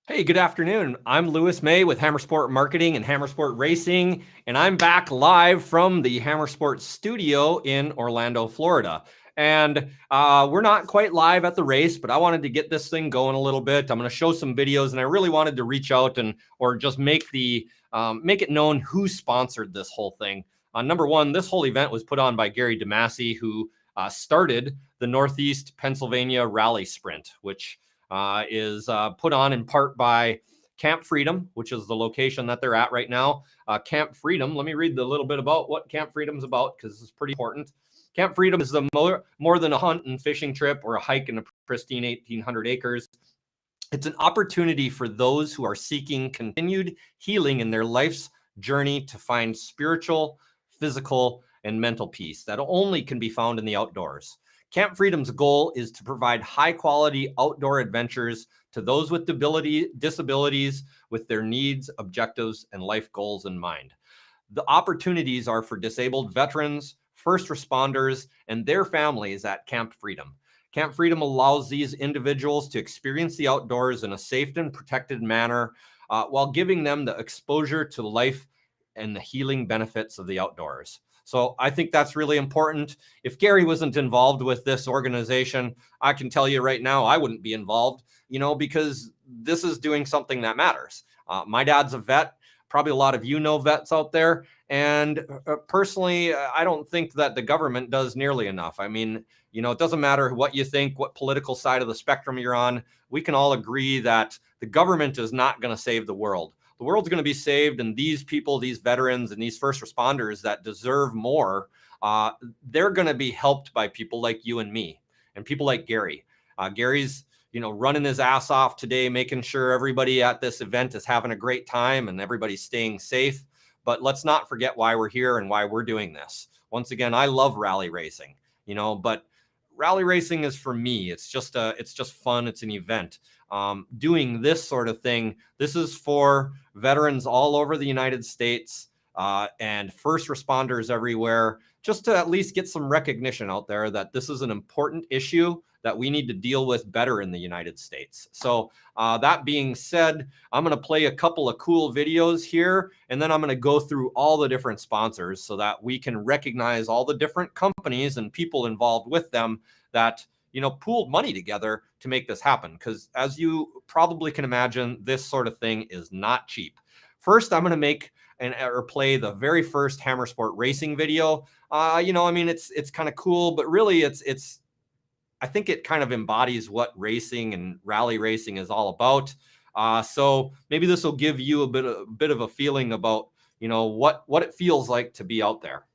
Hey, good afternoon. I'm Lewis May with Hammersport Marketing and Hammersport Racing, and I'm back live from the Hammersport studio in Orlando, Florida. And we're not quite live at the race, but I wanted to get this thing going a little bit. I'm going to show some videos, and I really wanted to reach out or just make it known who sponsored this whole thing. Number one, this whole event was put on by Gary DeMasi, who started the Northeast Pennsylvania Rally Sprint, which is put on in part by Camp Freedom, which is the location that they're at right now. Camp Freedom, let me read a little bit about what Camp Freedom's about, because it's pretty important. Camp Freedom is more than a hunt and fishing trip or a hike in a pristine 1,800 acres. It's an opportunity for those who are seeking continued healing in their life's journey to find spiritual, physical, and mental peace that only can be found in the outdoors. Camp Freedom's goal is to provide high-quality outdoor adventures to those with disabilities with their needs, objectives, and life goals in mind. The opportunities are for disabled veterans, first responders, and their families at Camp Freedom. Camp Freedom allows these individuals to experience the outdoors in a safe and protected manner while giving them the exposure to life and the healing benefits of the outdoors. So I think that's really important. If Gary wasn't involved with this organization, I can tell you right now, I wouldn't be involved, because this is doing something that matters. My dad's a vet. Probably a lot of you know vets out there. And personally, I don't think that the government does nearly enough. I mean, it doesn't matter what you think, what political side of the spectrum you're on. We can all agree that the government is not going to save the world. The world's going to be saved, and these people, these veterans and these first responders that deserve more, they're going to be helped by people like you and me and people like Gary. Gary's, running his ass off today, making sure everybody at this event is having a great time and everybody's staying safe. But let's not forget why we're here and why we're doing this. Once again, I love rally racing, but rally racing is for me. It's just fun. It's an event. Doing this sort of thing, this is for veterans all over the United States and first responders everywhere, just to at least get some recognition out there that this is an important issue that we need to deal with better in the United States. So that being said, I'm going to play a couple of cool videos here, and then I'm going to go through all the different sponsors so that we can recognize all the different companies and people involved with them that pooled money together to make this happen. Because as you probably can imagine, this sort of thing is not cheap. First, I'm going to make or play the very first Hammersport Racing video. It's kind of cool, but really I think it kind of embodies what racing and rally racing is all about. So maybe this will give you a bit of a feeling about, what it feels like to be out there.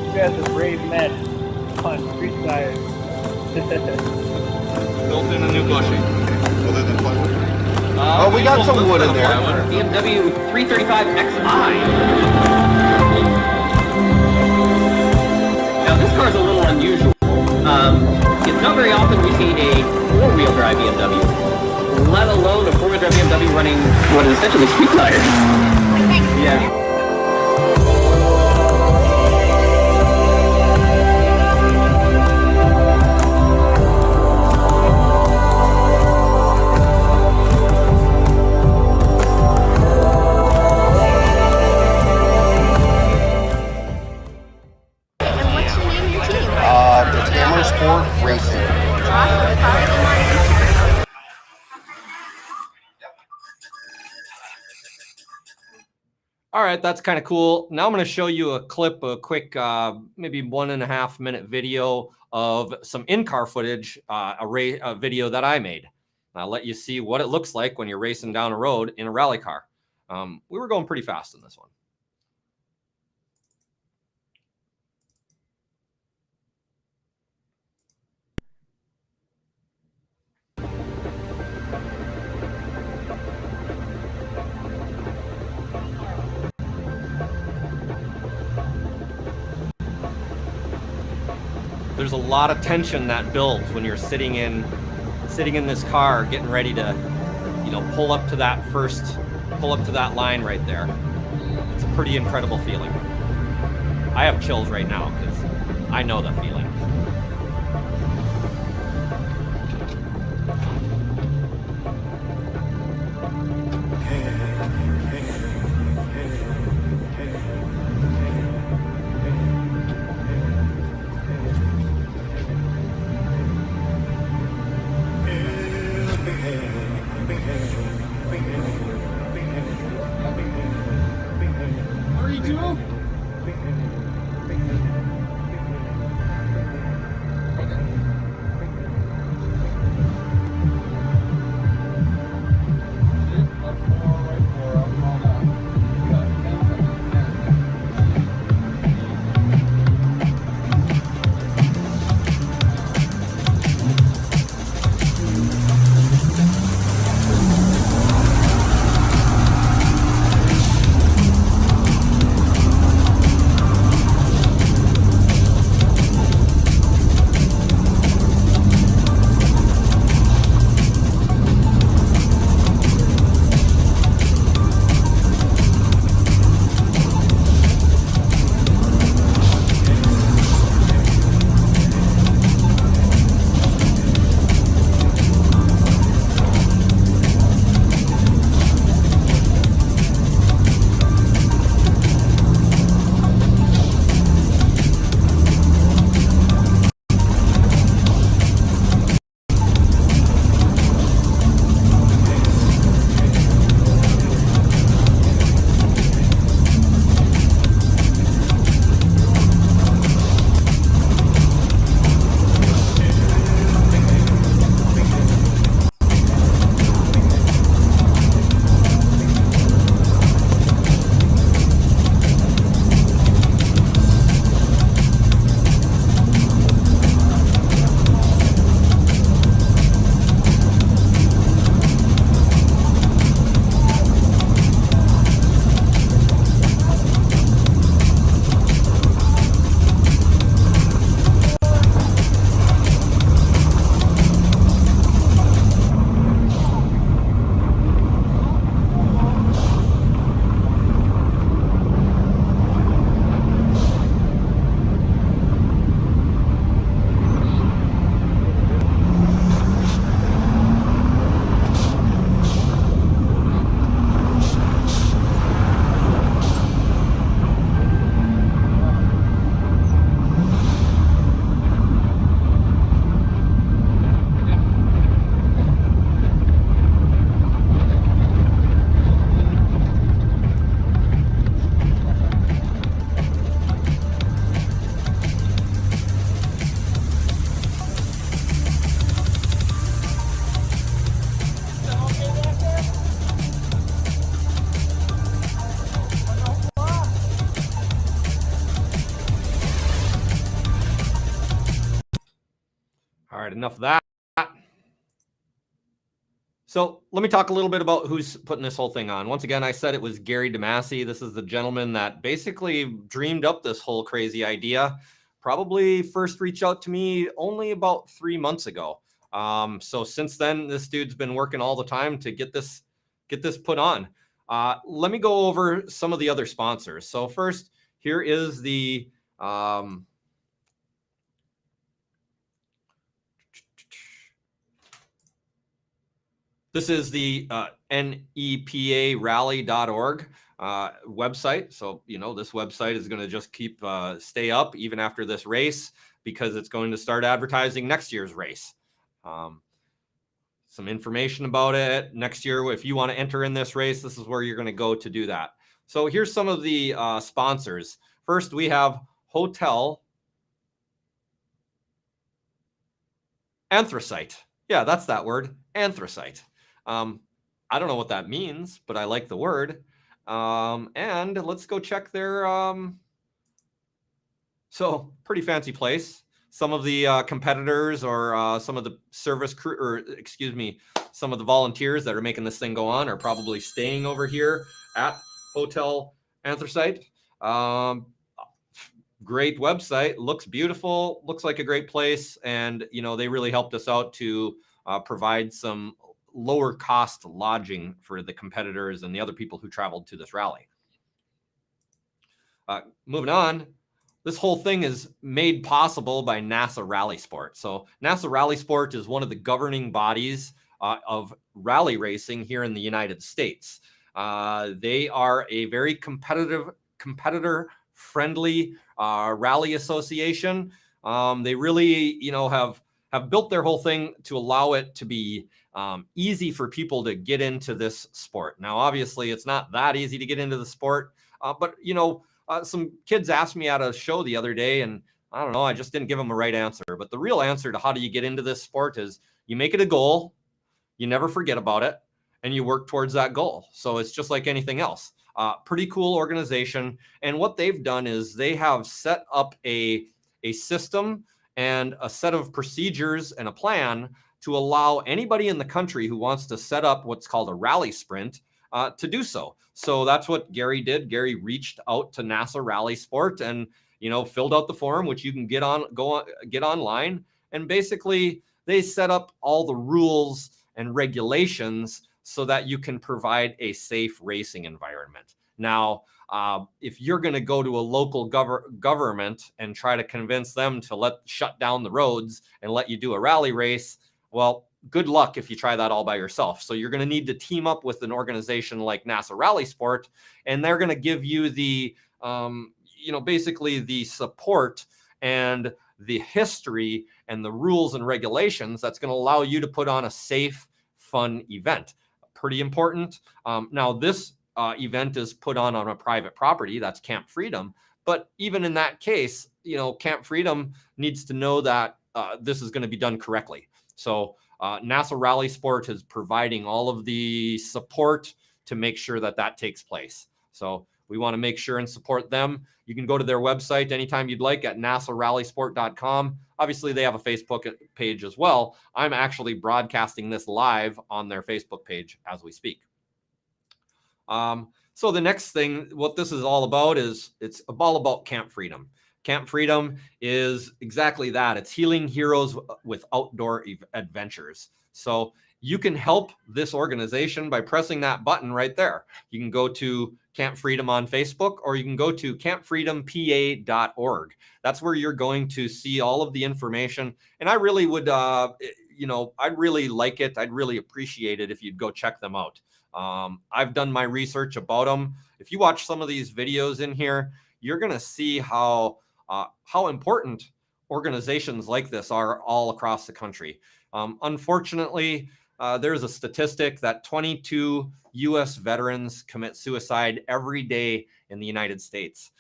You guys are brave men on street side. Built in a new bushing. Other than plywood? Oh, we got some wood in there. BMW 335xi. Now this car is a little unusual. It's not very often we see a four-wheel drive BMW, let alone a four-wheel drive BMW running what is essentially street tires. Yeah. It's Hammersport Racing. All right, that's kind of cool. Now I'm going to show you a quick, maybe 1.5 minute video of some in-car footage, a video that I made. I'll let you see what it looks like when you're racing down a road in a rally car. We were going pretty fast in this one. there's a lot of tension that builds when you're sitting in this car, getting ready to, pull up to that line right there. It's a pretty incredible feeling. I have chills right now because I know that feeling. All right, enough of that. So let me talk a little bit about who's putting this whole thing on. Once again, I said it was Gary DeMasi. This is the gentleman that basically dreamed up this whole crazy idea. Probably first reached out to me only about 3 months ago. So since then, this dude's been working all the time to get this put on. Let me go over some of the other sponsors. So first, here is the this is the neparally.org website. So, this website is going to just stay up even after this race because it's going to start advertising next year's race. Some information about it. Next year, if you want to enter in this race, this is where you're going to go to do that. So here's some of the sponsors. First, we have Hotel Anthracite. Yeah, that's that word, anthracite. I don't know what that means, but I like the word. And let's go check their, so pretty fancy place. Some of the competitors or some of the service crew, or excuse me, some of the volunteers that are making this thing go on are probably staying over here at Hotel Anthracite. great website, looks beautiful, looks like a great place. And, they really helped us out to provide some lower cost lodging for the competitors and the other people who traveled to this rally. Moving on, this whole thing is made possible by NASA Rally Sport. So NASA Rally Sport is one of the governing bodies of rally racing here in the United States. They are a very competitor-friendly rally association. They really, have built their whole thing to allow it to be easy for people to get into this sport. Now, obviously, it's not that easy to get into the sport, but some kids asked me at a show the other day, and I don't know, I just didn't give them a right answer. But the real answer to how do you get into this sport is you make it a goal, you never forget about it, and you work towards that goal. So it's just like anything else. Pretty cool organization. And what they've done is they have set up a system and a set of procedures and a plan to allow anybody in the country who wants to set up what's called a rally sprint to do so. So that's what Gary did. Gary reached out to NASA Rally Sport and, filled out the form, which you can get online. And basically they set up all the rules and regulations so that you can provide a safe racing environment. Now, if you're going to go to a local government and try to convince them to shut down the roads and let you do a rally race, well, good luck if you try that all by yourself. So you're going to need to team up with an organization like NASA Rally Sport, and they're going to give you the, basically the support and the history and the rules and regulations that's going to allow you to put on a safe, fun event. Pretty important. Now, this event is put on a private property. That's Camp Freedom. But even in that case, Camp Freedom needs to know that this is going to be done correctly. So NASA Rally Sport is providing all of the support to make sure that takes place. So we want to make sure and support them. You can go to their website anytime you'd like at nasarallysport.com. Obviously, they have a Facebook page as well. I'm actually broadcasting this live on their Facebook page as we speak. So the next thing, what this is all about is it's all about Camp Freedom. Camp Freedom is exactly that. It's healing heroes with outdoor adventures. So you can help this organization by pressing that button right there. You can go to Camp Freedom on Facebook, or you can go to campfreedompa.org. That's where you're going to see all of the information. And I really would, I'd really like it. I'd really appreciate it if you'd go check them out. I've done my research about them. If you watch some of these videos in here, you're going to see how important organizations like this are all across the country. Unfortunately, there's a statistic that 22 U.S. veterans commit suicide every day in the United States.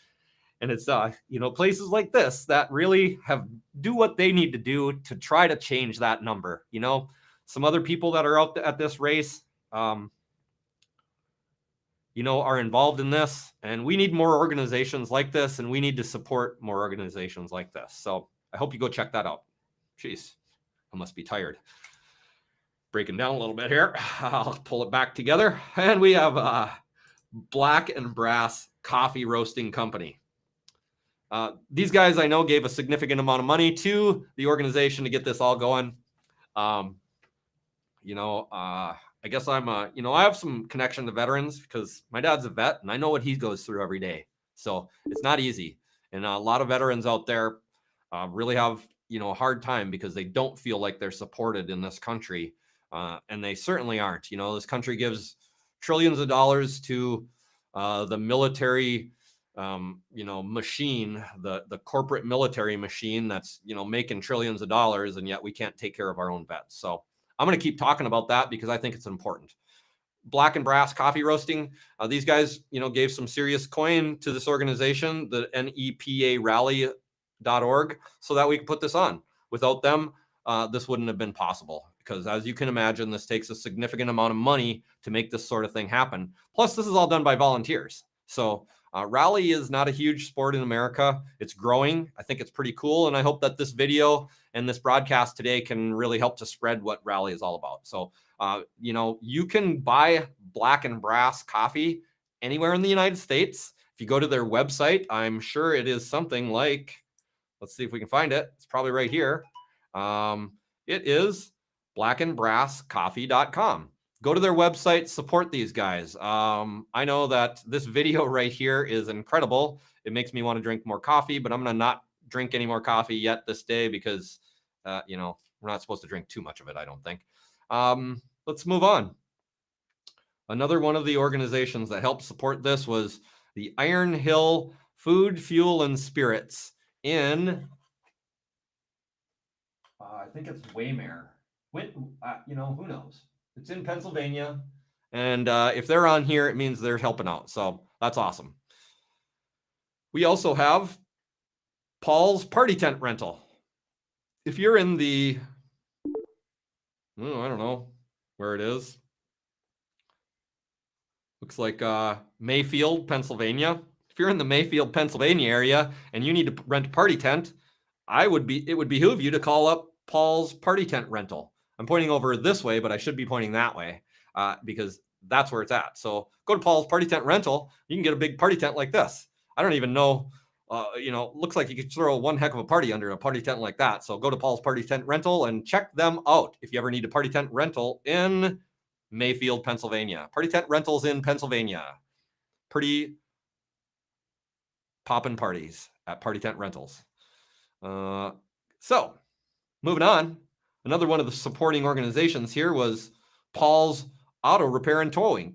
And it's, places like this that really do what they need to do to try to change that number. Some other people that are out at this race, are involved in this, and we need more organizations like this, and we need to support more organizations like this. So I hope you go check that out. Jeez, I must be tired. Breaking down a little bit here. I'll pull it back together. And we have Black and Brass Coffee Roasting Company. These guys I know gave a significant amount of money to the organization to get this all going. I guess I have some connection to veterans because my dad's a vet and I know what he goes through every day. So it's not easy. And a lot of veterans out there really have, a hard time because they don't feel like they're supported in this country. And they certainly aren't. This country gives trillions of dollars to the military, machine, the corporate military machine that's, making trillions of dollars. And yet we can't take care of our own vets. So I'm going to keep talking about that because I think it's important. Black and Brass Coffee Roasting. These guys, gave some serious coin to this organization, the NEPARally.org, so that we could put this on. Without them, this wouldn't have been possible because, as you can imagine, this takes a significant amount of money to make this sort of thing happen. Plus, this is all done by volunteers. So rally is not a huge sport in America. It's growing. I think it's pretty cool. And I hope that this video and this broadcast today can really help to spread what rally is all about. So, you can buy Black and Brass coffee anywhere in the United States. If you go to their website, I'm sure it is something like, let's see if we can find it. It's probably right here. It is blackandbrasscoffee.com. Go to their website, support these guys. I know that this video right here is incredible. It makes me want to drink more coffee, but I'm going to not drink any more coffee yet this day because, you know, we're not supposed to drink too much of it, I don't think. Let's move on. Another one of the organizations that helped support this was the Iron Hill Food, Fuel, and Spirits in, I think it's Waymare. You know, who knows? It's in Pennsylvania. And if they're on here, it means they're helping out. So that's awesome. We also have Paul's Party Tent Rental. If you're in the, I don't know where it is. Looks like Mayfield, Pennsylvania. If you're in the Mayfield, Pennsylvania area and you need to rent a party tent, it would behoove you to call up Paul's Party Tent Rental. I'm pointing over this way, but I should be pointing that way because that's where it's at. So go to Paul's Party Tent Rental. You can get a big party tent like this. I don't even know, you know, looks like you could throw one heck of a party under a party tent like that. So go to Paul's Party Tent Rental and check them out if you ever need a party tent rental in Mayfield, Pennsylvania. Party tent rentals in Pennsylvania. Pretty poppin' parties at Party Tent Rentals. So moving on, another one of the supporting organizations here was Paul's Auto Repair and Towing.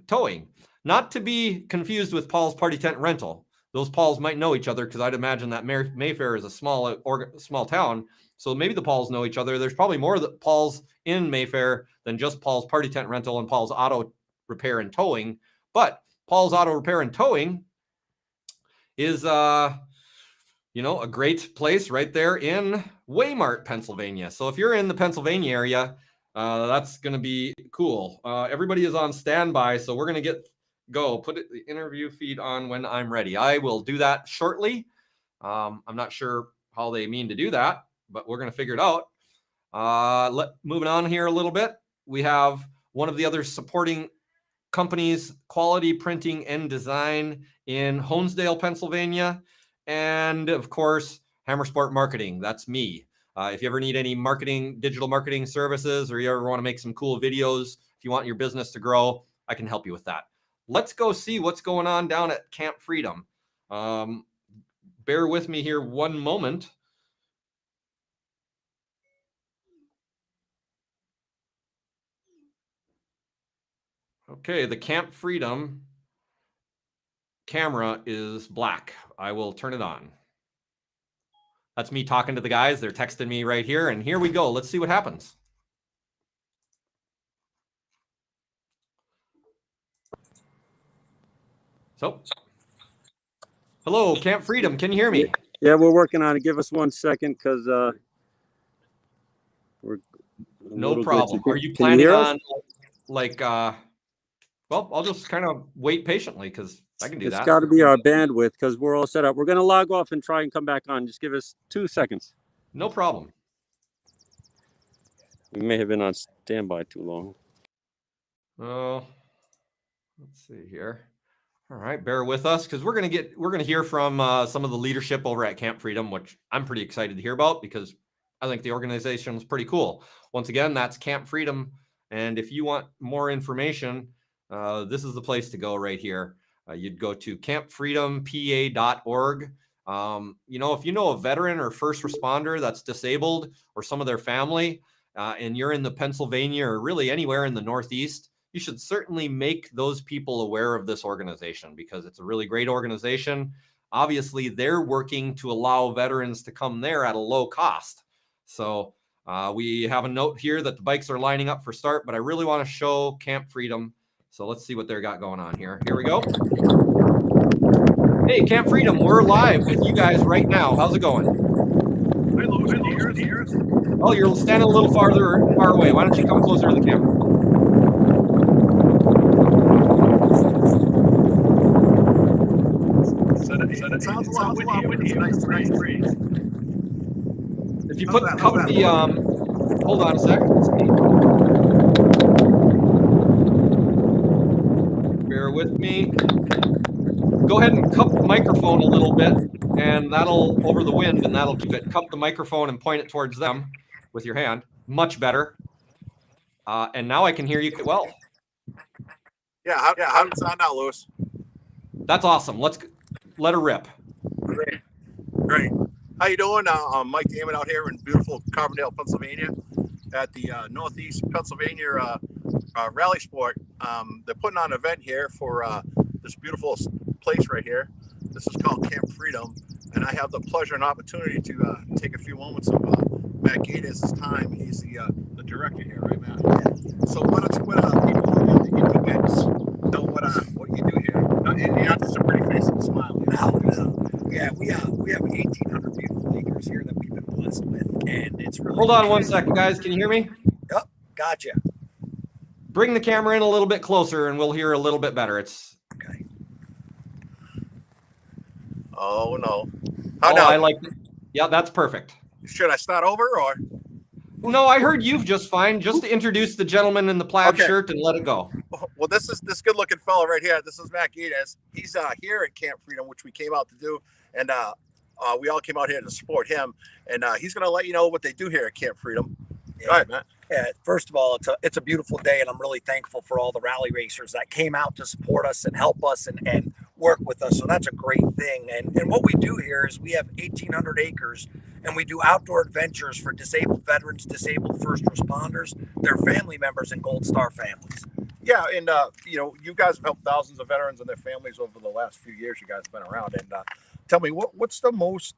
Not to be confused with Paul's Party Tent Rental. Those Pauls might know each other because I'd imagine that Mayfair is a small town. So maybe the Pauls know each other. There's probably more Pauls in Mayfair than just Paul's Party Tent Rental and Paul's Auto Repair and Towing. But Paul's Auto Repair and Towing is, you know, a great place right there in Waymart, Pennsylvania. So if you're in the Pennsylvania area, that's going to be cool. Everybody is on standby, so we're going to put the interview feed on when I'm ready. I will do that shortly. I'm not sure how they mean to do that, but we're going to figure it out. Moving on here a little bit, we have one of the other supporting companies, Quality Printing and Design in Honesdale, Pennsylvania. And of course, Hammer Sport Marketing. That's me. If you ever need any digital marketing services, or you ever want to make some cool videos, if you want your business to grow, I can help you with that. Let's go see what's going on down at Camp Freedom. Bear with me here one moment. Okay, the Camp Freedom camera is black. I will turn it on. That's me talking to the guys. They're texting me right here, and here we go. Let's see what happens. So, hello, Camp Freedom. Can you hear me? Yeah, we're working on it. Give us 1 second because we're no problem. Are you planning on like well, I'll just kind of wait patiently because I can do that. It's got to be our bandwidth because we're all set up. We're going to log off and try and come back on. Just give us 2 seconds. No problem. We may have been on standby too long. Oh, let's see here. All right, bear with us because we're gonna hear from some of the leadership over at Camp Freedom, which I'm pretty excited to hear about because I think the organization is pretty cool. Once again, that's Camp Freedom, and if you want more information, this is the place to go right here. You'd go to campfreedompa.org. You know, if you know a veteran or first responder that's disabled or some of their family, and you're in the Pennsylvania or really anywhere in the Northeast, you should certainly make those people aware of this organization because it's a really great organization. Obviously, they're working to allow veterans to come there at a low cost. So we have a note here that the bikes are lining up for start, but I really want to show Camp Freedom. So let's see what they got going on here. Here we go. Hey, Camp Freedom, we're live with you guys right now. How's it going? Oh, you're standing a little far away. Why don't you come closer to the camera? It sounds a lot windy. Nice breeze. If you cover the hold on a second. Bear with me. go ahead and cup the microphone a little bit, and that'll over the wind, and that'll keep it. Cup the microphone and point it towards them with your hand. Much better. And now I can hear you well. Yeah, how does it sound now, Lewis? That's awesome. Let's let her rip. Great. How you doing? I'm Mike Damon out here in beautiful Carbondale, Pennsylvania, at the Northeast Pennsylvania Rally Sport. They're putting on an event here for this beautiful place right here. This is called Camp Freedom, and I have the pleasure and opportunity to take a few moments of Matt Gates' time. He's the director here, right, Matt? Yeah. So why don't you let people that get events know what you do here? And you have just a pretty face and a smile. No. Yeah, we have 1,800 beautiful acres here that we've been blessed with, and it's really. Hold on 1 second, guys. Can you hear me? Yep, gotcha. Bring the camera in a little bit closer, and we'll hear a little bit better. It's okay. Oh no! I like it. Yeah, that's perfect. Should I start over or? No, I heard you've just fine. Just to introduce the gentleman in the plaid shirt and let it go. Well, this is this good-looking fellow right here. This is Matt Gates. He's here at Camp Freedom, which we came out to do, and we all came out here to support him. And he's going to let you know what they do here at Camp Freedom. Yeah. Go ahead, Matt. Yeah, first of all, it's a beautiful day, and I'm really thankful for all the rally racers that came out to support us and help us and work with us. So that's a great thing. And what we do here is we have 1,800 acres, and we do outdoor adventures for disabled veterans, disabled first responders, their family members, and Gold Star families. Yeah, and you guys have helped thousands of veterans and their families over the last few years. You guys have been around, and tell me what's the most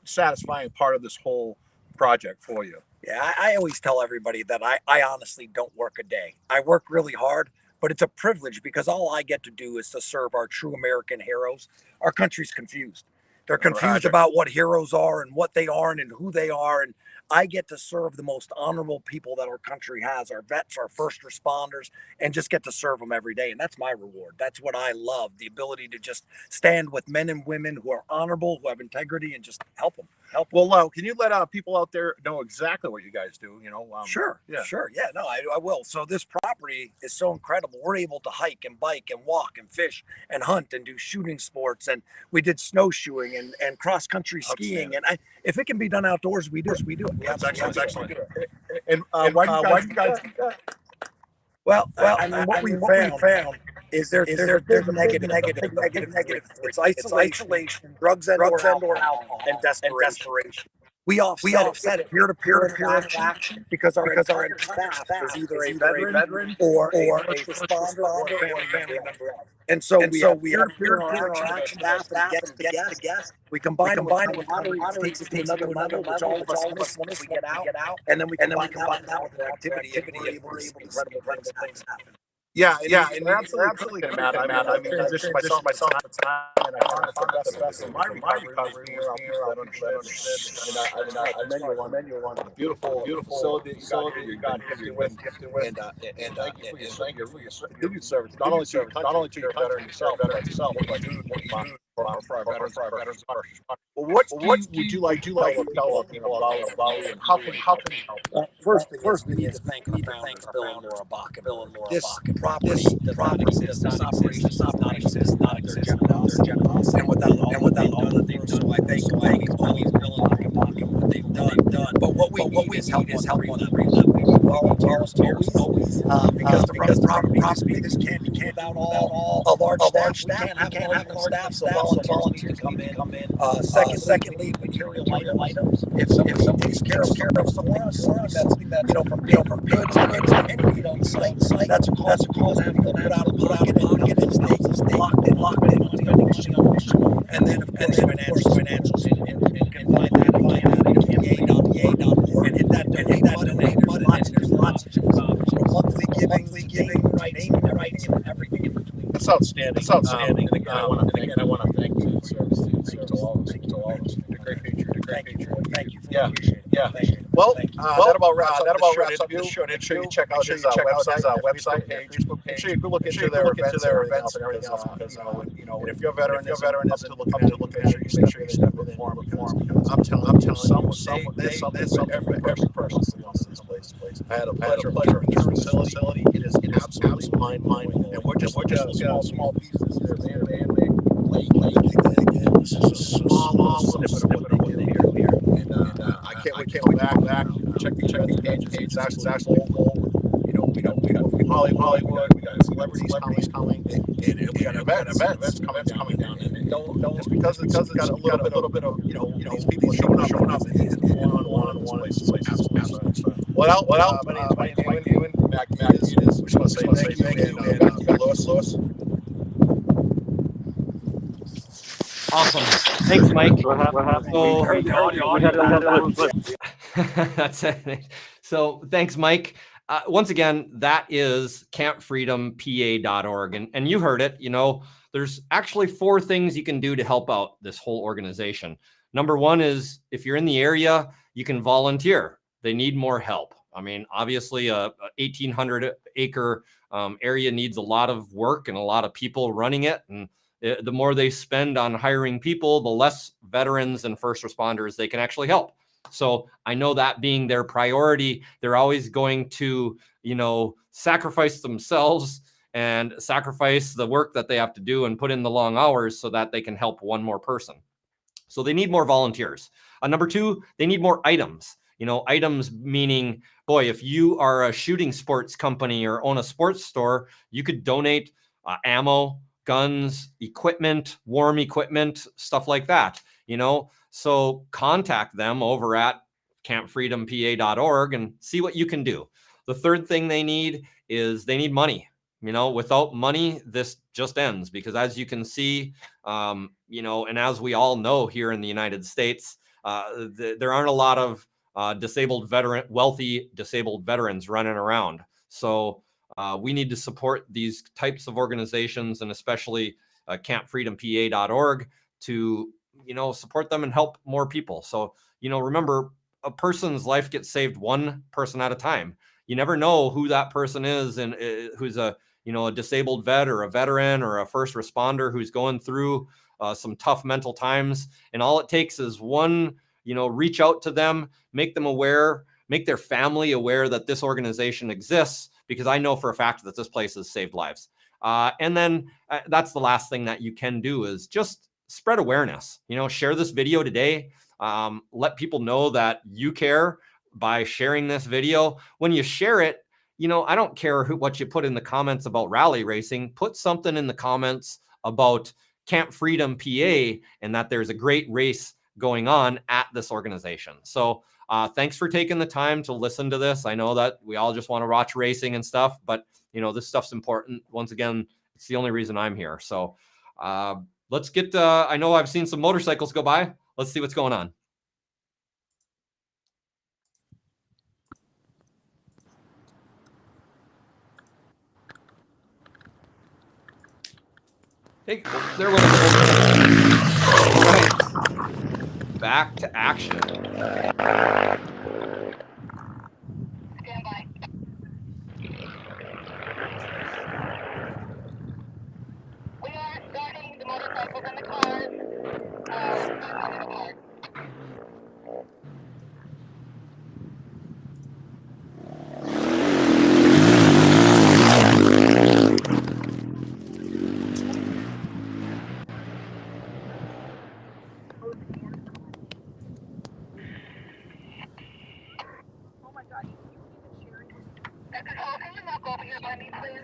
satisfying part of this whole project for you? Yeah, I always tell everybody that I honestly don't work a day. I work really hard, but it's a privilege because all I get to do is to serve our true American heroes. Our country's confused. They're confused about what heroes are and what they aren't and who they are. And I get to serve the most honorable people that our country has, our vets, our first responders, and just get to serve them every day. And that's my reward. That's what I love, the ability to just stand with men and women who are honorable, who have integrity, and just help them. Well, can you let people out there know exactly what you guys do? Sure. Yeah, no, I will. So this property is so incredible. We're able to hike and bike and walk and fish and hunt and do shooting sports. And we did snowshoeing and cross-country skiing. And if it can be done outdoors, we do it. That's excellent. And why do you guys do that? Well, I mean, what we found is there's negative. It's isolation, drugs and or alcohol, and desperation. We offset it peer-to-peer action because our entire staff is either a veteran or a first responder or a family member. And so we have peer-to-peer action staff that gets to guest. We combine it with moderating, takes it to another level, which all of us miss once we get out, and then we combine that with our activity, and we're able to see incredible things happen. Yeah, and absolutely, Matt. I mean, transitioned myself at the time, and I found it the best of my recovery here. And I menu one the beautiful facility you got gifted with, and thank you for your service, not only to your veteran yourself, but for our veterans. Well, what would you like to tell people about and how can you help? First, we need to thank Bill and Laura Bach. This property does not exist. This operation does not exist. Their generosity. And without all that they've done, so I thank always Bill and Laura Bach and what they've done. But what we need is help on every level. We need volunteers always. Because the property this can't be without all a large staff. We can't have a staff. So volunteers come in. Secondly, material items. If somebody takes care of something that's from goods, anything on site, that's a cause to have to put out a pocket and stay locked in on mission. And then of course financials and can find that yay.org and hit that donate button. There's lots of monthly giving, naming the rights, and everything in between. That's outstanding. And again, I want to thank you for service to all of us. Great feature. Thank you. Yeah. Well, that about wraps up this show. Make sure you check out his website page, Facebook page. Make sure you look into their events and everything else. Because and if you're a veteran isn't to look at, make sure you step with form. I'm telling there's something for every person that wants this place. I had a pleasure in this facility. It is absolutely mind-blowing, and we're just small pieces. There's anime, This is a small snippet of what they do here. And I can't wait to come back, check the pages. It's actually full. We got Hollywood, we got celebrities coming, and we got events coming down. And don't just because it's got a little bit of these people showing up and one places. What my name is Mike Damon. Back to this. We just want to say thank you and back to Lewis. Awesome. Thanks, Mike. So, that's it. So thanks, Mike. Once again, that is campfreedompa.org. And you heard it, there's actually 4 things you can do to help out this whole organization. Number 1 is if you're in the area, you can volunteer. They need more help. I mean, obviously a 1,800 acre area needs a lot of work and a lot of people running it. And the more they spend on hiring people, the less veterans and first responders they can actually help. So I know that being their priority, they're always going to, sacrifice themselves and sacrifice the work that they have to do and put in the long hours so that they can help one more person. So they need more volunteers. Number 2, they need more items. Items meaning, boy, if you are a shooting sports company or own a sports store, you could donate ammo, guns, equipment, warm equipment, stuff like that, So contact them over at campfreedompa.org and see what you can do. The third thing they need is they need money. Without money, this just ends because as you can see, and as we all know here in the United States, there aren't a lot of wealthy disabled veterans running around. So we need to support these types of organizations and especially campfreedompa.org to, support them and help more people. So, remember, a person's life gets saved one person at a time. You never know who that person is and who's a disabled vet or a veteran or a first responder who's going through some tough mental times. And all it takes is one, reach out to them, make them aware, make their family aware that this organization exists, because I know for a fact that this place has saved lives. And then that's the last thing that you can do is just spread awareness. Share this video today. Let people know that you care by sharing this video. When you share it, I don't care what you put in the comments about rally racing. Put something in the comments about Camp Freedom PA and that there's a great race going on at this organization. So thanks for taking the time to listen to this. I know that we all just want to watch racing and stuff, but this stuff's important. Once again, it's the only reason I'm here. So let's get, I know I've seen some motorcycles go by. Let's see what's going on. Hey, there we go. Right. Back to action. Stand by. We are starting the motorcycles and the cars. Can you walk over here by me, please?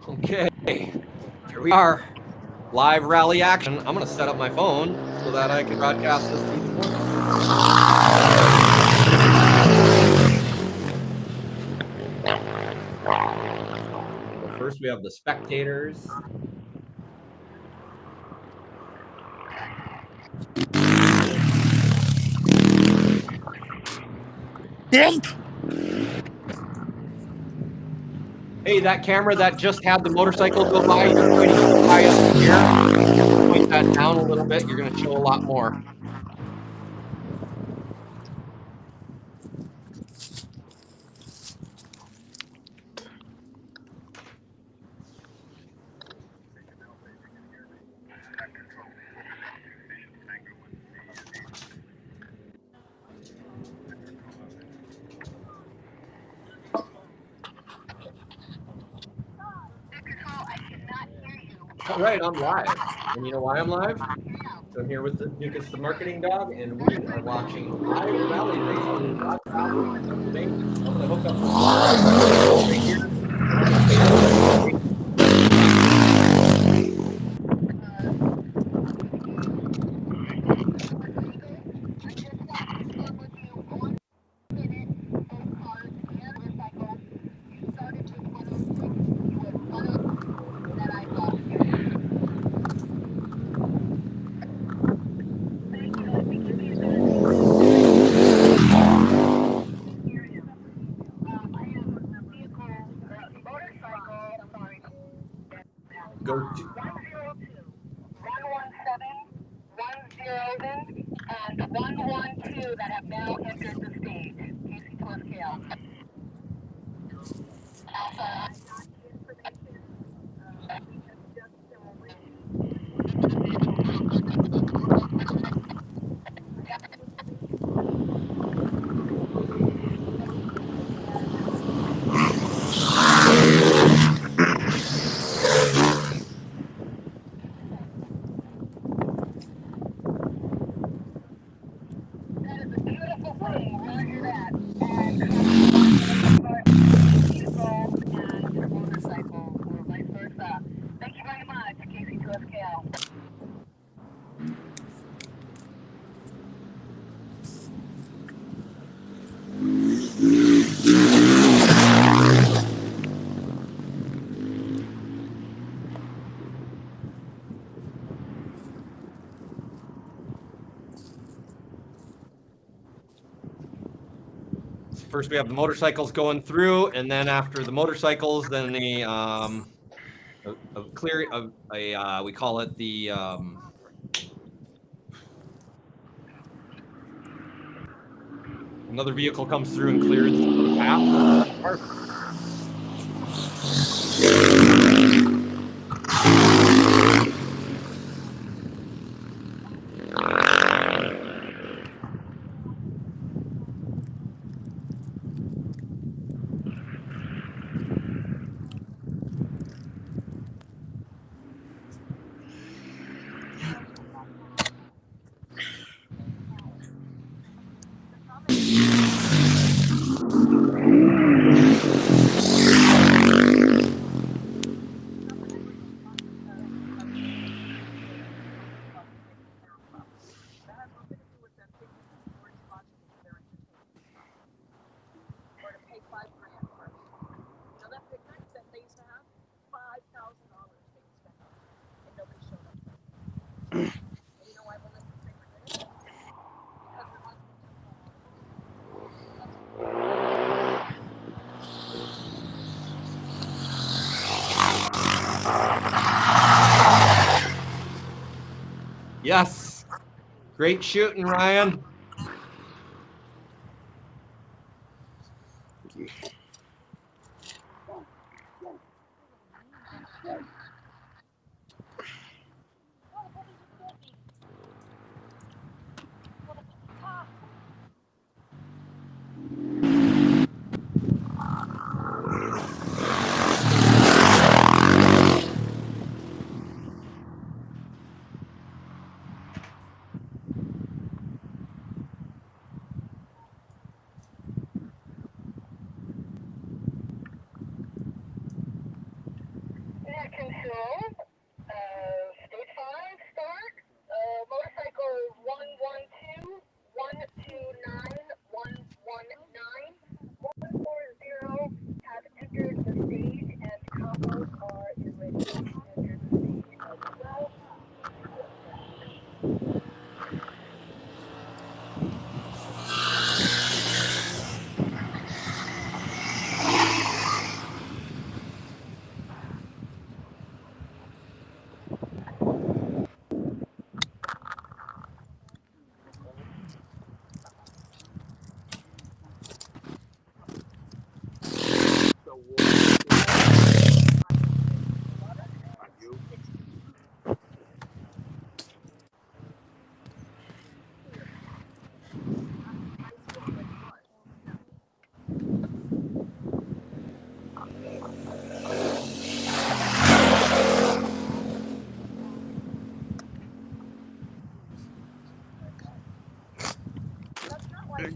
Okay, here we are. Live rally action. I'm going to set up my phone so that I can broadcast this to you. So first, we have the spectators. Hey, that camera that just had the motorcycle go by, you're going to go by up here. Point that down a little bit. You're going to show a lot more. All right, I'm live. And you know why I'm live? So I'm here with Lucas the marketing dog, and we are watching live rally racing in Rock Valley, Pennsylvania. I'm going to hook up right here. Go to 102, 117, 107, and 112 that have now entered the stage. Casey to scale. That is a beautiful thing. Roger that. And and motorcycle or vice versa. Thank you very much, Casey to scale. First, we have the motorcycles going through, and then after the motorcycles, then the we call it the another vehicle comes through and clears the path. Perfect. Yes. Great shooting, Ryan. Net control, stage 5, start. Motorcycle 112, 129, 119, 140 have entered the stage, and combos are ready to enter the stage as well.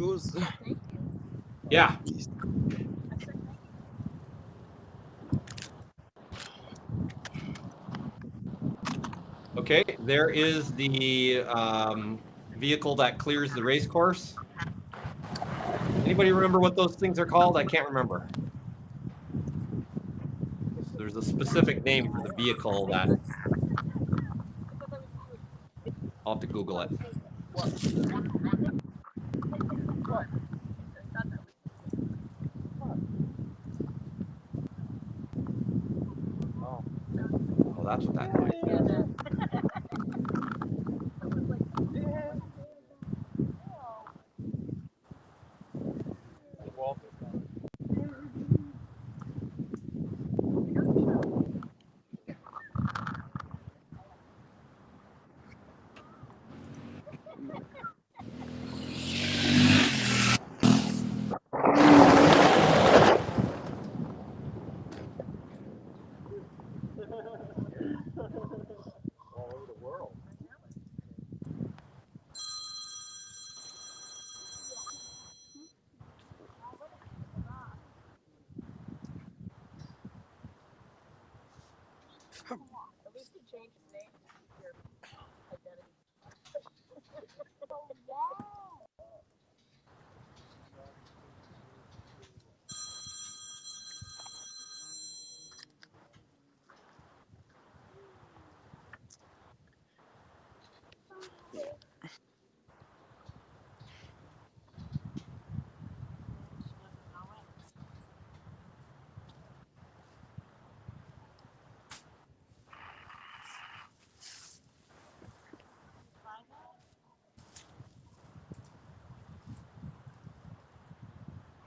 Who's Yeah. Okay, there is the vehicle that clears the race course. Anybody remember what those things are called? I can't remember. There's a specific name for the vehicle that I'll have to Google it. Oh, that's what that noise is.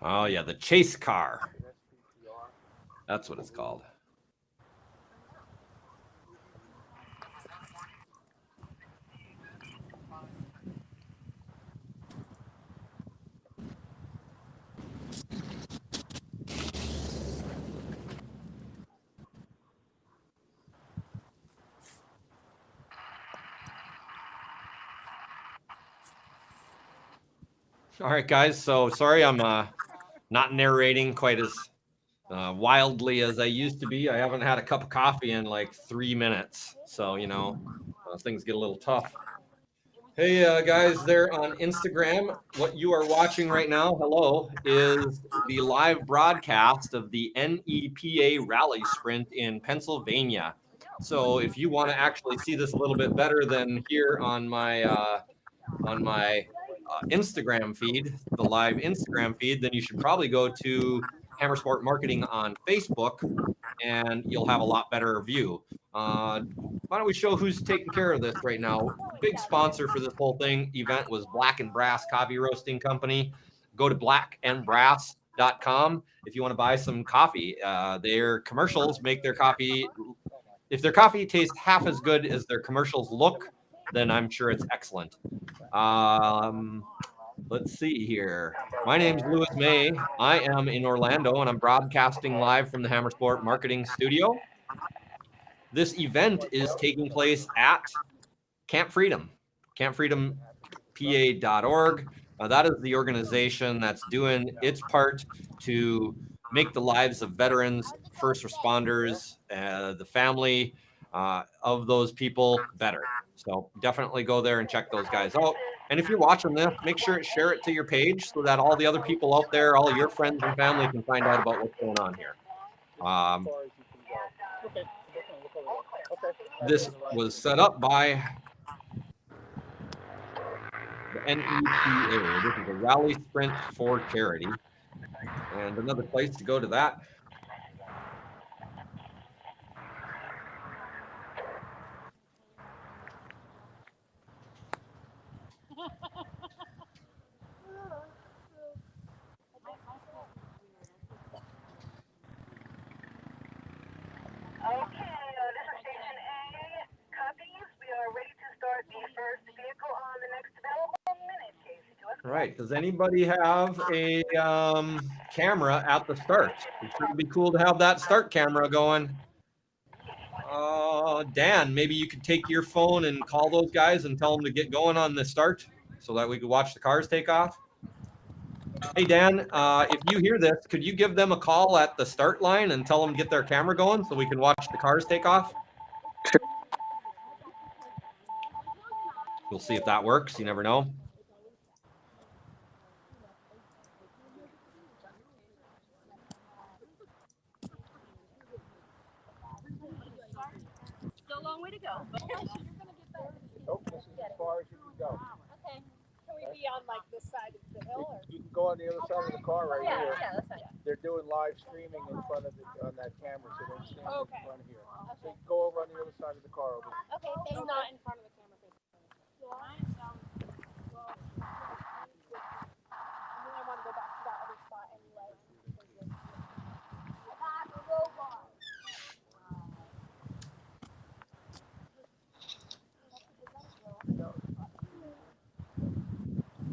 Oh yeah, the chase car. That's what it's called. All right, guys. So sorry, I'm not narrating quite as wildly as I used to be. I haven't had a cup of coffee in like 3 minutes. So, you know, things get a little tough. Hey, guys, there on Instagram, what you are watching right now, hello, is the live broadcast of the NEPA Rally Sprint in Pennsylvania. So if you want to actually see this a little bit better than here on my Instagram feed, the live Instagram feed, then you should probably go to Hammer Sport Marketing on Facebook, and you'll have a lot better view. Why don't we show who's taking care of this right now? Big sponsor for this whole event was Black and Brass Coffee Roasting Company. Go to blackandbrass.com if you want to buy some coffee. Their commercials make their coffee. If their coffee tastes half as good as their commercials look, then I'm sure it's excellent. Let's see here. My name's Louis May. I am in Orlando, and I'm broadcasting live from the Hammer Sport Marketing Studio. This event is taking place at Camp Freedom, campfreedompa.org. That is the organization that's doing its part to make the lives of veterans, first responders, the family of those people better. So definitely go there and check those guys out. And if you're watching this, make sure to share it to your page so that all the other people out there, all your friends and family can find out about what's going on here. This was set up by the NEPA. This is a rally sprint for charity. And another place to go to that. Right. Does anybody have a camera at the start? It would be cool to have that start camera going. Dan, maybe you could take your phone and call those guys and tell them to get going on the start so that we could watch the cars take off. Hey, Dan, if you hear this, could you give them a call at the start line and tell them to get their camera going so we can watch the cars take off? We'll see if that works. You never know. Still a long way to go, but you're gonna get better. Nope, this is as far as you can go. Okay. Can we be on like this side of the hill or? You can go on the other side of the car right here. Yeah, that's fine. They're doing live streaming in front of on that camera, so don't stand Okay. in front of here. So you go over on the other side of the car over there. Okay, thanks. Not in front of the camera. I want to go back to that other spot anyway.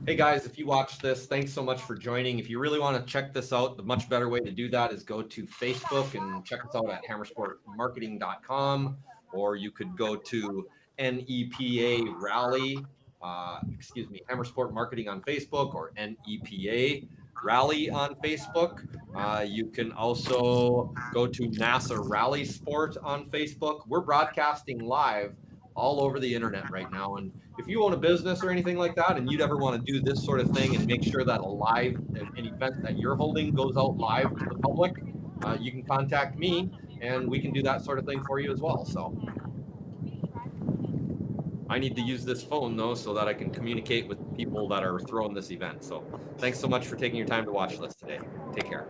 Hey guys, if you watch this, thanks so much for joining. If you really want to check this out, the much better way to do that is go to Facebook and check us out at hammersportmarketing.com, or you could go to NEPA Rally, Hammersport Marketing on Facebook, or NEPA Rally on Facebook. You can also go to NASA Rally Sport on Facebook. We're broadcasting live all over the internet right now. And if you own a business or anything like that, and you'd ever want to do this sort of thing and make sure that an event that you're holding goes out live to the public, you can contact me and we can do that sort of thing for you as well. So I need to use this phone though, so that I can communicate with people that are throwing this event. So thanks so much for taking your time to watch this today. Take care.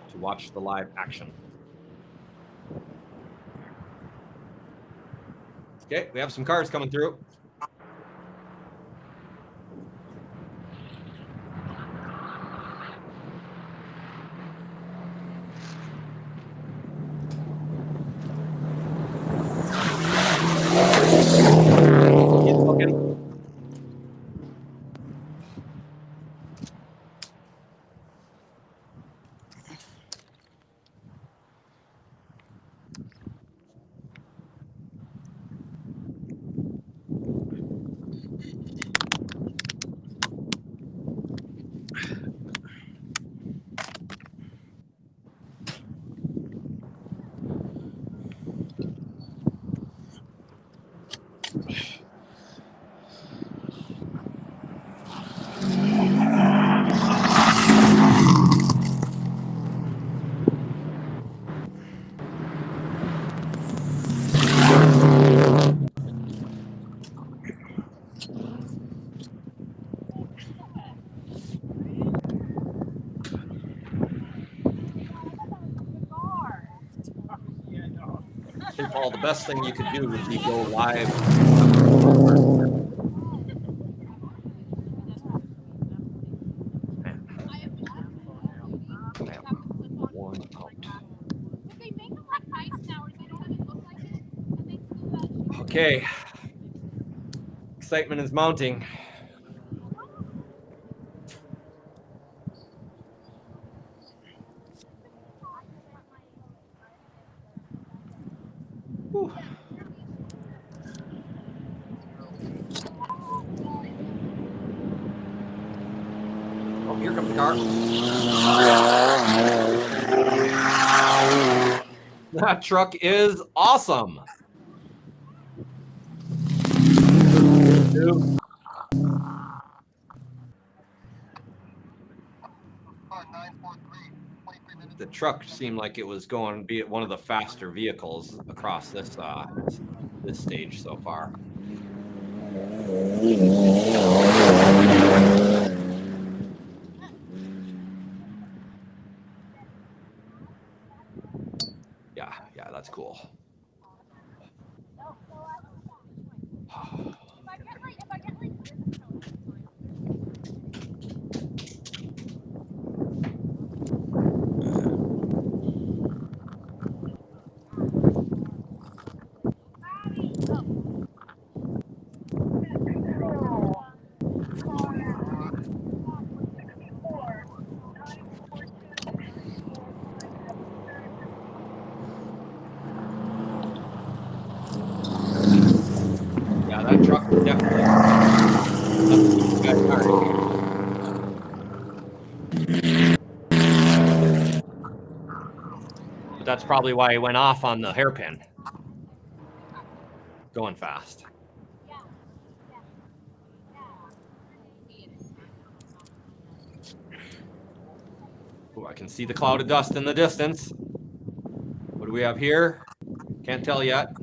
To watch the live action. Okay, we have some cars coming through. I think, Paul, the best thing you could do would be go live. One out. Okay. Excitement is mounting. Whew. Oh, here comes the car. That truck is awesome. The truck seemed like it was going to be one of the faster vehicles across this this stage so far. Yeah, that's cool. But that's probably why he went off on the hairpin. Going fast. Ooh, I can see the cloud of dust in the distance. What do we have here? Can't tell yet.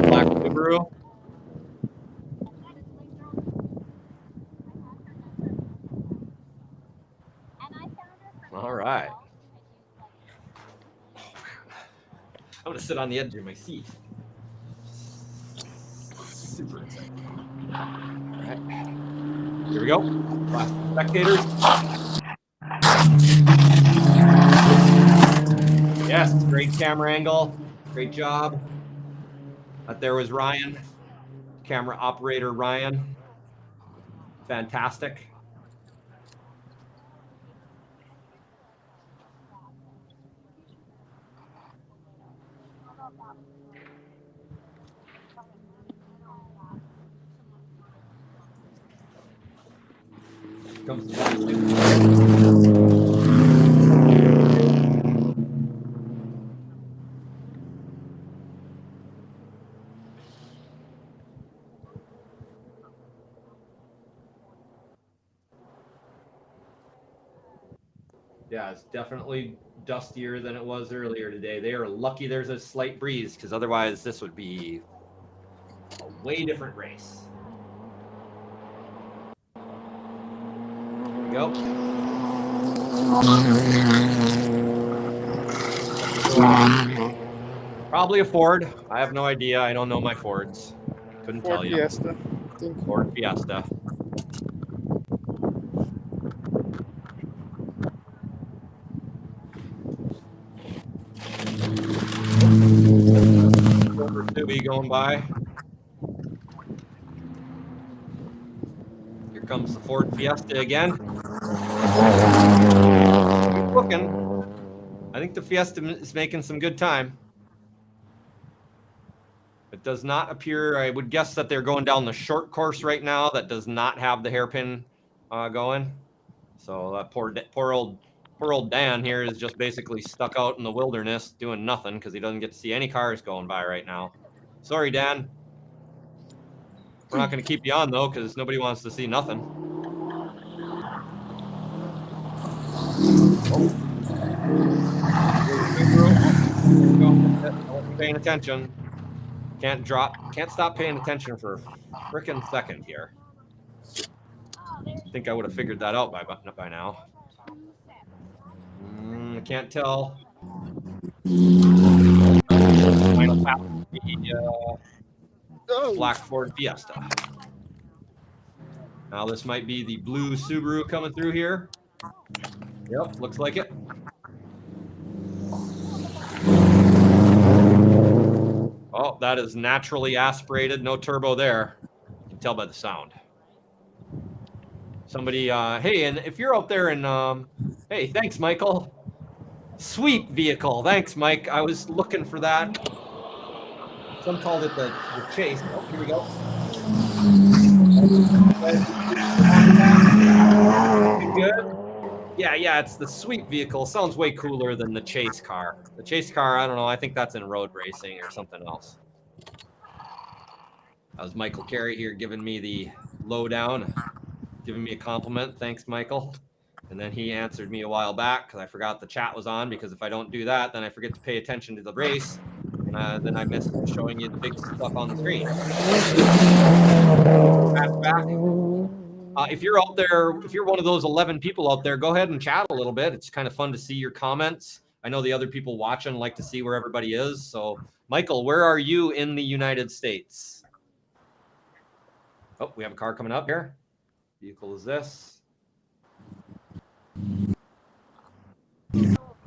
Black Subaru. All right. I'm gonna sit on the edge of my seat. Super excited. All right. Here we go. Last spectators. Yes, great camera angle. Great job. There was Ryan, camera operator Ryan. Fantastic. Comes yeah, it's definitely dustier than it was earlier today. They are lucky there's a slight breeze, because otherwise this would be a way different race. Go. Probably a Ford. I have no idea. I don't know my Fords. Couldn't tell you. Fiesta. Ford Fiesta. Subi going by. Here comes the Ford Fiesta again. Keep looking. I think the Fiesta is making some good time. It does not appear, I would guess that they're going down the short course right now that does not have the hairpin going. So that poor old Dan here is just basically stuck out in the wilderness doing nothing because he doesn't get to see any cars going by right now. Sorry, Dan. We're not going to keep you on though because nobody wants to see nothing. I wasn't paying attention. Can't stop paying attention for a frickin' second here. I think I would have figured that out by now. I can't tell. Final pass the black Ford Fiesta. Now this might be the blue Subaru coming through here. Yep, looks like it. Oh, that is naturally aspirated. No turbo there. You can tell by the sound. Somebody, hey, and if you're out there and, hey, thanks, Michael. Sweet vehicle. Thanks, Mike. I was looking for that. Some called it the Chase. Oh, here we go. Good. Yeah, it's the Sweet vehicle. Sounds way cooler than the Chase car. The Chase car, I don't know. I think that's in road racing or something else. That was Michael Carey here giving me the lowdown, giving me a compliment. Thanks, Michael. And then he answered me a while back because I forgot the chat was on, because if I don't do that, then I forget to pay attention to the race. And then I miss showing you the big stuff on the screen. Back. If you're out there, if you're one of those 11 people out there, go ahead and chat a little bit. It's kind of fun to see your comments. I know the other people watching like to see where everybody is. So, Michael, where are you in the United States? Oh, we have a car coming up here. Vehicle is this.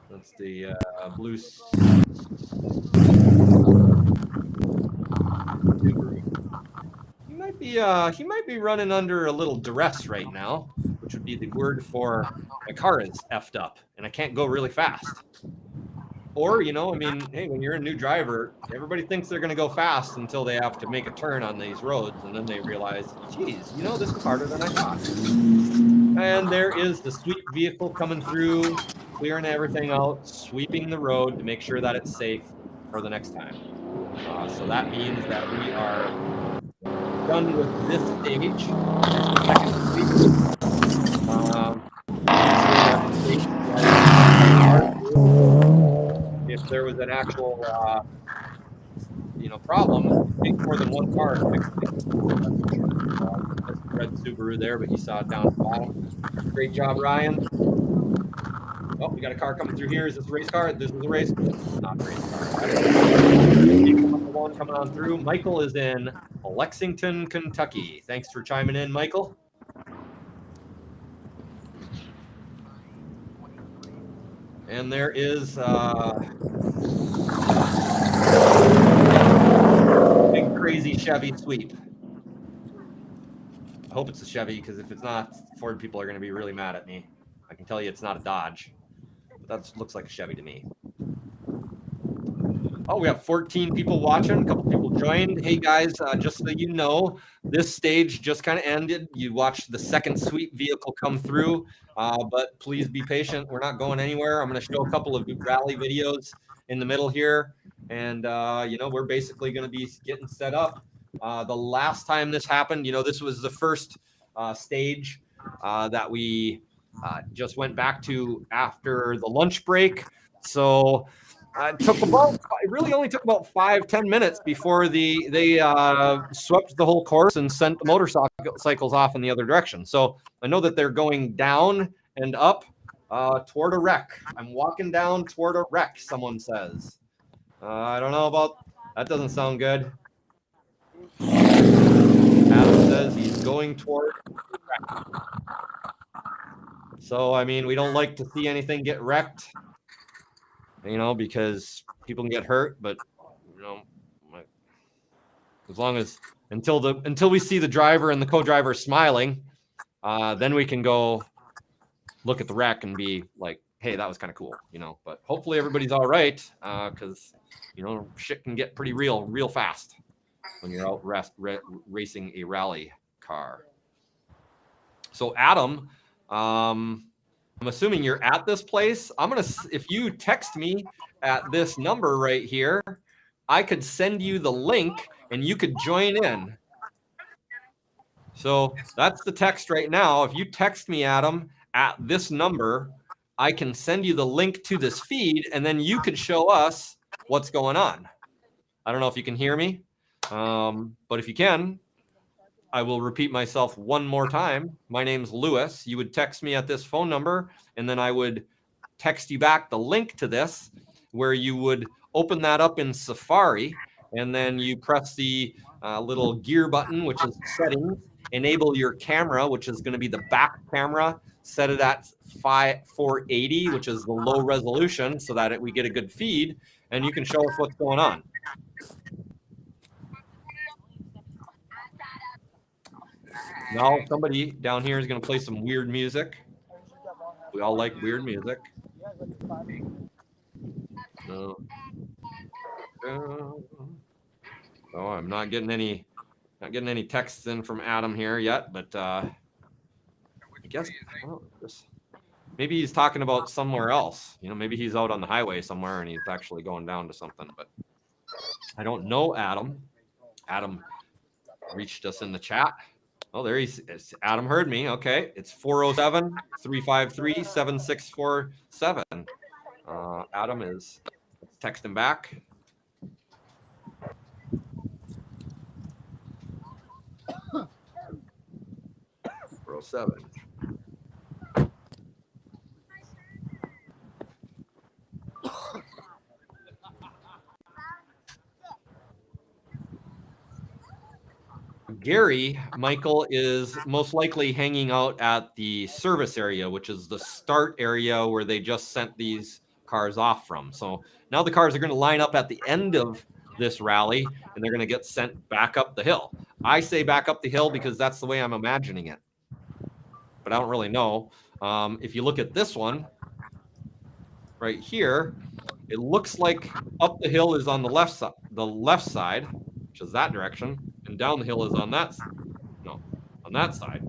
That's the blue Subaru. He might be running under a little duress right now, which would be the word for my car is effed up and I can't go really fast. Or, you know, I mean, hey, when you're a new driver, everybody thinks they're going to go fast until they have to make a turn on these roads. And then they realize, geez, you know, this is harder than I thought. And there is the sweep vehicle coming through, clearing everything out, sweeping the road to make sure that it's safe for the next time. So that means that we are done with this stage. If there was an actual, you know, problem, it'd take more than one car to fix it. Red Subaru there, but you saw it down at the bottom. Great job, Ryan. Oh, we got a car coming through here. Is this a race car? This is a race. Not a race car. One coming on through. Michael is in Lexington, Kentucky. Thanks for chiming in, Michael. And there is big crazy Chevy sweep. I hope it's a Chevy, because if it's not, Ford people are going to be really mad at me. I can tell you it's not a Dodge, but that looks like a Chevy to me. Oh, we have 14 people watching. A couple people joined. Hey guys, just so you know, this stage just kind of ended. You watched the second sweep vehicle come through, but please be patient. We're not going anywhere. I'm going to show a couple of rally videos in the middle here, and you know, we're basically going to be getting set up. The last time this happened, you know, this was the first stage that we just went back to after the lunch break. So it really only took about 5-10 minutes before they swept the whole course and sent the motorcycles off in the other direction. So I know that they're going down and up toward a wreck. I'm walking down toward a wreck, someone says. I don't know about that. Doesn't sound good. Adam says he's going toward a wreck. So, I mean, we don't like to see anything get wrecked, you know, because people can get hurt, but you know, as long as until we see the driver and the co-driver smiling, then we can go look at the wreck and be like, hey, that was kind of cool, you know. But hopefully everybody's all right, because you know, shit can get pretty real fast when you're out racing a rally car. So Adam, I'm assuming you're at this place. If you text me at this number right here, I could send you the link and you could join in. So that's the text right now. If you text me, Adam, at this number, I can send you the link to this feed, and then you could show us what's going on. I don't know if you can hear me, but if you can, I will repeat myself one more time. My name's Lewis. You would text me at this phone number, and then I would text you back the link to this, where you would open that up in Safari, and then you press the little gear button, which is settings, enable your camera, which is going to be the back camera, set it at 480, which is the low resolution, so that we get a good feed, and you can show us what's going on. Now somebody down here is going to play some weird music. We all like weird music. No. Oh, I'm not getting any texts in from Adam here yet, but I guess maybe he's talking about somewhere else. You know, maybe he's out on the highway somewhere and he's actually going down to something, but I don't know Adam. Adam reached us in the chat. Oh, there he's. Adam heard me. Okay, it's 407-353-7647. Adam is texting back. Seven. Gary Michael is most likely hanging out at the service area, which is the start area where they just sent these cars off from. So now the cars are going to line up at the end of this rally, and they're going to get sent back up the hill. I say back up the hill because that's the way I'm imagining it, but I don't really know. If you look at this one right here, It looks like up the hill is on the left side, which is that direction, and down the hill is on that side.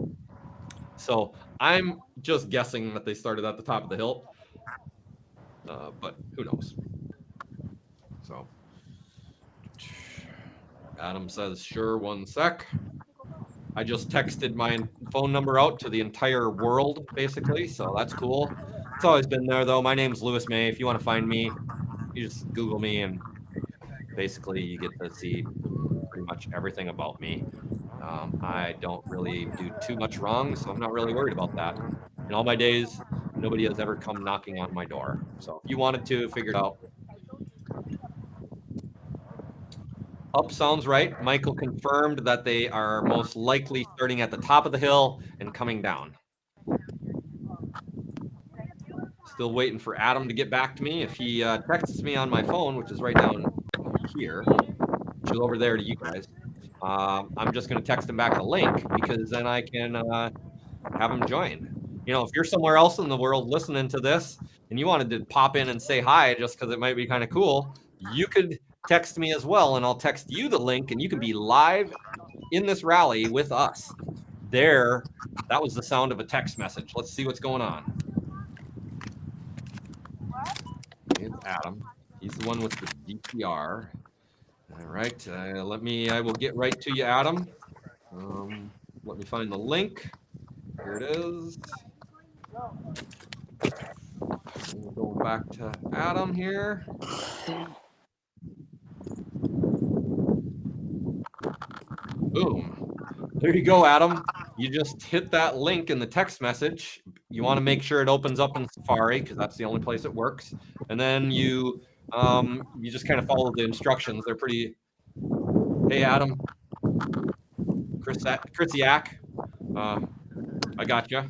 So I'm just guessing that they started at the top of the hill, but who knows? So Adam says, sure, 1 sec. I just texted my phone number out to the entire world, basically, so that's cool. It's always been there, though. My name's Lewis May. If you want to find me, you just Google me, and basically you get to see pretty much everything about me. I don't really do too much wrong, so I'm not really worried about that. In all my days, nobody has ever come knocking on my door. So if you wanted to figure it out. Up sounds right. Michael confirmed that they are most likely starting at the top of the hill and coming down. Still waiting for Adam to get back to me. If he texts me on my phone, which is right down here, which is over there to you guys, I'm just going to text him back a link, because then I can have him join. You know, if you're somewhere else in the world listening to this and you wanted to pop in and say hi just because it might be kind of cool, you could text me as well, and I'll text you the link, and you can be live in this rally with us. There, that was the sound of a text message. Let's see what's going on. It's Adam. He's the one with the DPR. All right, I will get right to you, Adam. Let me find the link. Here it is. We'll go back to Adam here. Boom. There you go, Adam. You just hit that link in the text message. You want to make sure it opens up in Safari, because that's the only place it works. And then you just kind of follow the instructions. They're pretty. Hey, Adam. Chris Yak. I got you.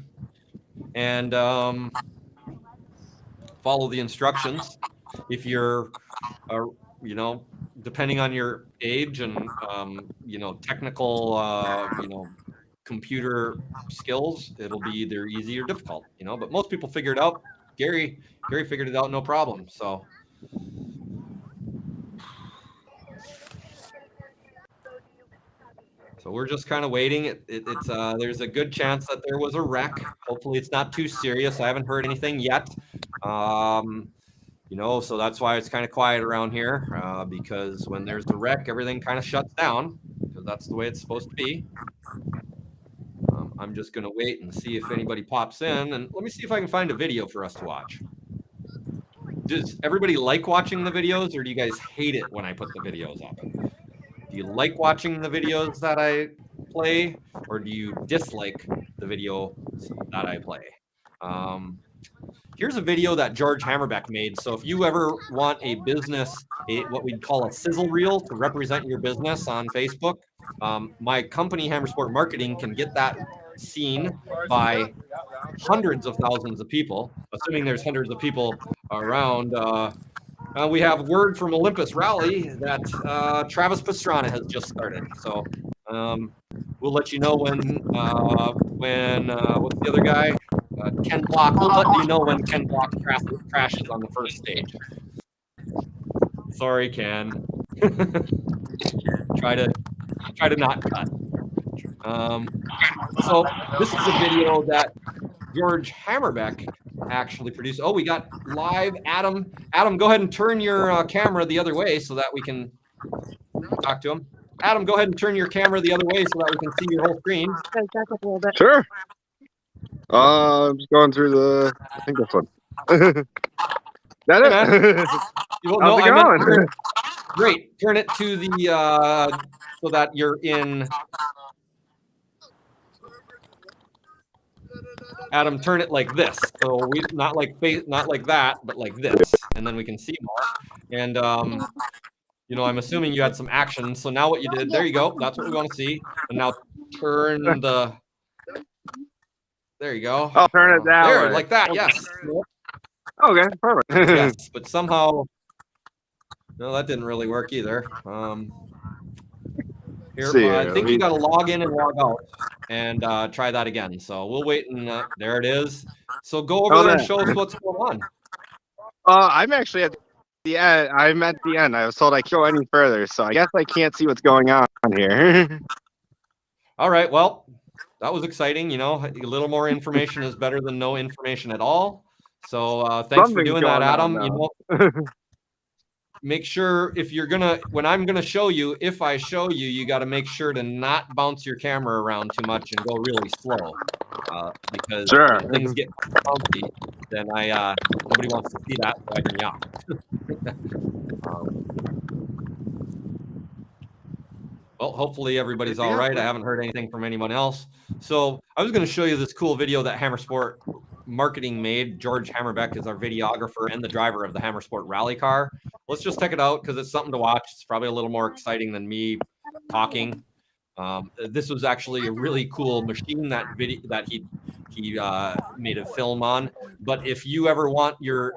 And follow the instructions. If you're, depending on your age and technical, computer skills, it'll be either easy or difficult. But most people figure it out. Gary figured it out, no problem. So. So we're just kind of waiting. It's there's a good chance that there was a wreck. Hopefully it's not too serious. I haven't heard anything yet. So that's why it's kind of quiet around here, because when there's a wreck, everything kind of shuts down, because that's the way it's supposed to be. I'm just going to wait and see if anybody pops in, and let me see if I can find a video for us to watch. Does everybody like watching the videos, or do you guys hate it when I put the videos up? Do you like watching the videos that I play, or do you dislike the video that I play? Here's a video that George Hammerbeck made. So if you ever want a business, what we'd call a sizzle reel to represent your business on Facebook, my company, Hammersport Marketing, can get that seen by hundreds of thousands of people, assuming there's hundreds of people around. We have word from Olympus Rally that Travis Pastrana has just started. So we'll let you know when what's the other guy? Ken Block. We'll let you know when Ken Block crashes on the first stage. Sorry, Ken. Try to not cut. So this is a video that George Hammerbeck actually produced. Oh, we got live Adam. Adam, go ahead and turn your camera the other way so that we can talk to him. Adam, go ahead and turn your camera the other way so that we can see your whole screen. Sure. I'm just going through I think this one. That it? How's it going? Great. Turn it to the so that you're in. Adam, turn it like this. So we not like that, but like this, and then we can see more. And I'm assuming you had some action. So now what you did, there you go. That's what we want to see. And now turn the. There you go. I'll turn it down. There, like that. Yes. Okay, perfect. Yes, but somehow, no, that didn't really work either. Here, I think you got to log in and log out and try that again. So we'll wait, and there it is. So go over there and show us what's going on. I'm actually at Yeah, I'm at the end. I was told I can't go any further, so I guess I can't see what's going on here. All right. Well, that was exciting. You know, a little more information is better than no information at all. So thanks for Something's doing that, going on Adam. You now. know, make sure if you're gonna, when I'm gonna show you, if I show you, you got to make sure to not bounce your camera around too much and go really slow, because Sure. if things get bouncy, then nobody wants to see that, so I can yap. Well, hopefully everybody's all right. I haven't heard anything from anyone else. So I was going to show you this cool video that Hammersport Marketing made. George Hammerbeck is our videographer and the driver of the Hammersport rally car. Let's just check it out because it's something to watch. It's probably a little more exciting than me talking. This was actually a really cool machine that he made a film on. But if you ever want your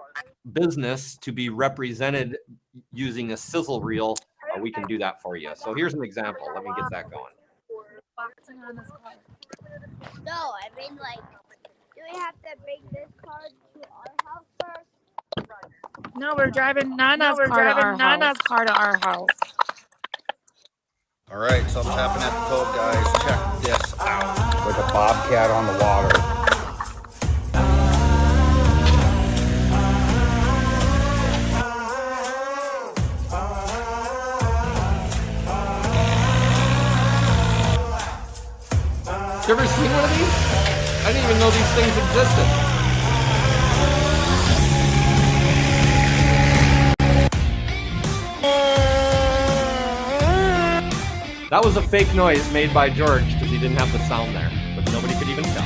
business to be represented using a sizzle reel, we can do that for you. So here's an example. Let me get that going. No, I mean, like, do we have to bring this car to our house first? No, we're driving Nana's car to our house. All right, something's happening at the cove, guys. Check this out. Like a bobcat on the water. You ever seen one of these? I didn't even know these things existed. That was a fake noise made by George because he didn't have the sound there, but nobody could even tell.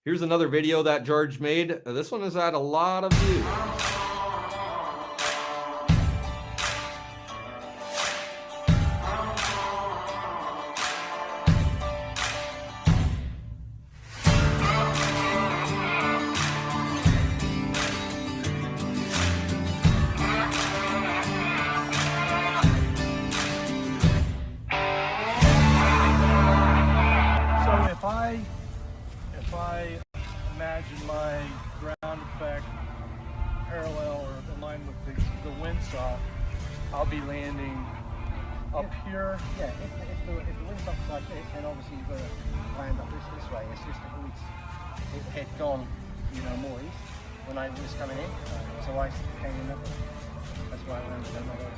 Here's another video that George made. This one has had a lot of views. If I imagine my ground effect parallel or in line with the windsock, I'll be landing up here. Yeah, if the windsock's like this, then obviously you've got to land up this way. It's just that it had gone, more east when I was coming in. So I came in that way. That's why I landed on my way.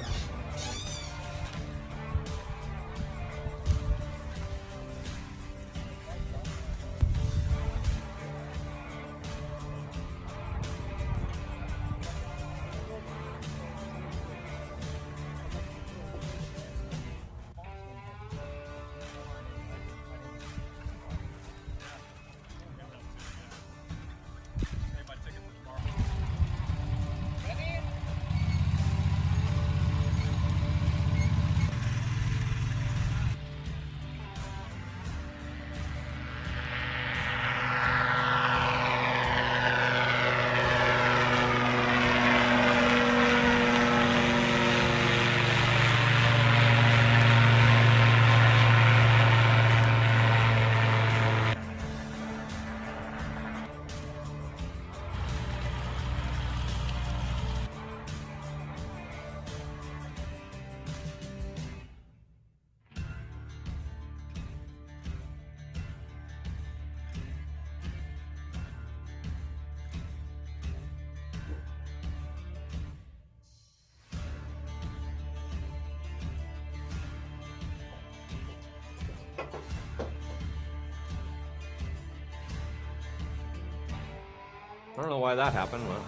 I don't know why that happened. Well,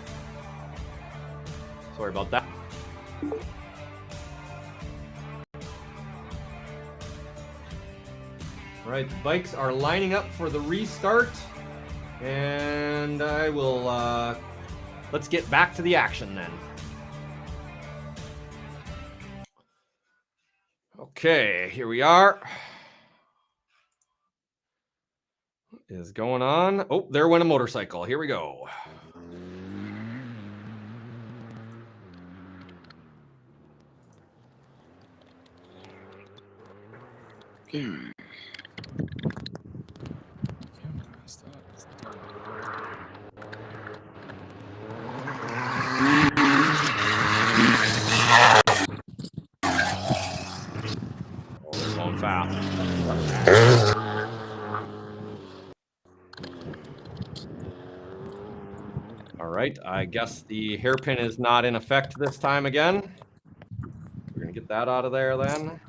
sorry about that. All right, the bikes are lining up for the restart, and I will, let's get back to the action then. Okay, here we are. What is going on? Oh, there went a motorcycle. Here we go. Oh, they're going fast. All right, I guess the hairpin is not in effect this time again. We're gonna get that out of there then.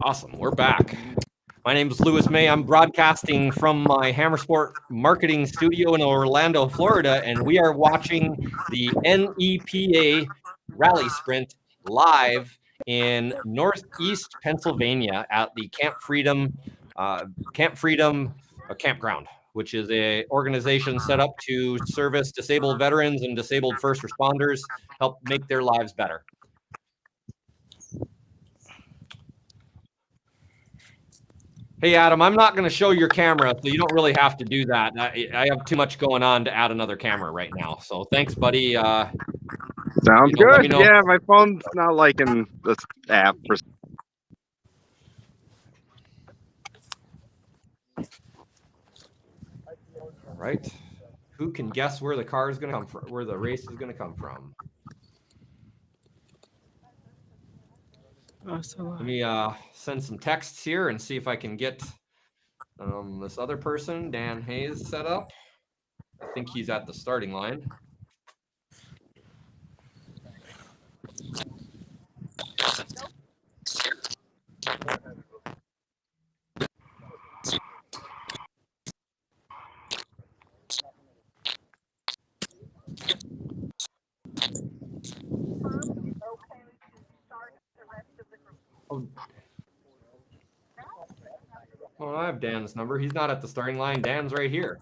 Awesome, we're back. My name is Lewis May. I'm broadcasting from my Hammer Sport marketing studio in Orlando, Florida, and we are watching the NEPA Rally Sprint live in Northeast Pennsylvania at the Camp Freedom Campground, which is an organization set up to service disabled veterans and disabled first responders, help make their lives better. Hey, Adam, I'm not going to show your camera, so you don't really have to do that. I have too much going on to add another camera right now. So thanks, buddy. Sounds let me good. know. Yeah, my phone's not liking this app. All right. Who can guess where the car is going to come from, where the race is going to come from? Let me send some texts here and see if I can get this other person, Dan Hayes, set up. I think he's at the starting line. Oh, I have Dan's number. He's not at the starting line. Dan's right here.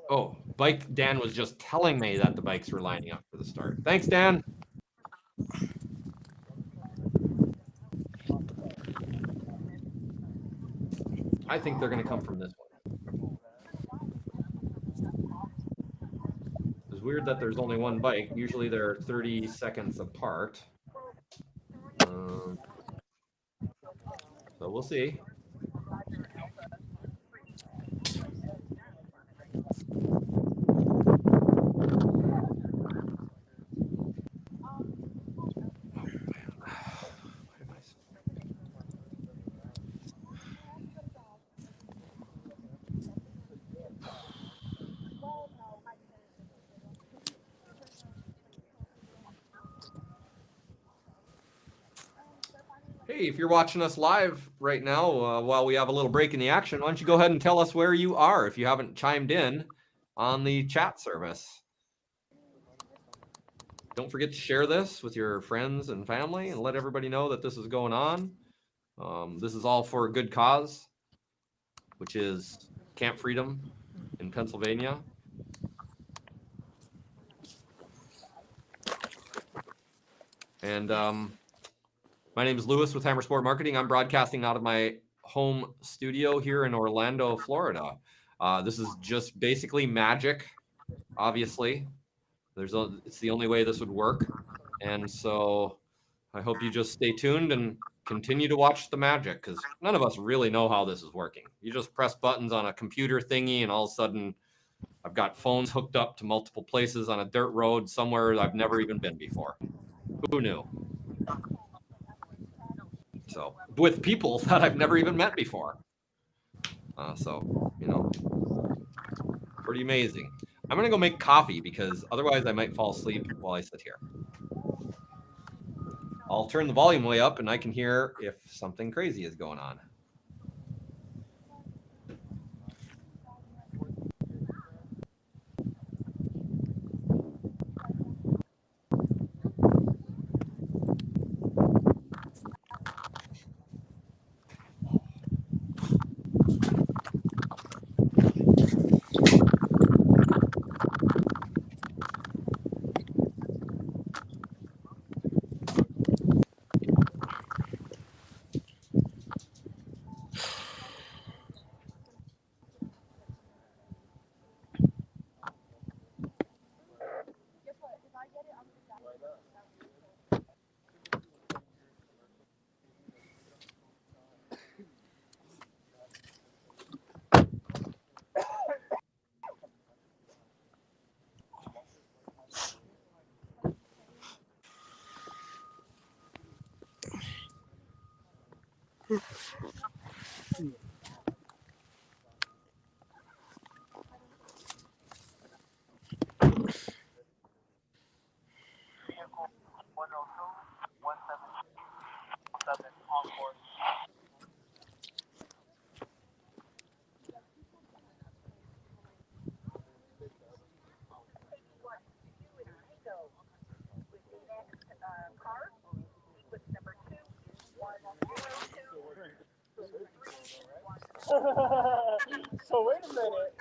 Oh, Dan was just telling me that the bikes were lining up for the start. Thanks, Dan. I think they're going to come from this one. It's weird that there's only one bike. Usually they're 30 seconds apart. So we'll see. Hey, if you're watching us live right now, while we have a little break in the action, why don't you go ahead and tell us where you are if you haven't chimed in on the chat service. Don't forget to share this with your friends and family and let everybody know that this is going on. This is all for a good cause, which is Camp Freedom in Pennsylvania. And my name is Lewis with Hammer Sport Marketing. I'm broadcasting out of my home studio here in Orlando, Florida. This is just basically magic, obviously. It's the only way this would work. And so I hope you just stay tuned and continue to watch the magic, because none of us really know how this is working. You just press buttons on a computer thingy and all of a sudden I've got phones hooked up to multiple places on a dirt road somewhere I've never even been before. Who knew? So with people that I've never even met before. So, you know, pretty amazing. I'm going to go make coffee because otherwise I might fall asleep while I sit here. I'll turn the volume way up and I can hear if something crazy is going on. So wait a minute.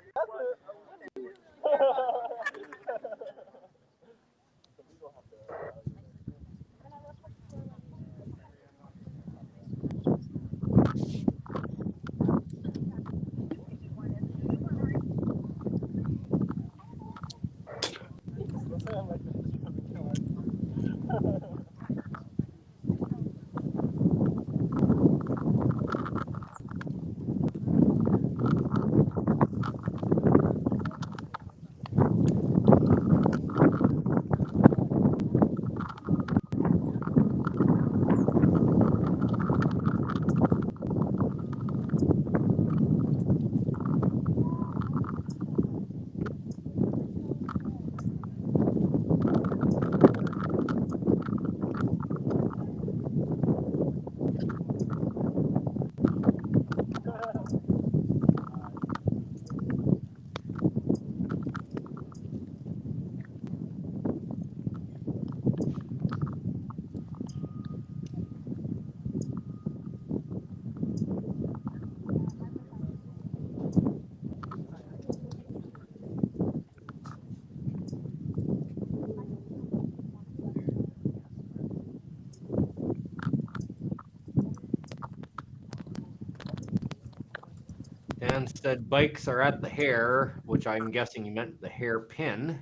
Dan said bikes are at the hair, which I'm guessing you meant the hairpin.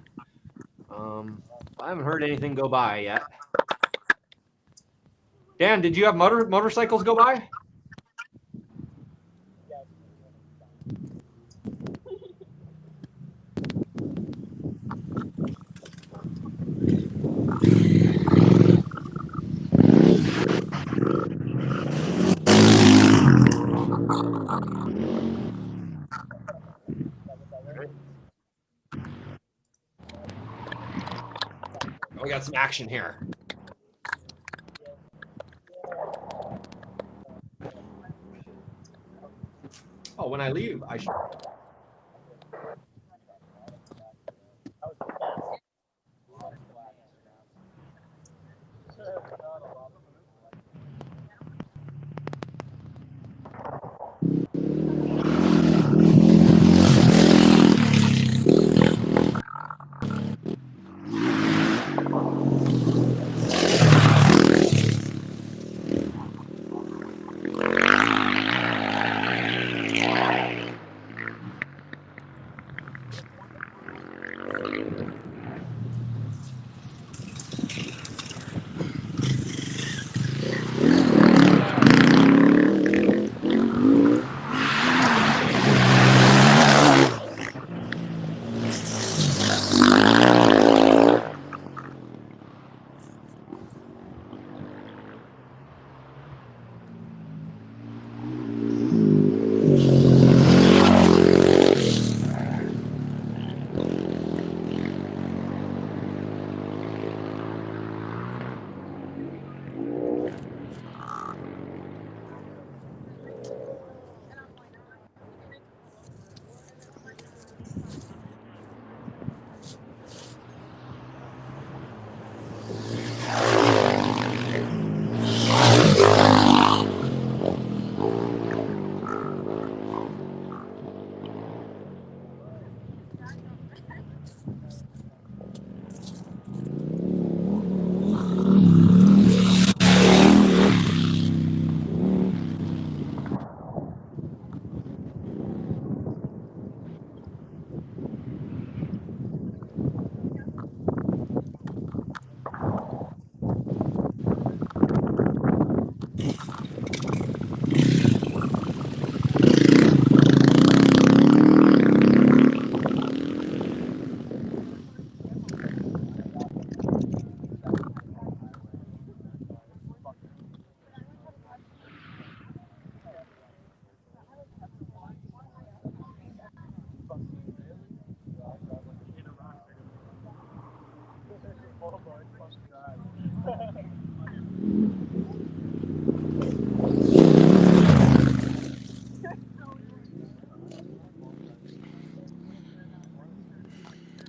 I haven't heard anything go by yet. Dan, did you have motorcycles go by? We got some action here. Oh, when I leave, I should.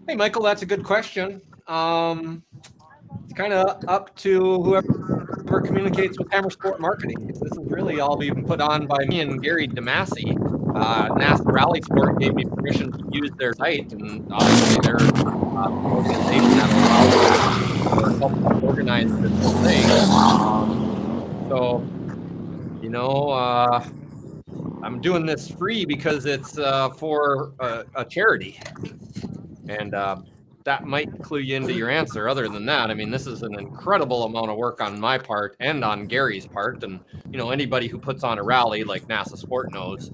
Hey, Michael, that's a good question. It's kind of up to whoever communicates with Hammer Sport Marketing. This is really all being put on by me and Gary DeMasi. NASA Rally Sport gave me permission to use their site, and obviously they're the organization that allows us to help organize this whole thing. So, you know, I'm doing this free because it's for a charity, and that might clue you into your answer. Other than that, I mean, this is an incredible amount of work on my part and on Gary's part. And, you know, anybody who puts on a rally like NASA Sport knows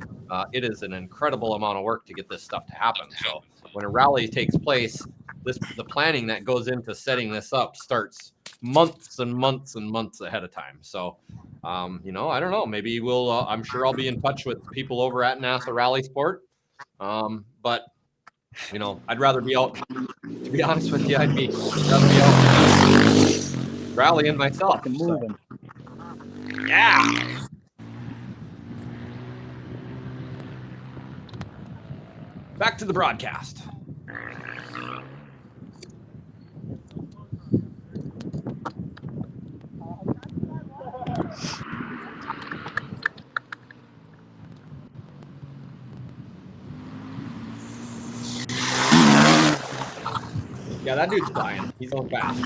it is an incredible amount of work to get this stuff to happen. So when a rally takes place, the planning that goes into setting this up starts months and months and months ahead of time. So, you know, I don't know, maybe I'm sure I'll be in touch with people over at NASA Rally Sport. But you know, I'd rather be out, to be honest with you, I'd rather be out rallying myself. So. Yeah. Back to the broadcast. Yeah, that dude's flying. He's going fast.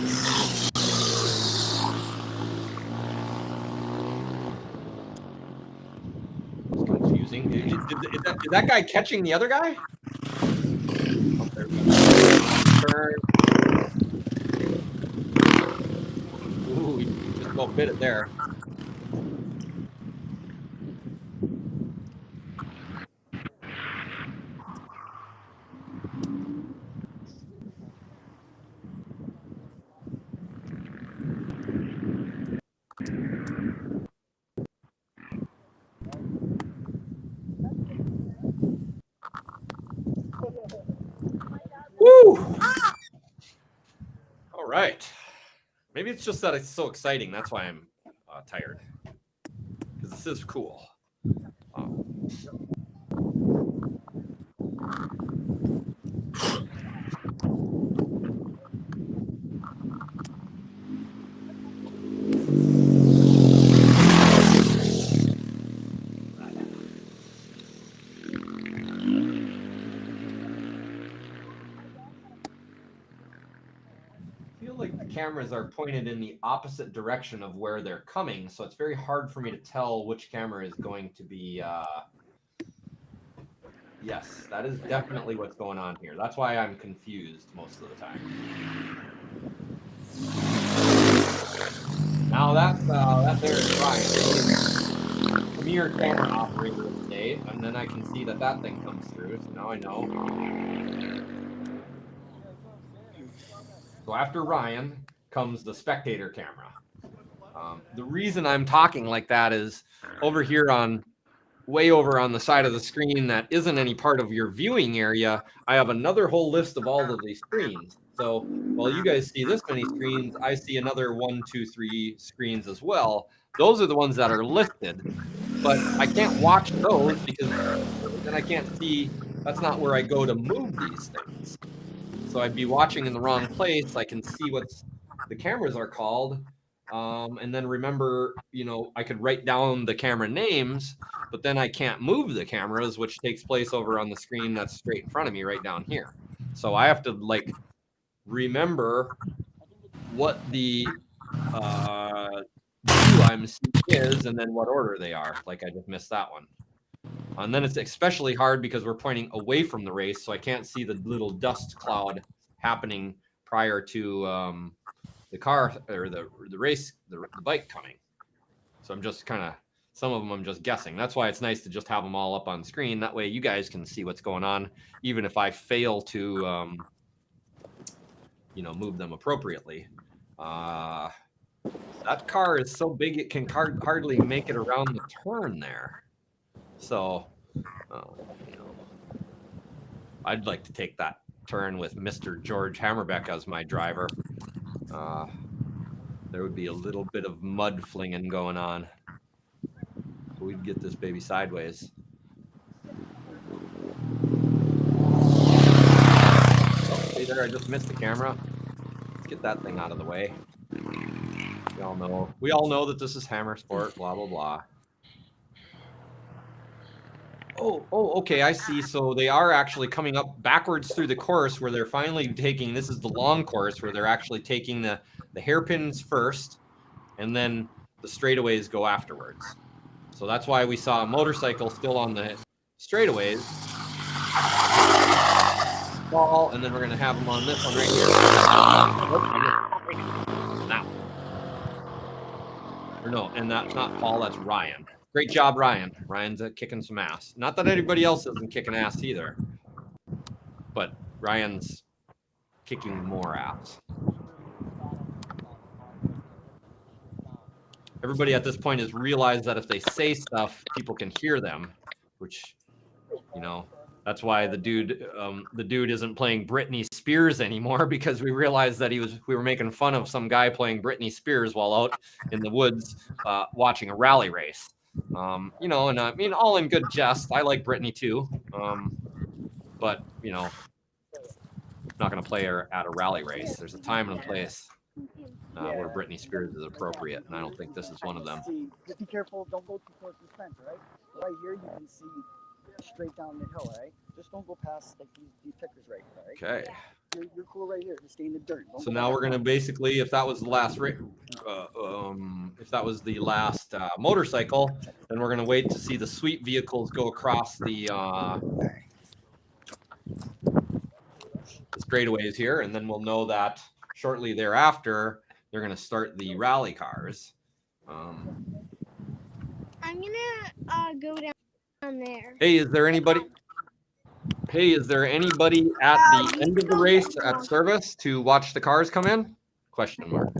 It's confusing. Is that guy catching the other guy? Oh, there we go. Turn. Ooh, he just about bit it there. Woo! All right. Maybe it's just that it's so exciting. That's why I'm tired. Because this is cool. Cameras are pointed in the opposite direction of where they're coming, so it's very hard for me to tell which camera is going to be yes, that is definitely what's going on here. That's why I'm confused most of the time. Now that there is Ryan, Premier camera operator of the day, and then I can see that thing comes through, so now I know. So after Ryan comes the spectator camera. The reason I'm talking like that is over here way over on the side of the screen that isn't any part of your viewing area, I have another whole list of all of these screens. So while you guys see this many screens, I see another 1, 2, 3 screens as well. Those are the ones that are listed, but I can't watch those because then I can't see, that's not where I go to move these things. So I'd be watching in the wrong place. I can see what the cameras are called. And then remember, you know, I could write down the camera names, but then I can't move the cameras, which takes place over on the screen that's straight in front of me right down here. So I have to like remember what the view I'm seeing is and then what order they are. Like I just missed that one. And then it's especially hard because we're pointing away from the race, so I can't see the little dust cloud happening prior to the car or the race, the bike coming. So I'm just kind of, some of them I'm just guessing. That's why it's nice to just have them all up on screen. That way you guys can see what's going on, even if I fail to, you know, move them appropriately. That car is so big it can hardly make it around the turn there. So, you know, I'd like to take that turn with Mr. George Hammerbeck as my driver. There would be a little bit of mud flinging going on. So we'd get this baby sideways. Oh, see, there. I just missed the camera. Let's get that thing out of the way. We all know that this is Hammer Sport, blah, blah, blah. Oh, okay, I see. So they are actually coming up backwards through the course where they're finally taking, this is the long course where they're actually taking the hairpins first and then the straightaways go afterwards. So that's why we saw a motorcycle still on the straightaways. Ball, and then we're going to have them on this one right here. Now. Or no, and that's not Paul, that's Ryan. Great job, Ryan. Ryan's kicking some ass. Not that anybody else isn't kicking ass either, but Ryan's kicking more ass. Everybody at this point has realized that if they say stuff, people can hear them, which, you know, that's why the dude isn't playing Britney Spears anymore, because we realized that we were making fun of some guy playing Britney Spears while out in the woods watching a rally race. You know, and I mean, all in good jest. I like Britney too, but you know, I'm not going to play her at a rally race. There's a time and a place where Britney Spears is appropriate, and I don't think this is one of them. Just be careful. Don't go too close to the fence, right? Right here, you can see straight down the hill, right? Just don't go past like these pickers right here, right? Okay. You're cool right here. Just stay in the dirt. So now we're going to basically, if that was the last motorcycle, then we're going to wait to see the sweep vehicles go across the straightaways here, and then we'll know that shortly thereafter they're going to start the rally cars. I'm gonna go down there. Hey, is there anybody at the end of the race at service to watch the cars come in? Question mark.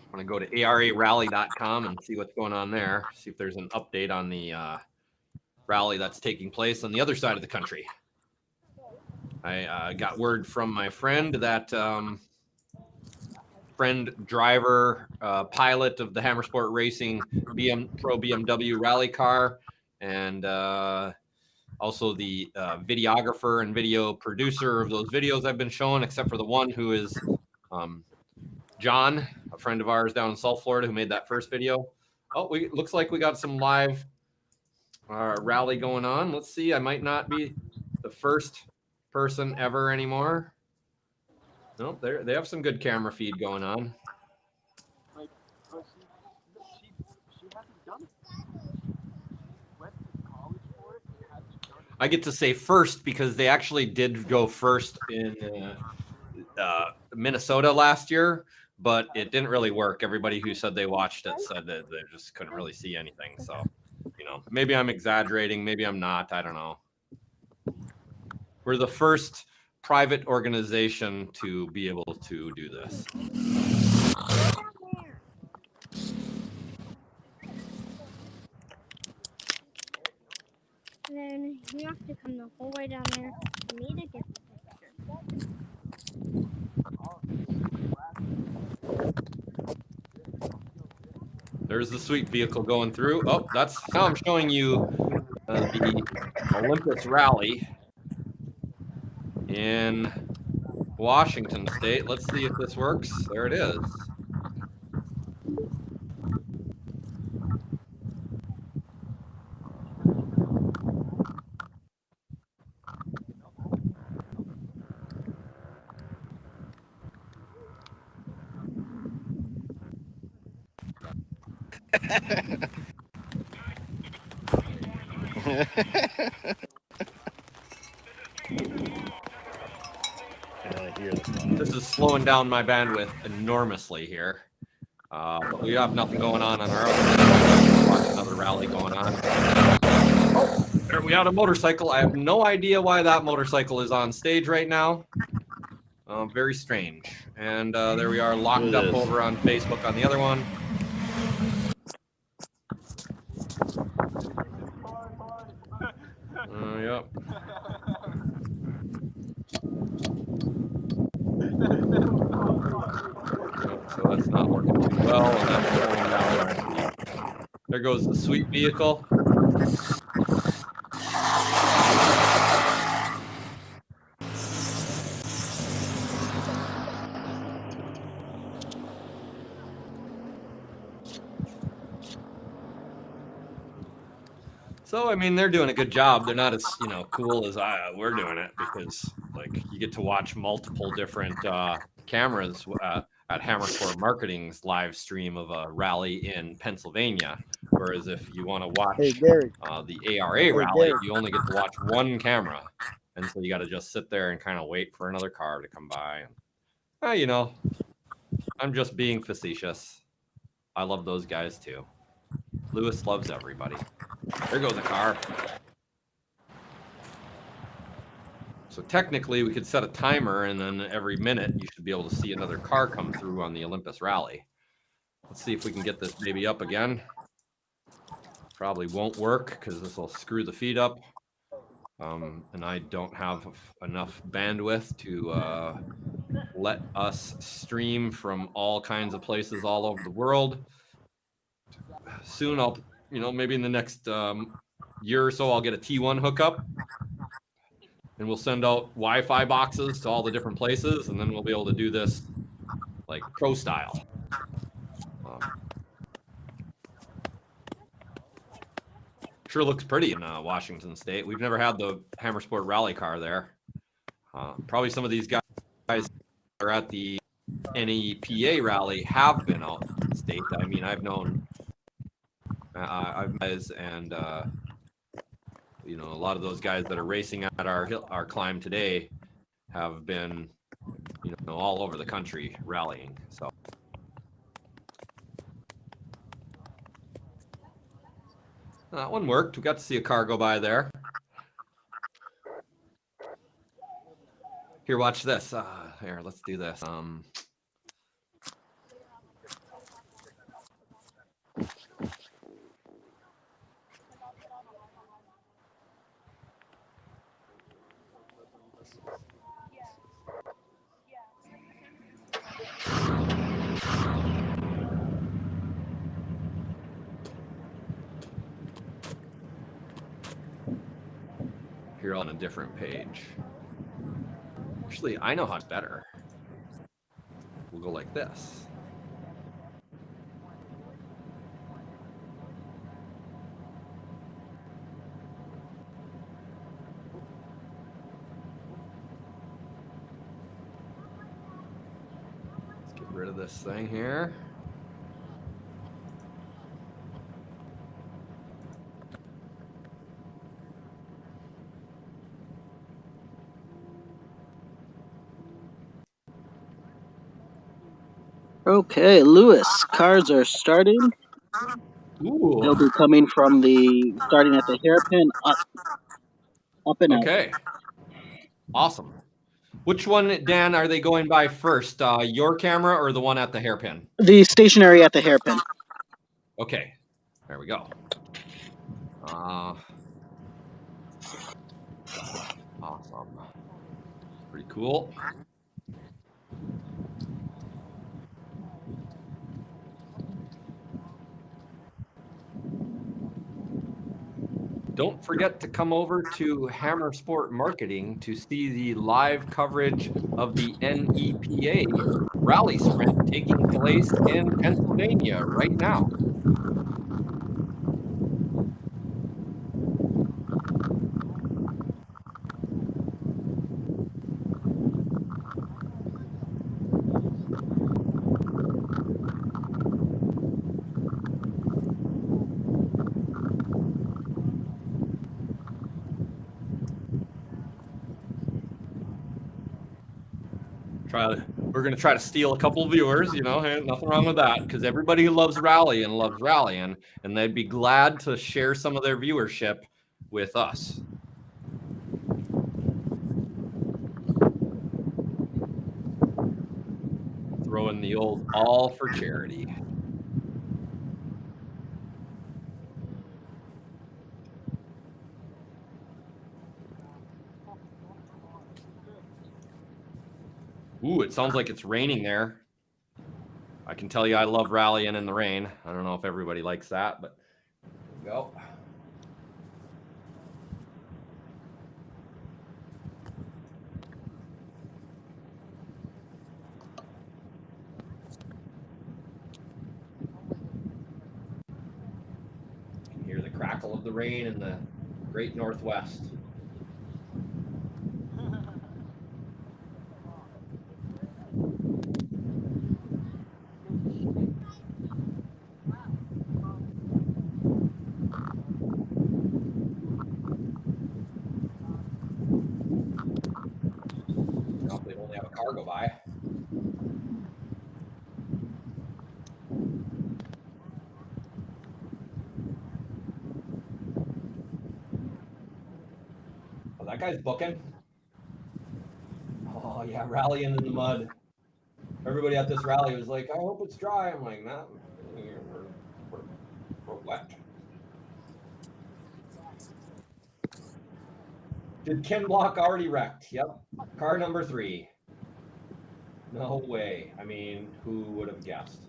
I'm going to go to ararally.com and see what's going on there. See if there's an update on the rally that's taking place on the other side of the country. I got word from my friend that driver, pilot of the Hammer Sport Racing Pro BMW rally car, and also the videographer and video producer of those videos I've been showing, except for the one who is John, a friend of ours down in South Florida, who made that first video. Oh, looks like we got some live rally going on. Let's see. I might not be the first person ever anymore. Nope, they have some good camera feed going on. I get to say first because they actually did go first in Minnesota last year, but it didn't really work. Everybody who said they watched it said that they just couldn't really see anything. So, you know, maybe I'm exaggerating. Maybe I'm not. I don't know. We're the first private organization to be able to do this. Then you have to come the whole way down there for me to get the picture. There's the sweep vehicle going through. Oh, now I'm showing you the Olympus Rally in Washington State. Let's see if this works. There it is. This is slowing down my bandwidth enormously here. But we have nothing going on our own. Watch another rally going on. got a motorcycle. I have no idea why that motorcycle is on stage right now. Very strange. And there we are, locked up over on Facebook on the other one. Yep. So that's not working too well. And that's going down. There goes the sweet vehicle. So, I mean, they're doing a good job. They're not as, cool as we're doing it, because like you get to watch multiple different cameras at Hammer Sport Marketing's live stream of a rally in Pennsylvania. Whereas if you want to watch the ARA rally, you only get to watch one camera. And so you got to just sit there and kind of wait for another car to come by. I'm just being facetious. I love those guys too. Lewis loves everybody. There goes a car. So technically we could set a timer, and then every minute you should be able to see another car come through on the Olympus Rally. Let's see if we can get this baby up again. Probably won't work because this will screw the feed up. And I don't have enough bandwidth to let us stream from all kinds of places all over the world. Soon I'll, maybe in the next year or so, I'll get a T1 hookup, and we'll send out Wi-Fi boxes to all the different places, and then we'll be able to do this like pro style. Sure looks pretty in Washington State. We've never had the Hammer Sport rally car there. Probably some of these guys that are at the NEPA rally have been out in state. I mean, I've known guys, and a lot of those guys that are racing at our climb today have been all over the country rallying. So that one worked. We got to see a car go by there. Here, watch this. Here, let's do this. Here on a different page. Actually, I know how it's better. We'll go like this. Let's get rid of this thing here. Okay, Lewis, cars are starting. Ooh. They'll be coming from starting at the hairpin up and out. Okay. Awesome. Which one, Dan, are they going by first? Your camera or the one at the hairpin? The stationary at the hairpin. Okay. There we go. Awesome. Pretty cool. Don't forget to come over to Hammer Sport Marketing to see the live coverage of the NEPA rally sprint taking place in Pennsylvania right now. We're going to try to steal a couple viewers, hey, nothing wrong with that, because everybody who loves rallying loves rallying, and they'd be glad to share some of their viewership with us. Throwing the old all for charity. Ooh, it sounds like it's raining there. I can tell you I love rallying in the rain. I don't know if everybody likes that, but there we go. You can hear the crackle of the rain in the great Northwest. They only have a car go by. Oh, that guy's booking. Oh yeah, rallying in the mud. Everybody at this rally was like, "I hope it's dry." I'm like, "Nah, we're wet." Did Ken Block already wrecked? Yep. Car number 3. No way. I mean, who would have guessed?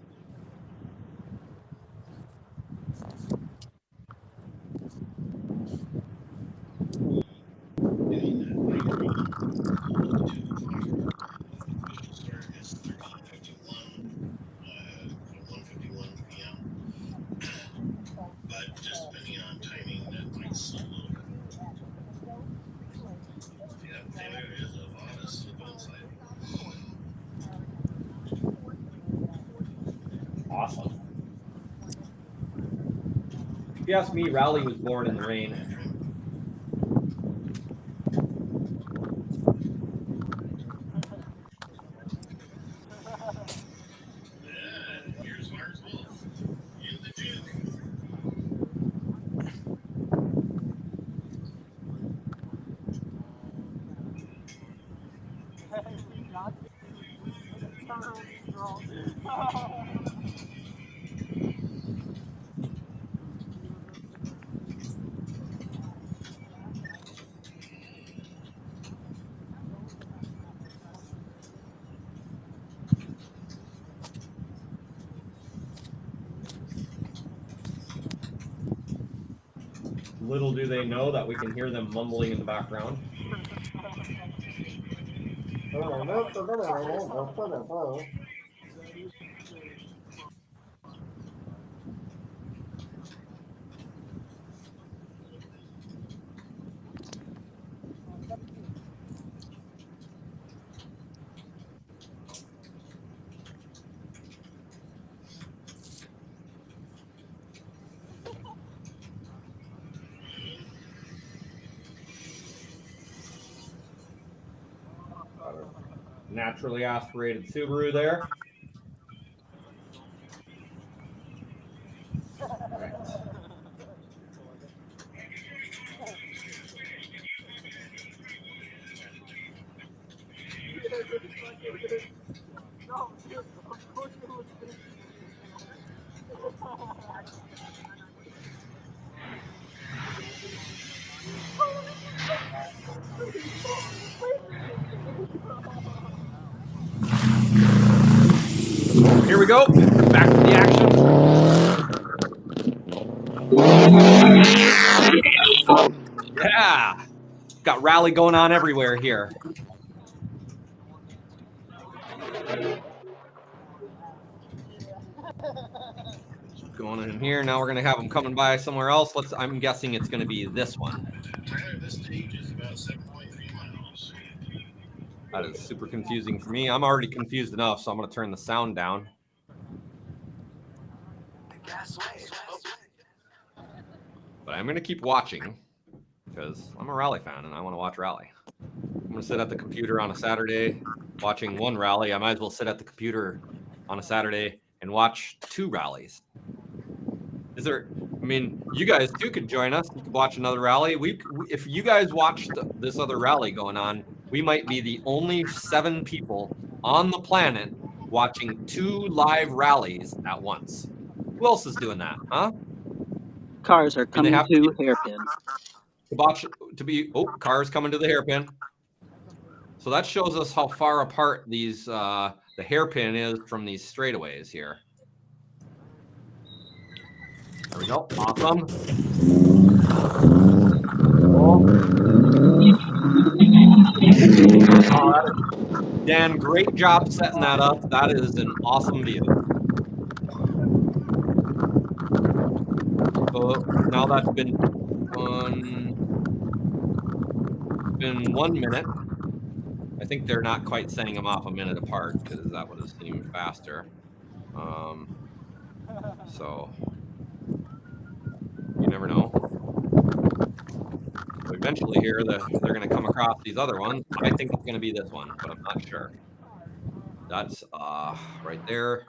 Awesome. If you ask me, Rowley was born in the rain. Little do they know that we can hear them mumbling in the background. Naturally aspirated Subaru there. All right. Here we go. Back to the action. Yeah. Got rally going on everywhere here. Going in here. Now we're going to have them coming by somewhere else. I'm guessing it's going to be this one. That is super confusing for me. I'm already confused enough, so I'm going to turn the sound down. But I'm going to keep watching because I'm a rally fan and I want to watch rally. I'm going to sit at the computer on a Saturday watching one rally. I might as well sit at the computer on a Saturday and watch 2 rallies. I mean, you guys too could join us. You could watch another rally. If you guys watched this other rally going on, we might be the only 7 people on the planet watching 2 live rallies at once. Who else is doing that, huh? Cars are coming to Hairpin. Cars coming to the Hairpin. So that shows us how far apart these the Hairpin is from these straightaways here. There we go. Awesome. Dan, great job setting that up. That is an awesome view. So now that's been 1 minute. I think they're not quite setting them off a minute apart because that would have seemed faster. So you never know. So eventually here, they're going to come across these other ones. I think it's going to be this one, but I'm not sure. That's right there.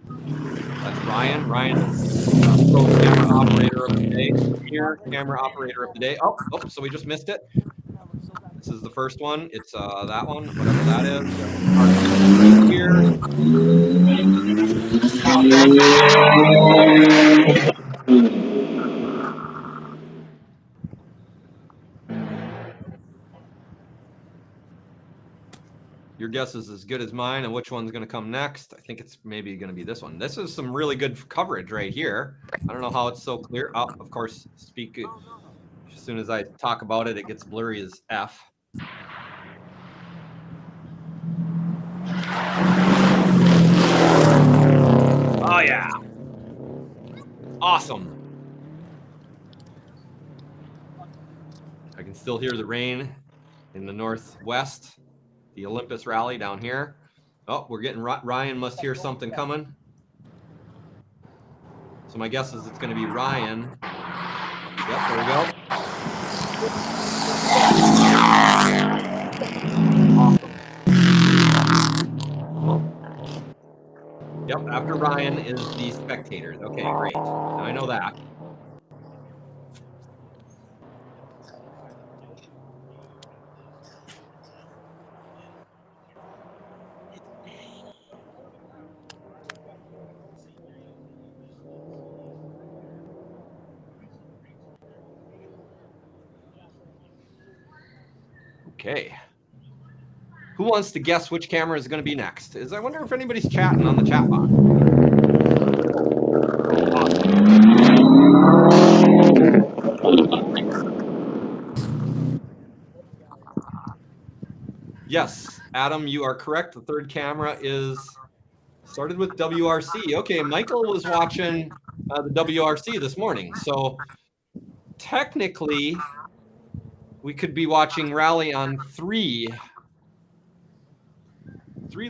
That's Ryan. Ryan is pro camera operator of the day. Here, camera operator of the day. Oh, so we just missed it. This is the first one. It's that one, whatever that is. Right here. Your guess is as good as mine, and which one's going to come next? I think it's maybe going to be this one. This is some really good coverage right here. I don't know how it's so clear. Oh, of course, as soon as I talk about it, it gets blurry as F. Oh, yeah. Awesome. I can still hear the rain in the northwest. The Olympus rally down here. Oh, we're getting Ryan must hear something coming. So my guess is it's going to be Ryan. Yep, there we go. Awesome. Yep, after Ryan is the spectators. Okay, great. Now I know that. Okay. Who wants to guess which camera is going to be next? I wonder if anybody's chatting on the chat box. Yes, Adam, you are correct. The third camera is started with WRC. Okay, Michael was watching the WRC this morning. So technically, we could be watching rally on 3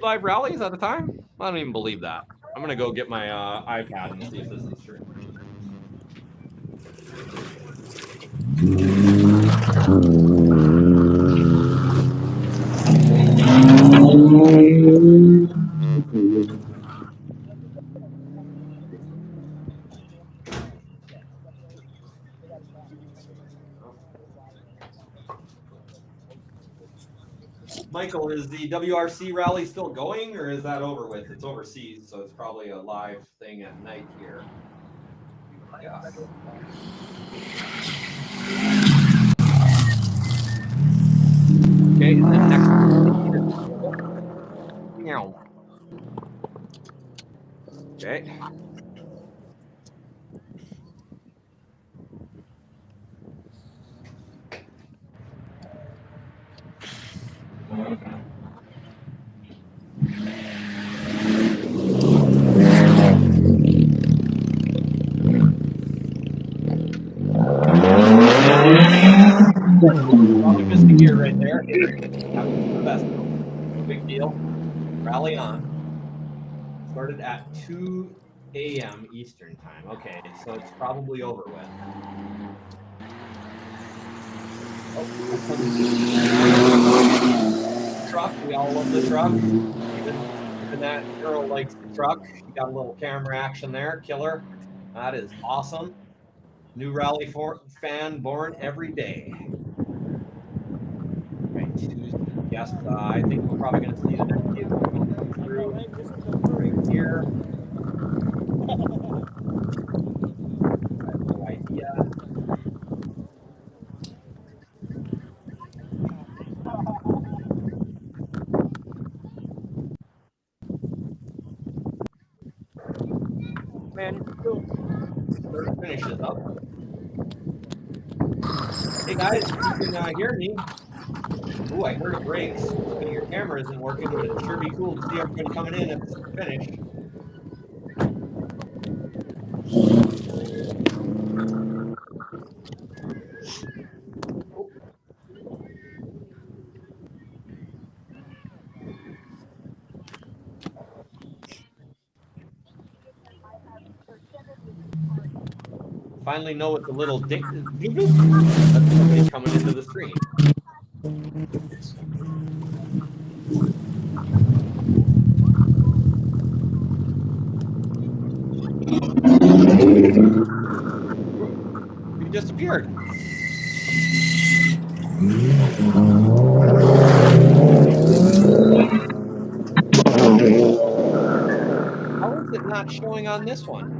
live rallies at a time. I don't even believe that. I'm gonna go get my iPad and see if this is true. Michael, is the WRC rally still going, or is that over with? It's overseas, so it's probably a live thing at night here. Yeah. Okay, and then next. Okay. Probably missed a gear right there. The best. No big deal. Rally on. Started at 2 a.m. Eastern time. Okay, so it's probably over with. Truck. We all love the truck. And that girl likes the truck. She got a little camera action there. Killer. That is awesome. New Rally fan born every day. Right, yes, I think we're probably going to see the next vehicle come through right here. I have no idea. Man, third finishes up. Hey guys, if you can hear me. Ooh, I heard a brakes. Your camera isn't working, but it'd sure be cool to see everybody coming in at the finish. Finally know what the little ding that's somebody coming into the screen. You disappeared. How is it not showing on this one?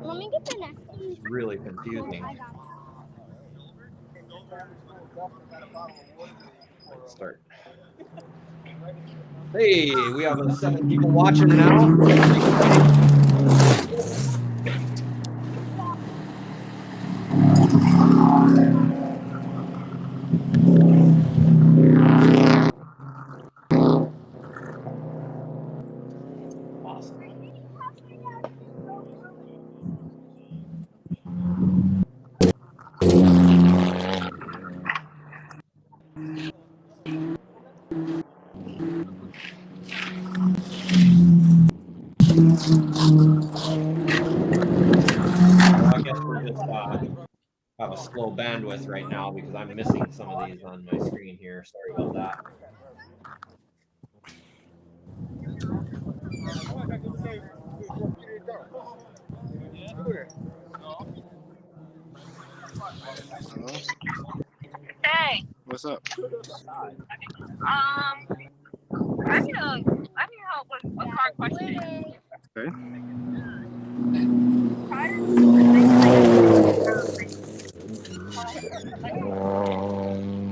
Let me get the next one. It's really confusing. Let's start. Hey, we have 7 people watching now. I guess we're just have a slow bandwidth right now because I'm missing some of these on my screen here. Sorry about that. Hey. What's up? I need help with a car question. Okay.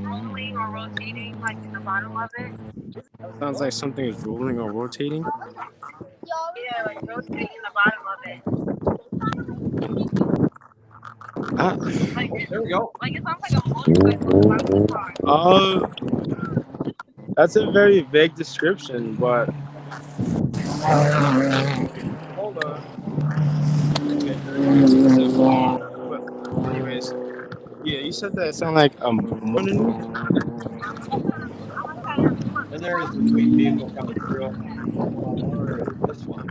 Rolling or rotating, like in the bottom of it. Sounds like something is rolling or rotating. Yeah, like rotating in the bottom of it. Like, there we go. Like it sounds like a motorcycle. That's a very vague description, but hold on. Anyways, yeah, you said that it sounded like morning. And there is the sweet vehicle coming through. This one.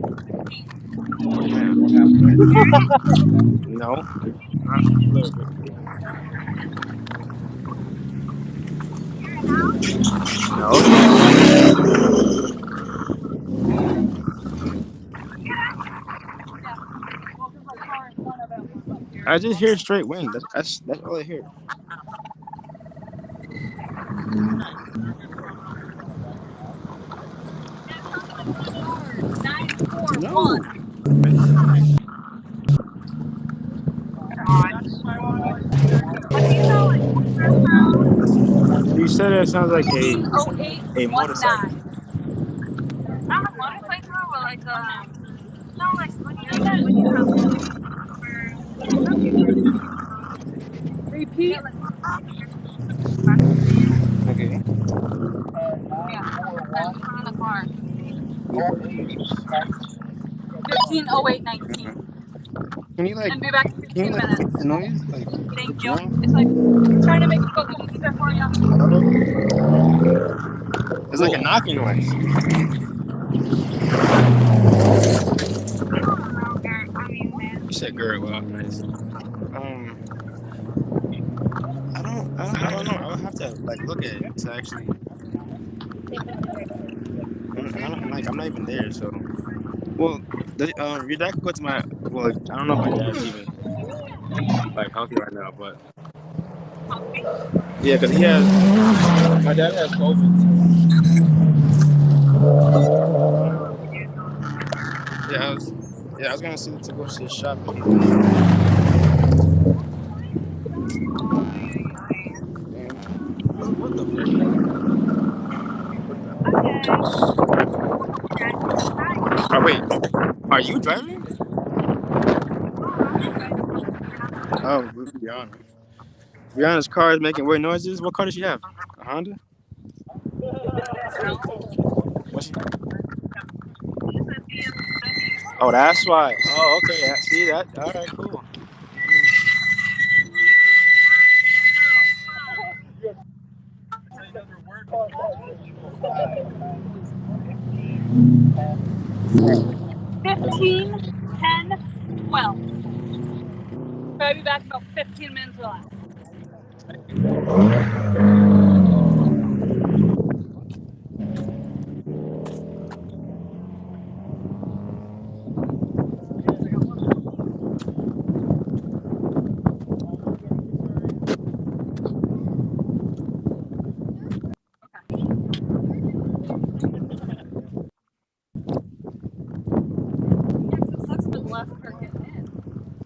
No. Not a little bit. No. I just hear straight wind. That's all I hear. No. You said it sounds like a motorcycle. Not a motorcycle, but like no, like when you have repeat. Okay. Yeah, on the car. 150819. Can you like? And be back in 15 minutes. The noise? Like, thank you. It's like trying to make it go easier for you. It's like a knocking noise. You said girl, well, nice. I don't like look at it to actually. I'm not even there, so. Well, your dad could go to my. Well, I don't know if my dad's even like healthy right now, but yeah, because he has. My dad has COVID. Yeah, I was gonna see to go to the shop. What the frick? Oh wait, are you driving? Oh, Brianna's car is making weird noises. What car does she have? A Honda? What's she? Oh, that's why. Oh, okay. Yeah, see that? All right, cool. 15, 10, 12. I'll be back in about 15 minutes or less.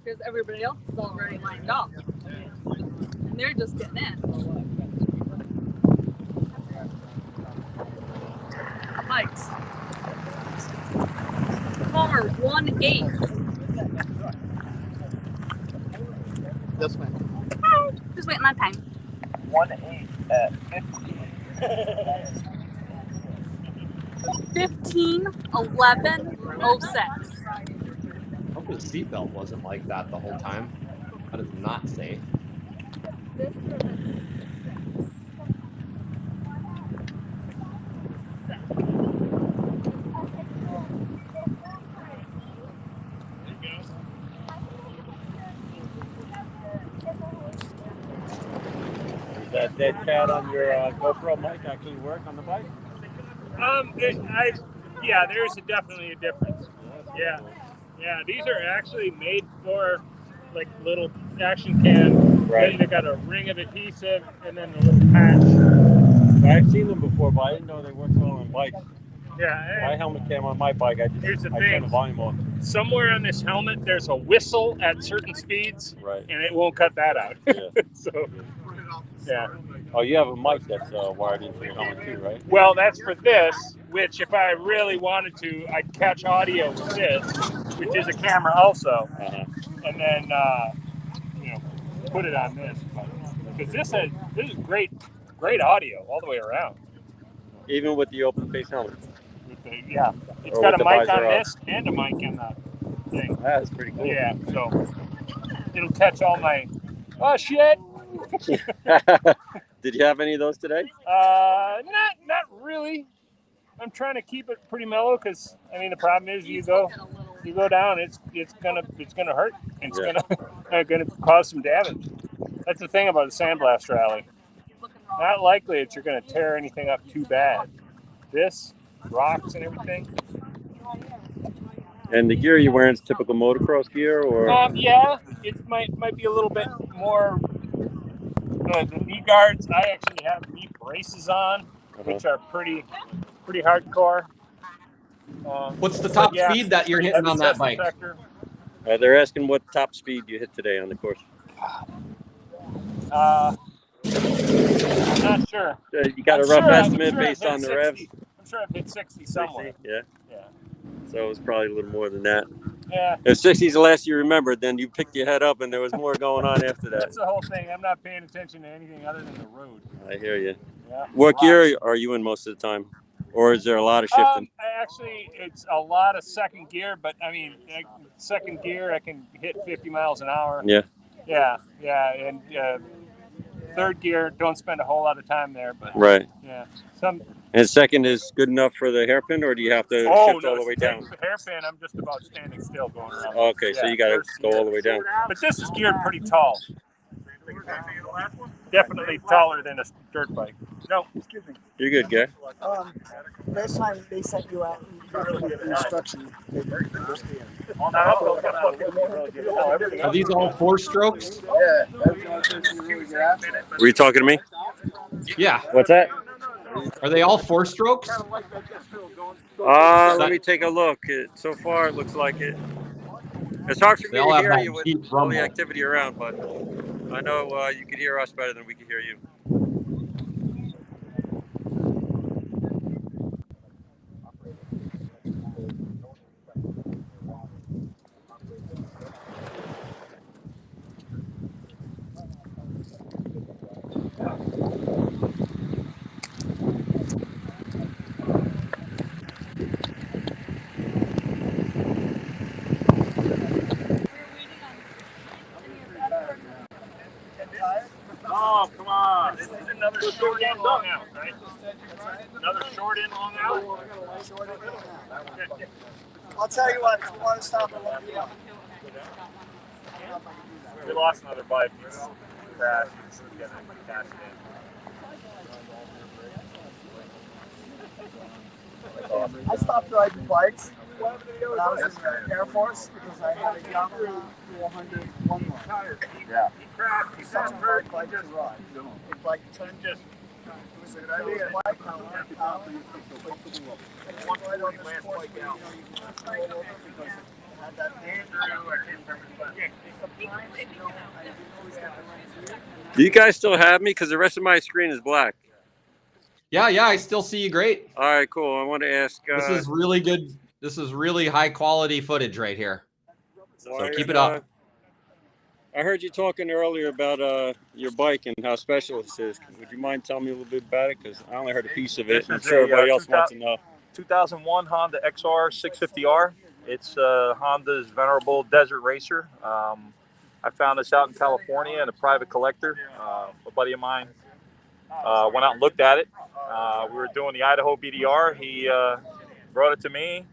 Because everybody else is already lined up. And they're just getting in. Bikes. Car 1-8. This way. Hi. Just waiting my time. 1-8 at 15:11:06. Hope his seatbelt wasn't like that the whole time. That is not safe. Does that dead cat on your GoPro mic actually work on the bike? Yeah, there's definitely a difference. Yeah. Yeah, these are actually made for like little action cam. Right. They got a ring of adhesive and then a little patch. I've seen them before, but I didn't know they worked well on bikes. Yeah. My helmet cam on my bike, Here's the I thing. turn the volume off. Somewhere on this helmet, there's a whistle at certain speeds, Right. and it won't cut that out. Yeah. So, yeah. Oh, you have a mic that's wired into your helmet too, right? Well, that's for this, which if I really wanted to, I'd catch audio with this, which is a camera also, and then put it on this. Because this is great audio all the way around. Even with the open face helmet. Yeah, it's Or got with a the mic visor on up. this and a mic in the thing. That's pretty cool. Yeah, so it'll catch all my oh shit. Did you have any of those today? Not really. I'm trying to keep it pretty mellow because I mean the problem is you go down, it's gonna hurt. It's gonna cause some damage. That's the thing about the Sandblast Rally. Not likely that you're gonna tear anything up too bad. This rocks and everything. And the gear you're wearing is typical motocross gear, or? Yeah, it might be a little bit more. The knee guards, I actually have knee braces on, which are pretty hardcore. What's the top speed that you're hitting on that bike? They're asking what top speed you hit today on the course. I'm not sure. You got a rough estimate based on the 60. revs? I'm sure I've hit 60 somewhere. 60? Yeah. Yeah. So it was probably a little more than that. Yeah. If 60 is the last you remembered, then you picked your head up and there was more going on after that. That's the whole thing. I'm not paying attention to anything other than the road. I hear you. Yeah. What gear are you in most of the time? Or is there a lot of shifting? It's a lot of second gear, but I mean, second gear, I can hit 50 miles an hour. Yeah. Yeah. And third gear, don't spend a whole lot of time there, but Right. Yeah. And second is good enough for the hairpin, or do you have to shift all the way down? The hairpin, I'm just about standing still going around. Okay, so you got to go all the way down. But this is geared pretty tall. definitely taller than a dirt bike. No, excuse me. You're good, guy. Last time they sent you out instruction. Are these all 4-strokes? Yeah. Were you talking to me? Yeah. What's that? Are they all 4-strokes? Let me take a look. So far, it looks like it. It's hard for me They all to have hear that you with deep all the rumble. activity around, but I know you can hear us better than we can hear you. Oh, come on. This is another short in, long out, right? Another short in, long out? I'll tell you what, if you want to stop and look me up. We lost another bike. It's crashed. Cashed in. I stopped riding bikes when I was in the Air Force because I had a Yamaha 400 one more. Yeah. It's such a hard bike to ride. It's like 10 just. It was a good bike. I learned how to ride on this course where you can roll over because it had that sometimes, I didn't always get the right gear. Do you guys still have me? Because the rest of my screen is black. Yeah, I still see you great. All right, cool. I want to ask. This is really good. This is really high quality footage right here. So keep it up. I heard you talking earlier about your bike and how special this is. Would you mind telling me a little bit about it? Because I only heard a piece of it. I'm sure everybody else wants to know. 2001 Honda XR 650R. It's Honda's venerable desert racer. I found this out in California in a private collector. A buddy of mine went out and looked at it. We were doing the Idaho BDR. He brought it to me.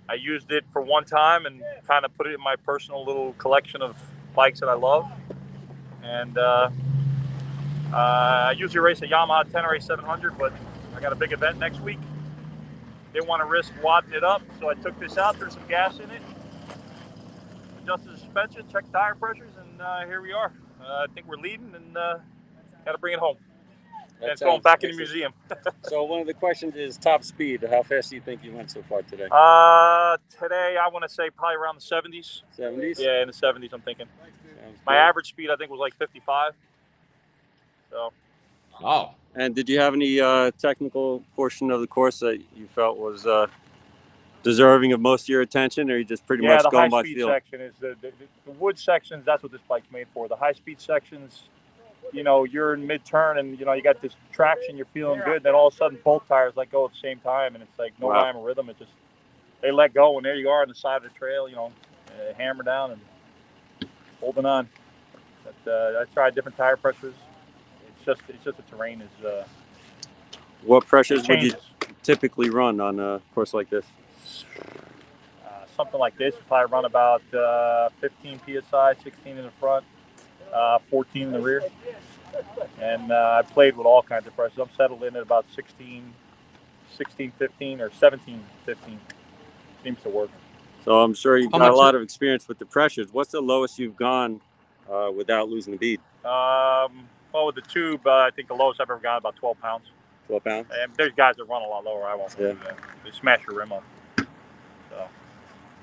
I used it for one time and kind of put it in my personal little collection of bikes that I love. And I usually race a Yamaha Tenere 700, but I got a big event next week. Didn't want to risk wadding it up, so I took this out, threw some gas in it, adjusted the suspension, checked tire pressures, and here we are. I think we're leading and got to bring it home. And it's going back in the museum. So one of the questions is top speed. How fast do you think you went so far today? Today, I want to say probably around the 70s. 70s? Yeah, in the 70s, I'm thinking. My average speed, I think, was like 55. So. Oh. And did you have any technical portion of the course that you felt was deserving of most of your attention, or you just pretty much going by feel? Yeah, the high-speed section is the wood sections. That's what this bike's made for. The high-speed sections, you know, you're in mid-turn and, you know, you got this traction, you're feeling good. Then all of a sudden both tires let go at the same time and it's like no rhyme or rhythm. It just, they let go and there you are on the side of the trail, you know, hammer down and holding on. But I tried different tire pressures. It's just the terrain is. What pressures would you typically run on a course like this? Something like this, you probably run about 15 psi, 16 in the front, 14 in the rear. And I played with all kinds of pressures. I'm settled in at about 16, 15, or 17, 15. Seems to work. So I'm sure you've got a lot of experience with the pressures. What's the lowest you've gone without losing the bead? Well, with the tube, I think the lowest I've ever got about 12 pounds. 12 pounds? And there's guys that run a lot lower. I won't do that. They smash your rim up. So,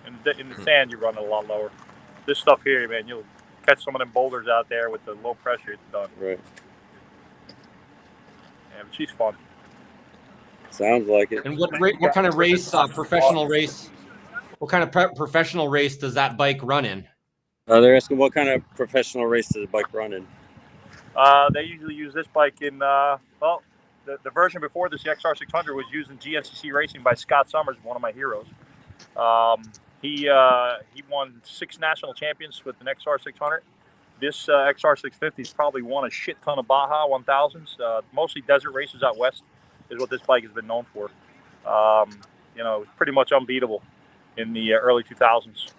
in the sand, you run a lot lower. This stuff here, man, you'll catch some of them boulders out there with the low pressure. It's done. Right. Yeah, but she's fun. Sounds like it. And what kind of race, professional race? What kind of professional race does that bike run in? They're asking what kind of professional race does the bike run in? They usually use this bike in, well, the version before this, the XR600, was used in GNCC racing by Scott Summers, one of my heroes. He won 6 national champions with an XR600. This XR650's probably won a shit ton of Baja 1000s. Mostly desert races out west is what this bike has been known for. You know, it was pretty much unbeatable in the early 2000s.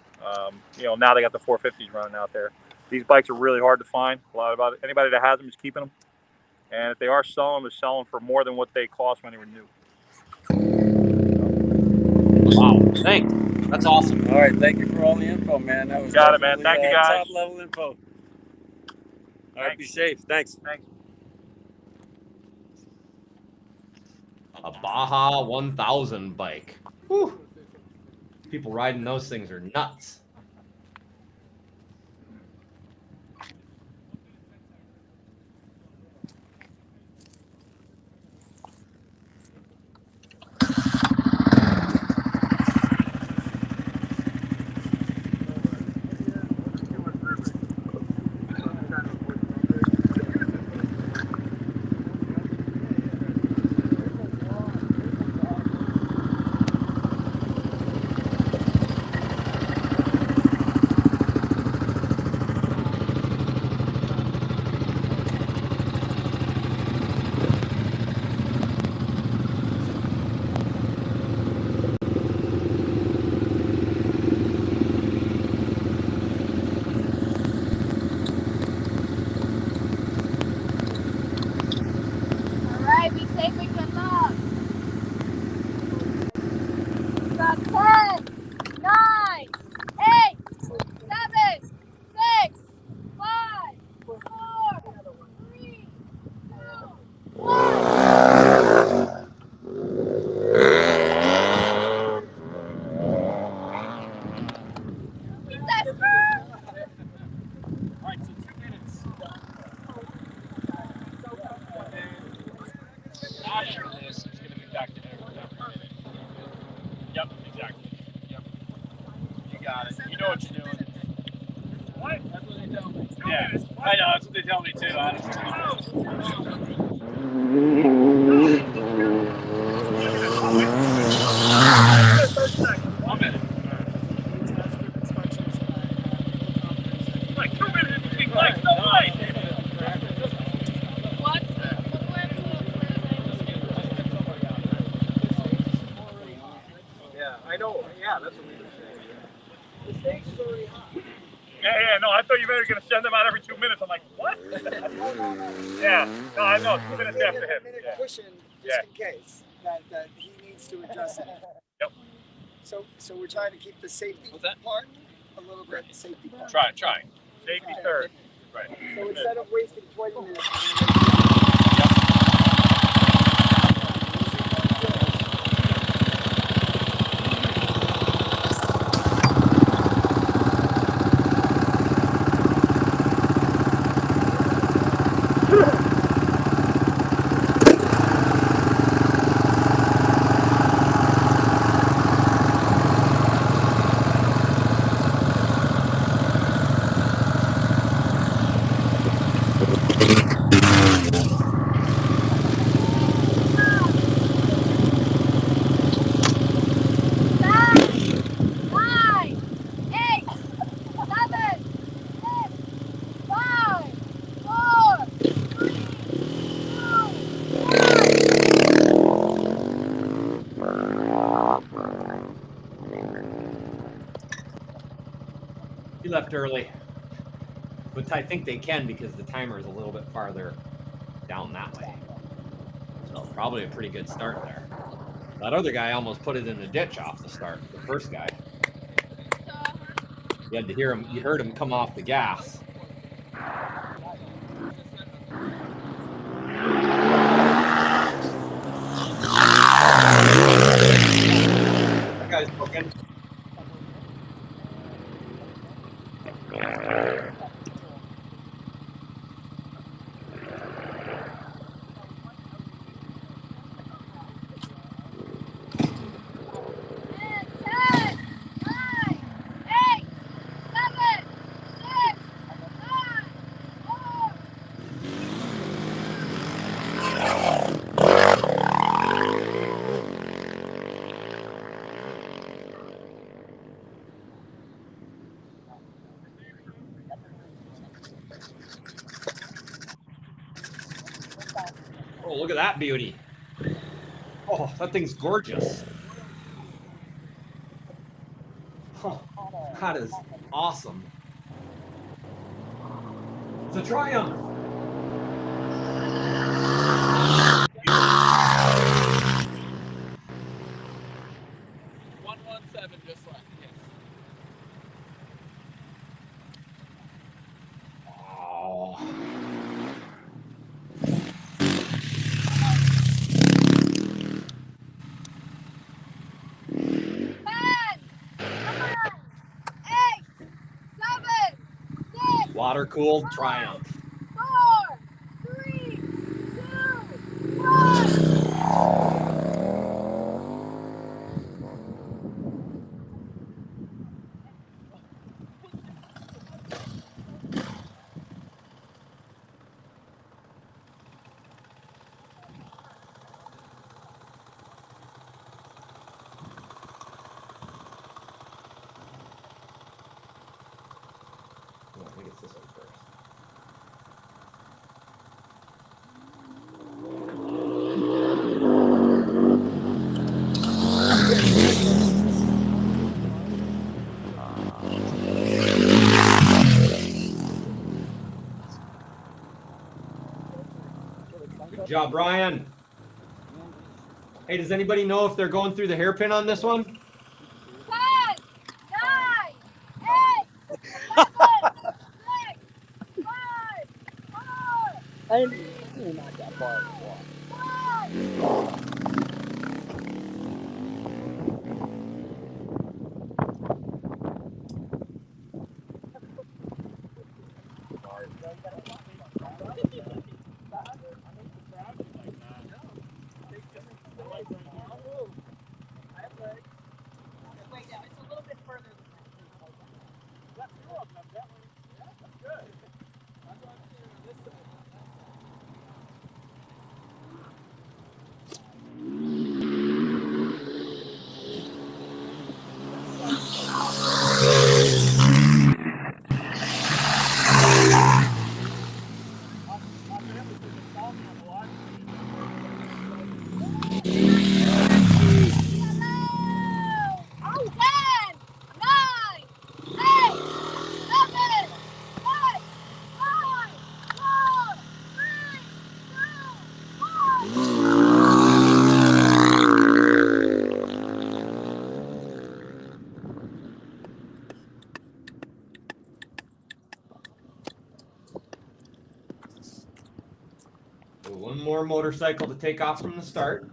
You know, now they got the 450s running out there. These bikes are really hard to find. Anybody that has them is keeping them. And if they are selling them, they're selling for more than what they cost when they were new. Wow, thanks. That's awesome. All right, thank you for all the info, man. That was Got it, man. Thank you, guys. Top level info. All right, be safe. Thanks. Thanks. A Baja 1000 bike. Whew. People riding those things are nuts. Alright, be safe and good luck. Got 10, 9, 8, 7, 6, 5, 4, 3, 2, 1. Is that spur? Alright, so 2 minutes. After this, it's going to be back to everything. Yep, exactly. Yep. You got it. You know what you're doing. What? That's what they tell me. Yeah, I know. That's what they tell me too. One minute. Like 2 minutes. Like no way. What? Yeah, I know. Yeah, that's what we were saying. Yeah, no, I thought you were going to send them out every 2 minutes. I'm like, what? Yeah, no, I know. 2 minutes after him. Minute cushion just in case that he needs to adjust it. Yep. So we're trying to keep the safety part a little bit. Safety part. Try. Safety third. Right. So instead of wasting 20 minutes. He left early, but I think they can because the timer is a little bit farther down that way. So probably a pretty good start there. That other guy almost put it in the ditch off the start, the first guy. You had to hear him, you heard him come off the gas. That guy's broken. Oh, look at that beauty. Oh, that thing's gorgeous. Oh, that is awesome. It's a Triumph. 7 just left. Yes. Oh. Water cooled Triumph. 4, 3, 2, 1. Oh, I think it's this one first. Good job, Brian. Hey, does anybody know if they're going through the hairpin on this one? 10, 9, 8, 7, 6, 5, 4, You're not that far. 1. One more motorcycle to take off from the start.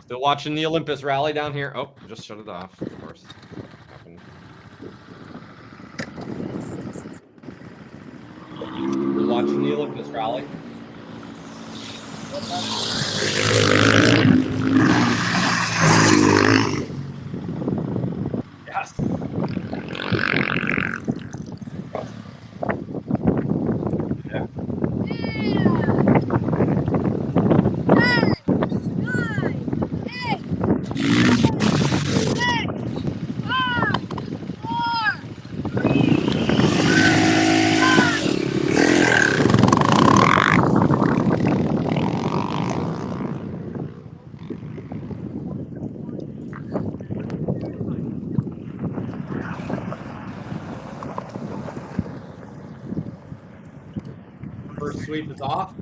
Still watching the Olympus rally down here. Oh, just shut it off, of course. Happened. Still watching the Olympus rally. Yes. Yeah. First sweep is off.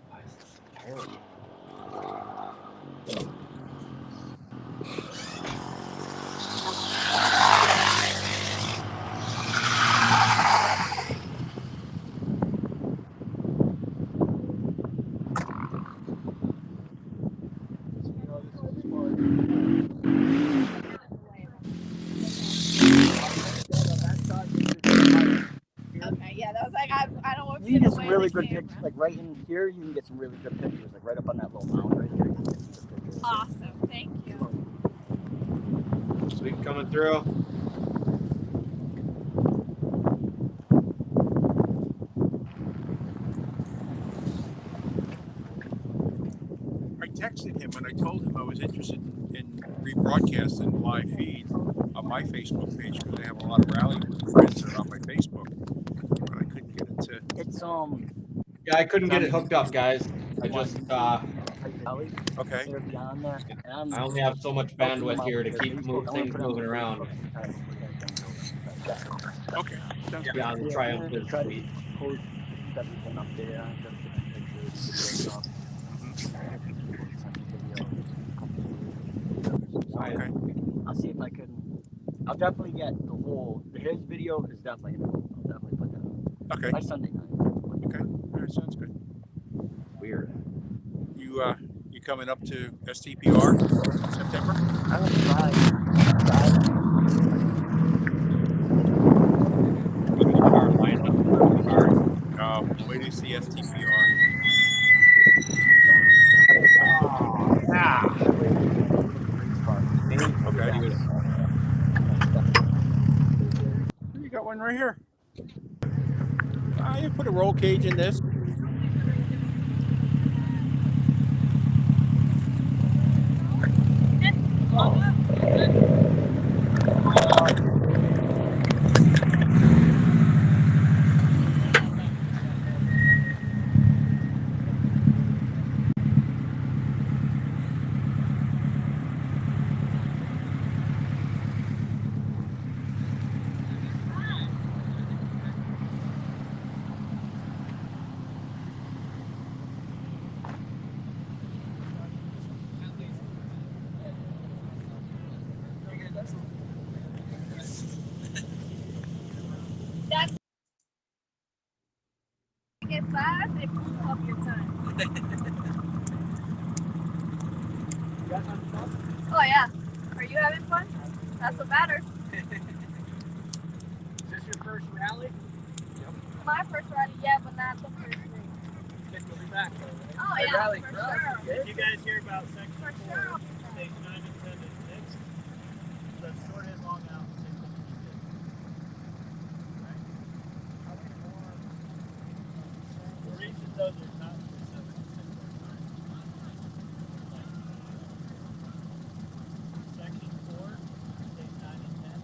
Why is this so terrible? Okay, yeah, that was like, I don't want to You see can the get some way really they good came. pictures, like right in here. You can get some really good pictures, like right up on that little mound right there. You can get some good pictures. Awesome, thank you. Sweep coming through. I texted him and I told him I was interested in rebroadcasting the live feed on my Facebook page because I have a lot of rally friends that are on my Facebook, but I couldn't get it to. It's Yeah, I couldn't get it hooked up, guys. I just Okay. I only have so much bandwidth here to keep things moving around. Okay. Sounds good. Yeah, the Triumph try to suite. post everything up there, just different pictures, videos, stuff. Okay. I'll see if I can. I'll definitely get the whole. His video is definitely. I'll definitely put that up. Okay. By Sunday night. Okay. All right. Sounds good. Weird. You coming up to STPR in September? I'm gonna try. Where do you see STPR? Okay. You got one right here. You put a roll cage in this. Get fast, it boosts up your time. Oh yeah. Are you having fun? That's what matters. Is this your first rally? My first rally, yeah, but not the first thing. You'll be back though, right? Oh yeah, for sure. Did you guys hear about section For 4, sure. stage 9 and 10 is mixed? So it's short and long out. The reason those are not specific. Section 4, stage 9 and 10.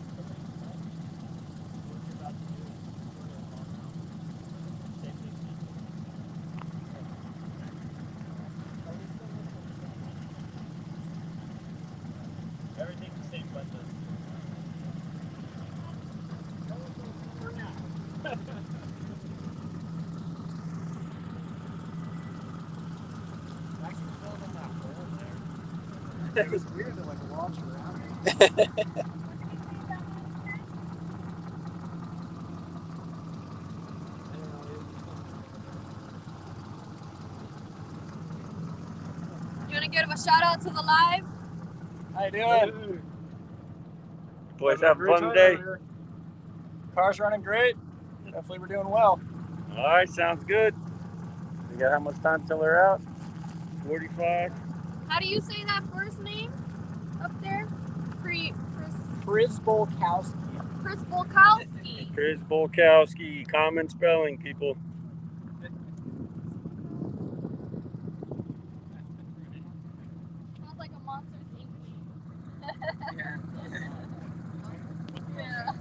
What you're about to do is short and long out. Same thing. Everything's the same but the it was weird to like launch around. You want to give a shout out to the live? How you doing? Boys have a fun day. Car's running great. Definitely we're doing well. All right, sounds good. We got how much time till they're out? 45. How do you say that first name up there? Chris Bolkowski. Chris Bolkowski. Chris Bolkowski. Common spelling, people. Sounds like a Monsters Inc. Yeah. Yeah.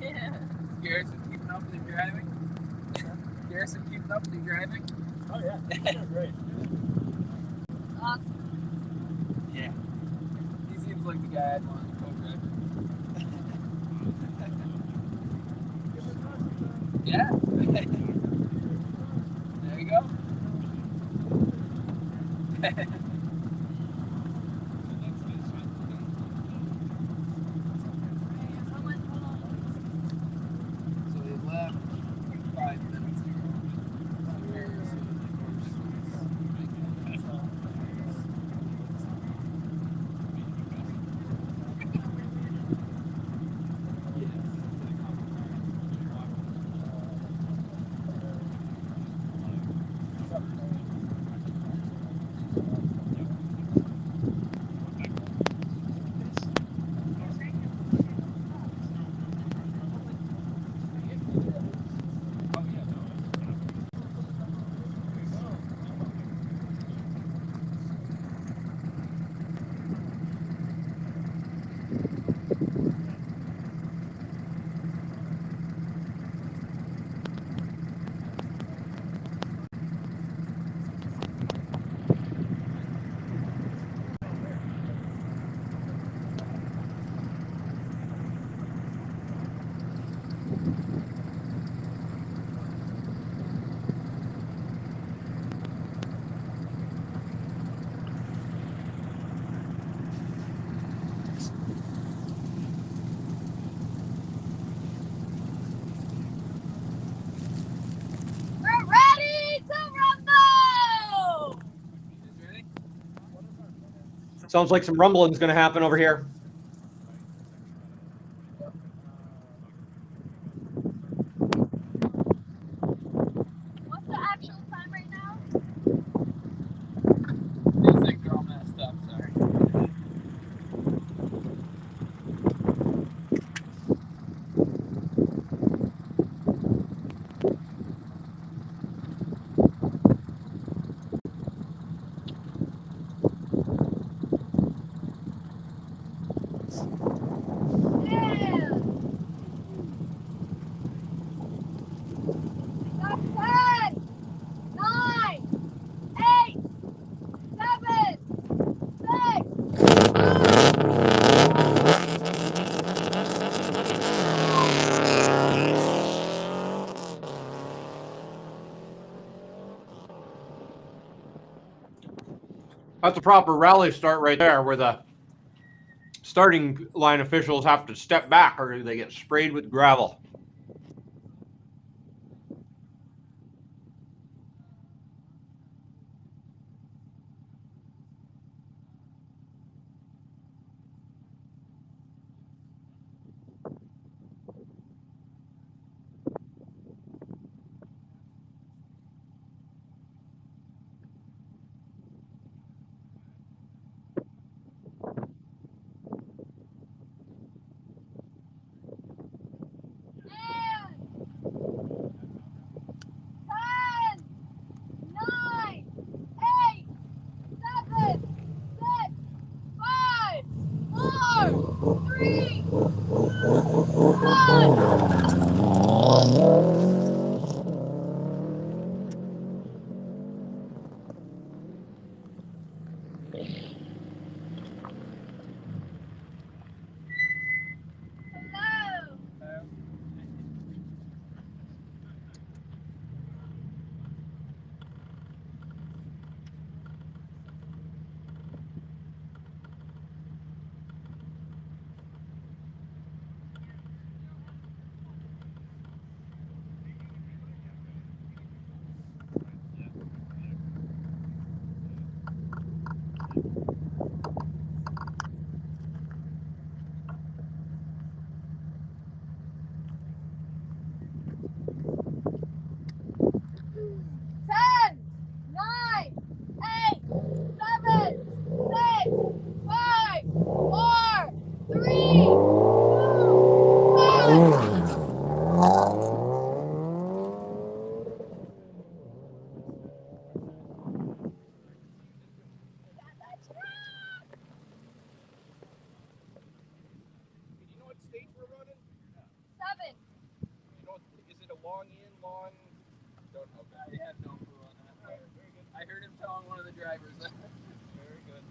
Yeah. Garrison keeping up with you driving? Garrison keeping up with you driving? Oh yeah, great. Awesome. Yeah. He seems like the guy I'd want to co-drive. Yeah. There you go. So they left 5 minutes ago. Sounds like some rumbling's going to happen over here. What's the actual time right now? These things are all messed up, sorry. That's a proper rally start right there, where the starting line officials have to step back or they get sprayed with gravel. I heard him telling one of the drivers. Very good.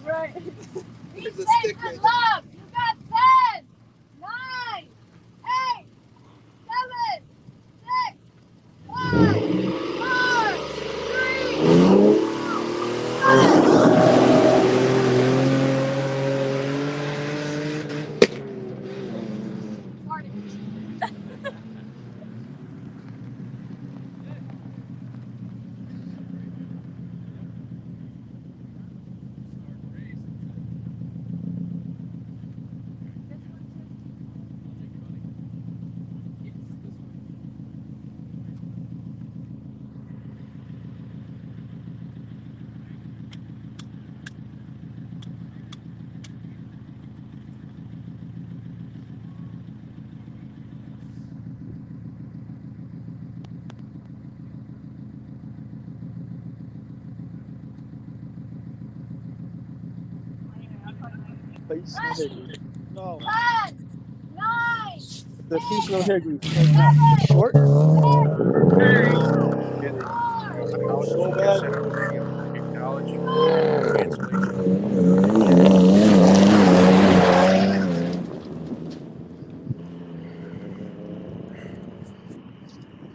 Right. Be safe and love. You got 10, 9, 8, 7, 6, 5, 4, 3, 2, 1. Please, no hickory. No. 10, 9, The piece no hickory. Short. So bad.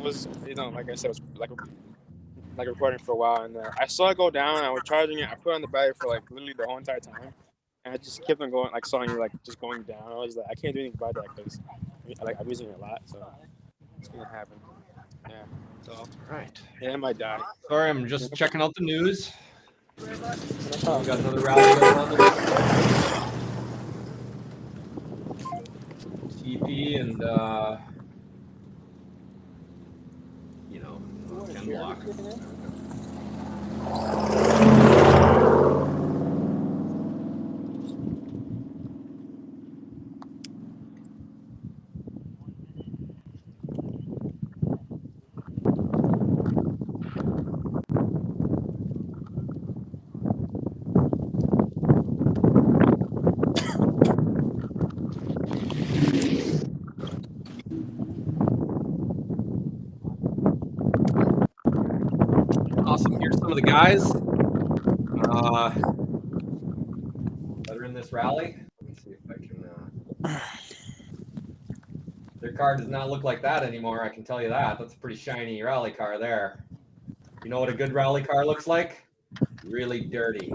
was, like I said, was like recording for a while, and I saw it go down. I was charging it. I put it on the battery for like literally the whole entire time, and I just kept on going, like saw you like just going down. I was like, I can't do anything about that because I'm using it a lot, so it's gonna happen. Yeah. So right. Yeah, it might die. Sorry, I'm just checking out the news. We got another rally going on there. TP and Ken Block. Awesome. Here's some of the guys that are in this rally. Let me see if I can. Their car does not look like that anymore. I can tell you that. That's a pretty shiny rally car there. You know what a good rally car looks like? Really dirty.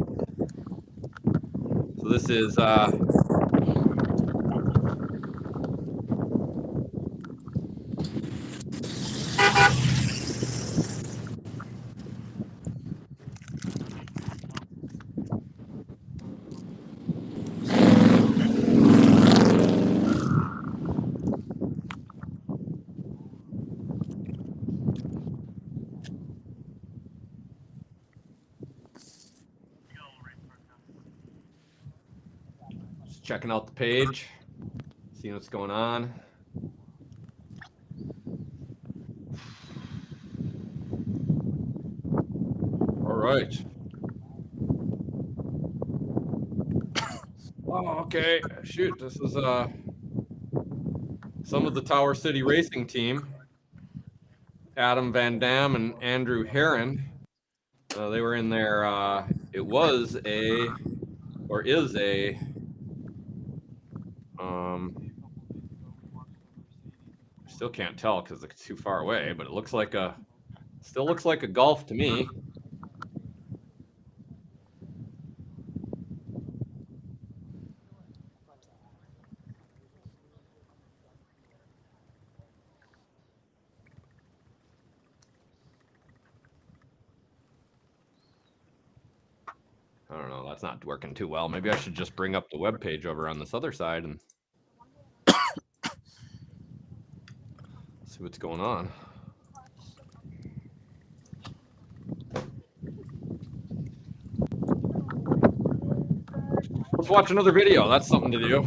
So this is checking out the page, seeing what's going on. All right. Oh, okay. Shoot, this is some of the Tower City Racing team. Adam Van Dam and Andrew Heron. They were in there. It was a, or is a. Still can't tell because it's too far away, but it looks like still looks like a Golf to me. I don't know. That's not working too well. Maybe I should just bring up the web page over on this other side and see what's going on. Let's watch another video. That's something to do.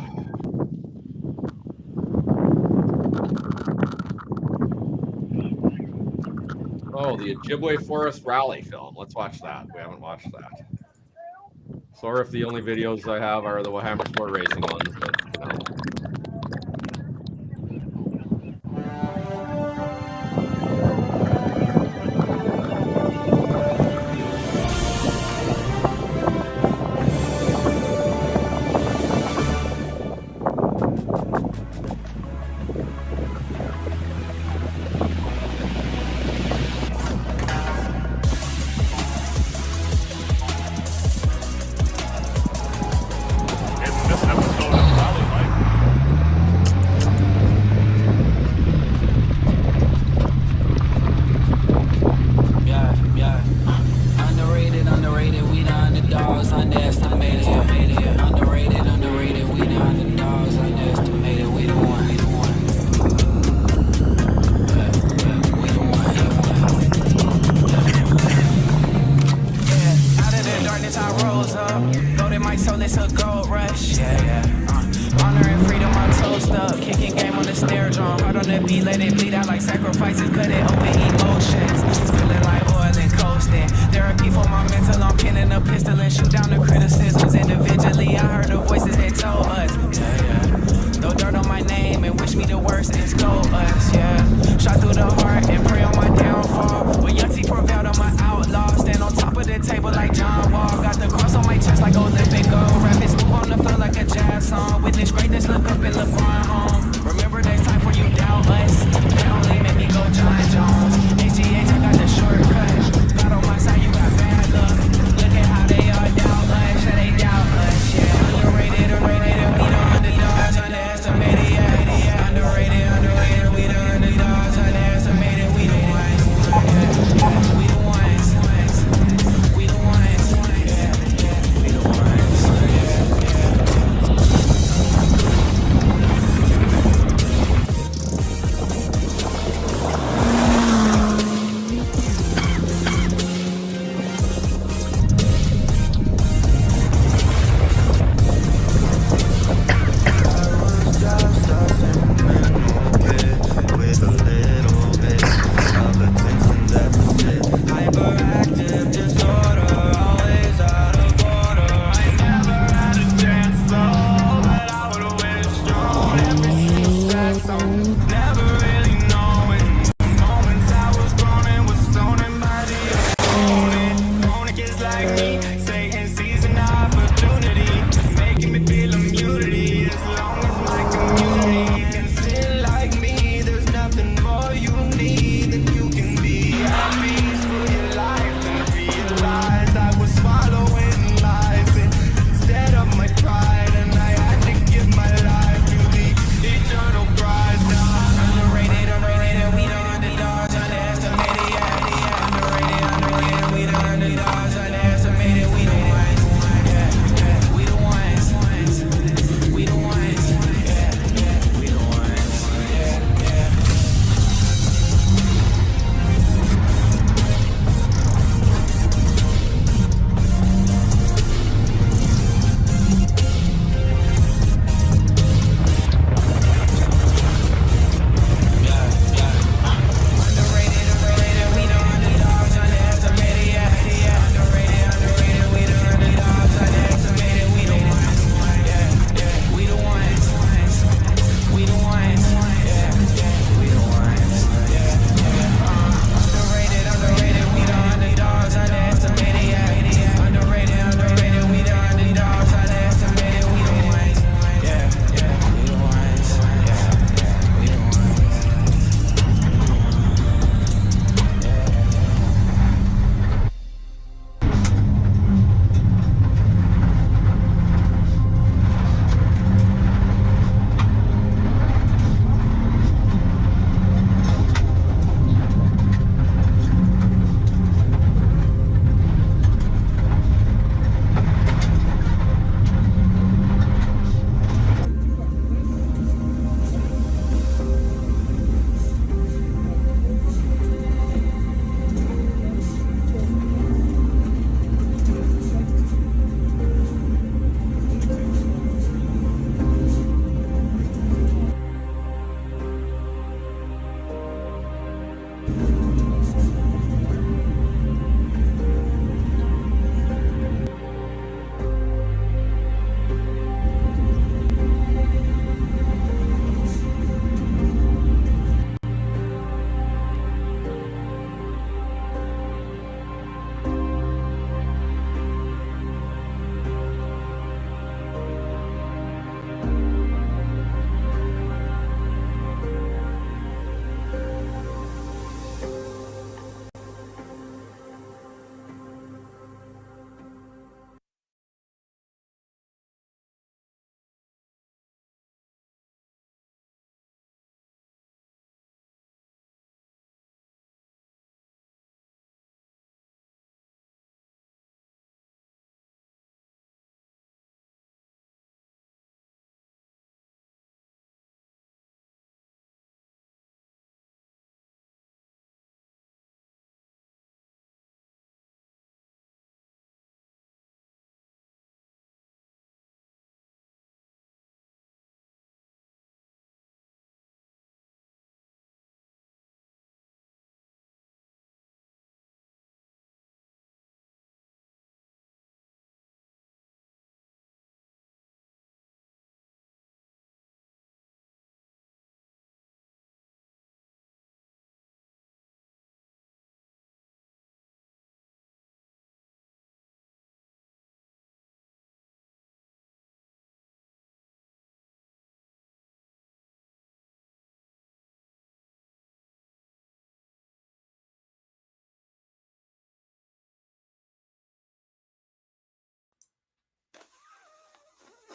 Oh, the Ojibwe Forest Rally film. Let's watch that. We haven't watched that. Sorry if the only videos I have are the Hammer Sport Racing ones, but Witness greatness, look up and look on home. Remember, there's time for you doubt us. They only make me go John Jones.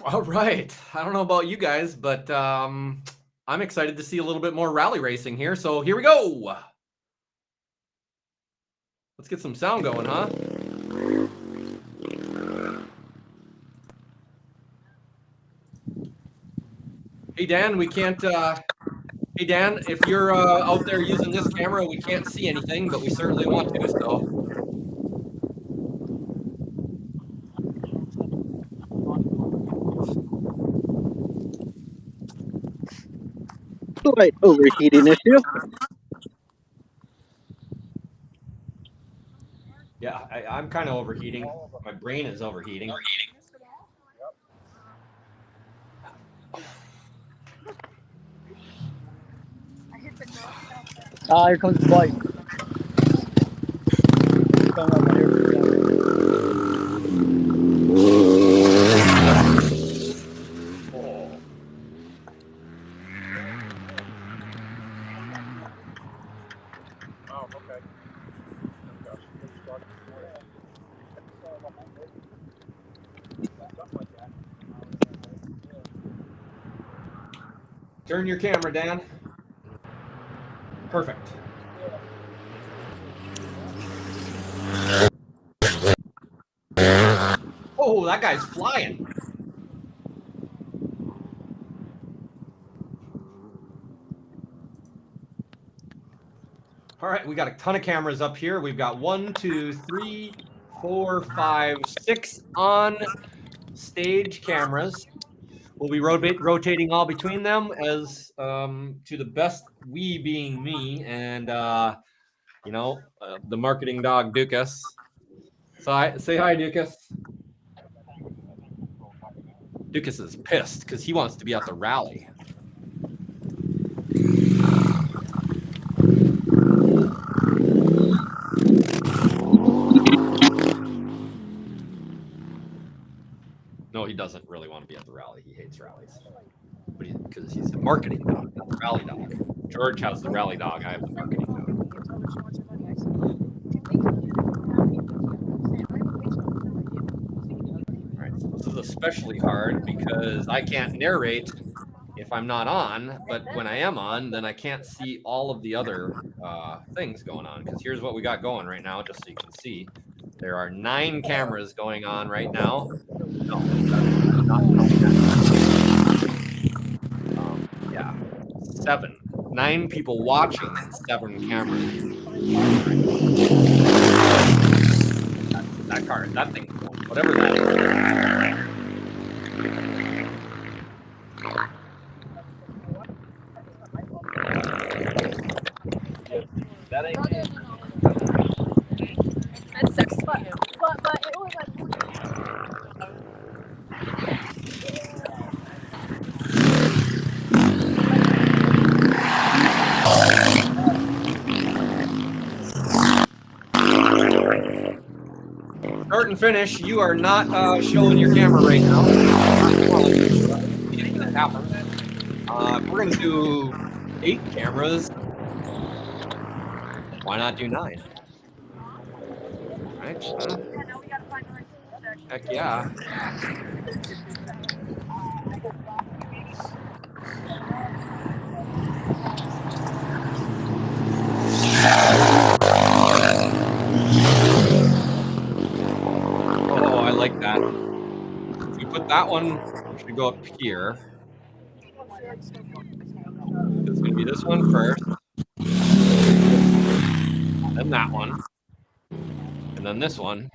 All right. I don't know about you guys, but I'm excited to see a little bit more rally racing here. So here we go. Let's get some sound going, huh? Hey, Dan, we can't... Hey, Dan, if you're out there using this camera, we can't see anything, but we certainly want to, so... Slight overheating issue. Yeah, I'm kind of overheating. My brain is overheating. Here comes the bike. Oh, okay. Turn your camera, Dan. Perfect. Oh, that guy's flying. All right, we got a ton of cameras up here. We've got 1, 2, 3, 4, 5, 6 on stage cameras. We'll be rotating all between them as to the best, we being me and the marketing dog Dukas. So say hi, Dukas. Dukas is pissed because he wants to be at the rally. No, he doesn't really want to be at the rally. He hates rallies. But because he's a marketing dog, not the rally dog. George has the rally dog. I have the marketing dog. All right, so this is especially hard because I can't narrate if I'm not on, but when I am on, then I can't see all of the other things going on. Because here's what we got going right now, just so you can see. There are 9 cameras going on right now. No, yeah, 7. 9 people watching and 7 cameras. That car, that thing, whatever that is. That ain't it. That's 6, but it was like. Start and finish, you are not showing your camera right now. We're going to do 8 cameras. Why not do 9? Right? Heck yeah. Oh, I like that. If we put that one, we should go up here. It's going to be this one first. Then that one. And then this one.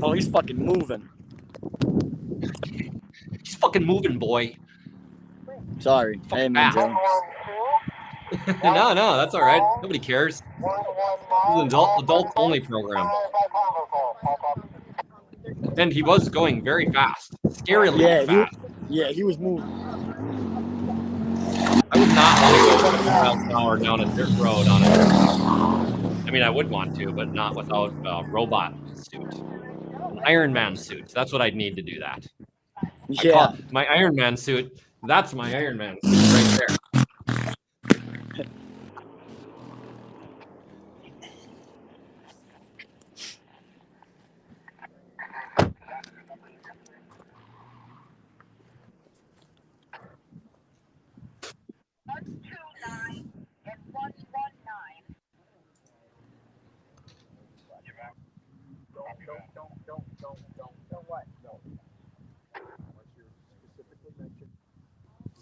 Oh, he's fucking moving. He's fucking moving, boy. Sorry. I didn't mean to. No, that's all right. Nobody cares. This is an adult only program. And he was going very fast, scarily fast. He was moving. I would not want to go 20 miles an hour down a dirt road on it. I mean, I would want to, but not without a robot suit. An Iron Man suit. That's what I'd need to do that. Yeah. My Iron Man suit, that's my Iron Man suit right there.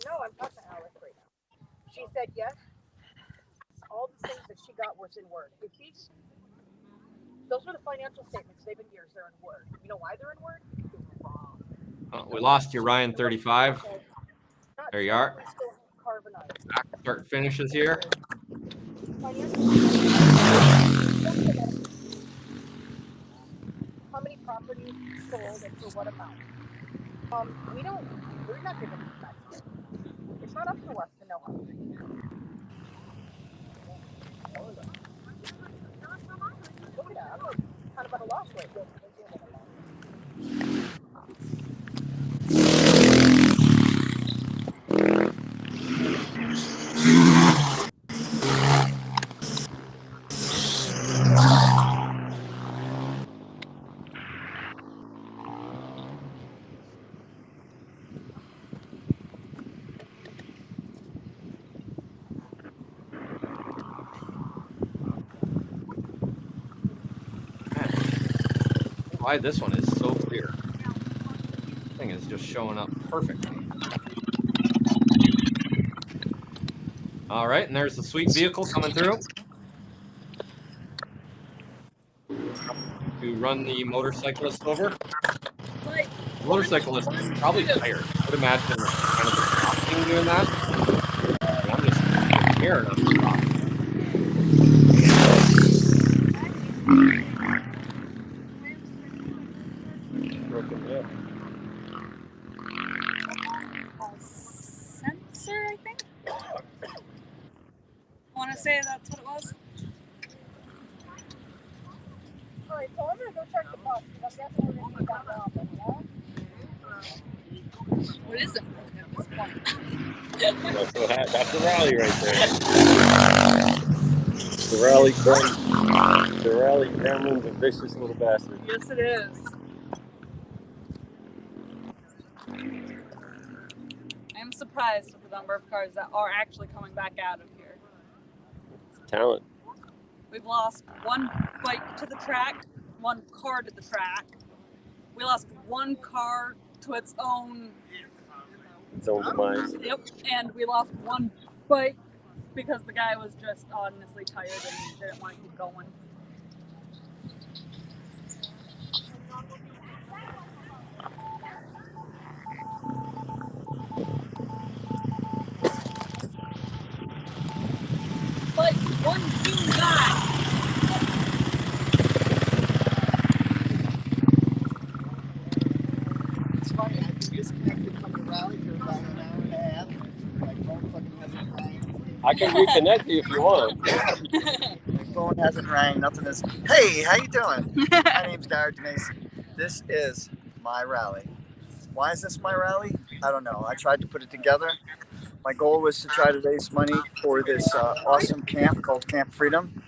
No, I'm talking to Alex right now. She said yes. All the things that she got was in Word. Those were the financial statements. They've been years. They're in Word. You know why they're in Word? We lost you, Ryan 35. There you are. Start finishes here. How many properties sold and for what amount? We're not giving this back to you. It's not up to us to know how many. Look at that. I'm like kind of at a loss right now. Why this one is so clear. Thing is just showing up perfectly. All right, and there's the sweet vehicle coming through to run the motorcyclist over. Motorcyclist is probably tired. I would imagine kind of exhausting doing that. And I'm just scared of the stop. Sensor, I think. I want to say that's what it was. All right, so I'm going to go check the bus because I'm guessing we're going to need that robin, yeah? What is it at this point? That's the rally right there. The rally Cameron's a vicious little bastard. Yes, it is. I'm surprised with the number of cars that are actually coming back out of here. Talent. We've lost one bike to the track, one car to the track. We lost one car to its own demise. Yep, and we lost one bike because the guy was just honestly tired and didn't want to keep going. But one team guy. It's funny, I've been disconnected from the rally for about an hour and a half. My phone fucking hasn't rang. I can reconnect you if you want. My phone hasn't rang, nothing is. Hey, how you doing? My name's Garrett Mason. This is my rally. Why is this my rally? I don't know. I tried to put it together. My goal was to try to raise money for this awesome camp called Camp Freedom.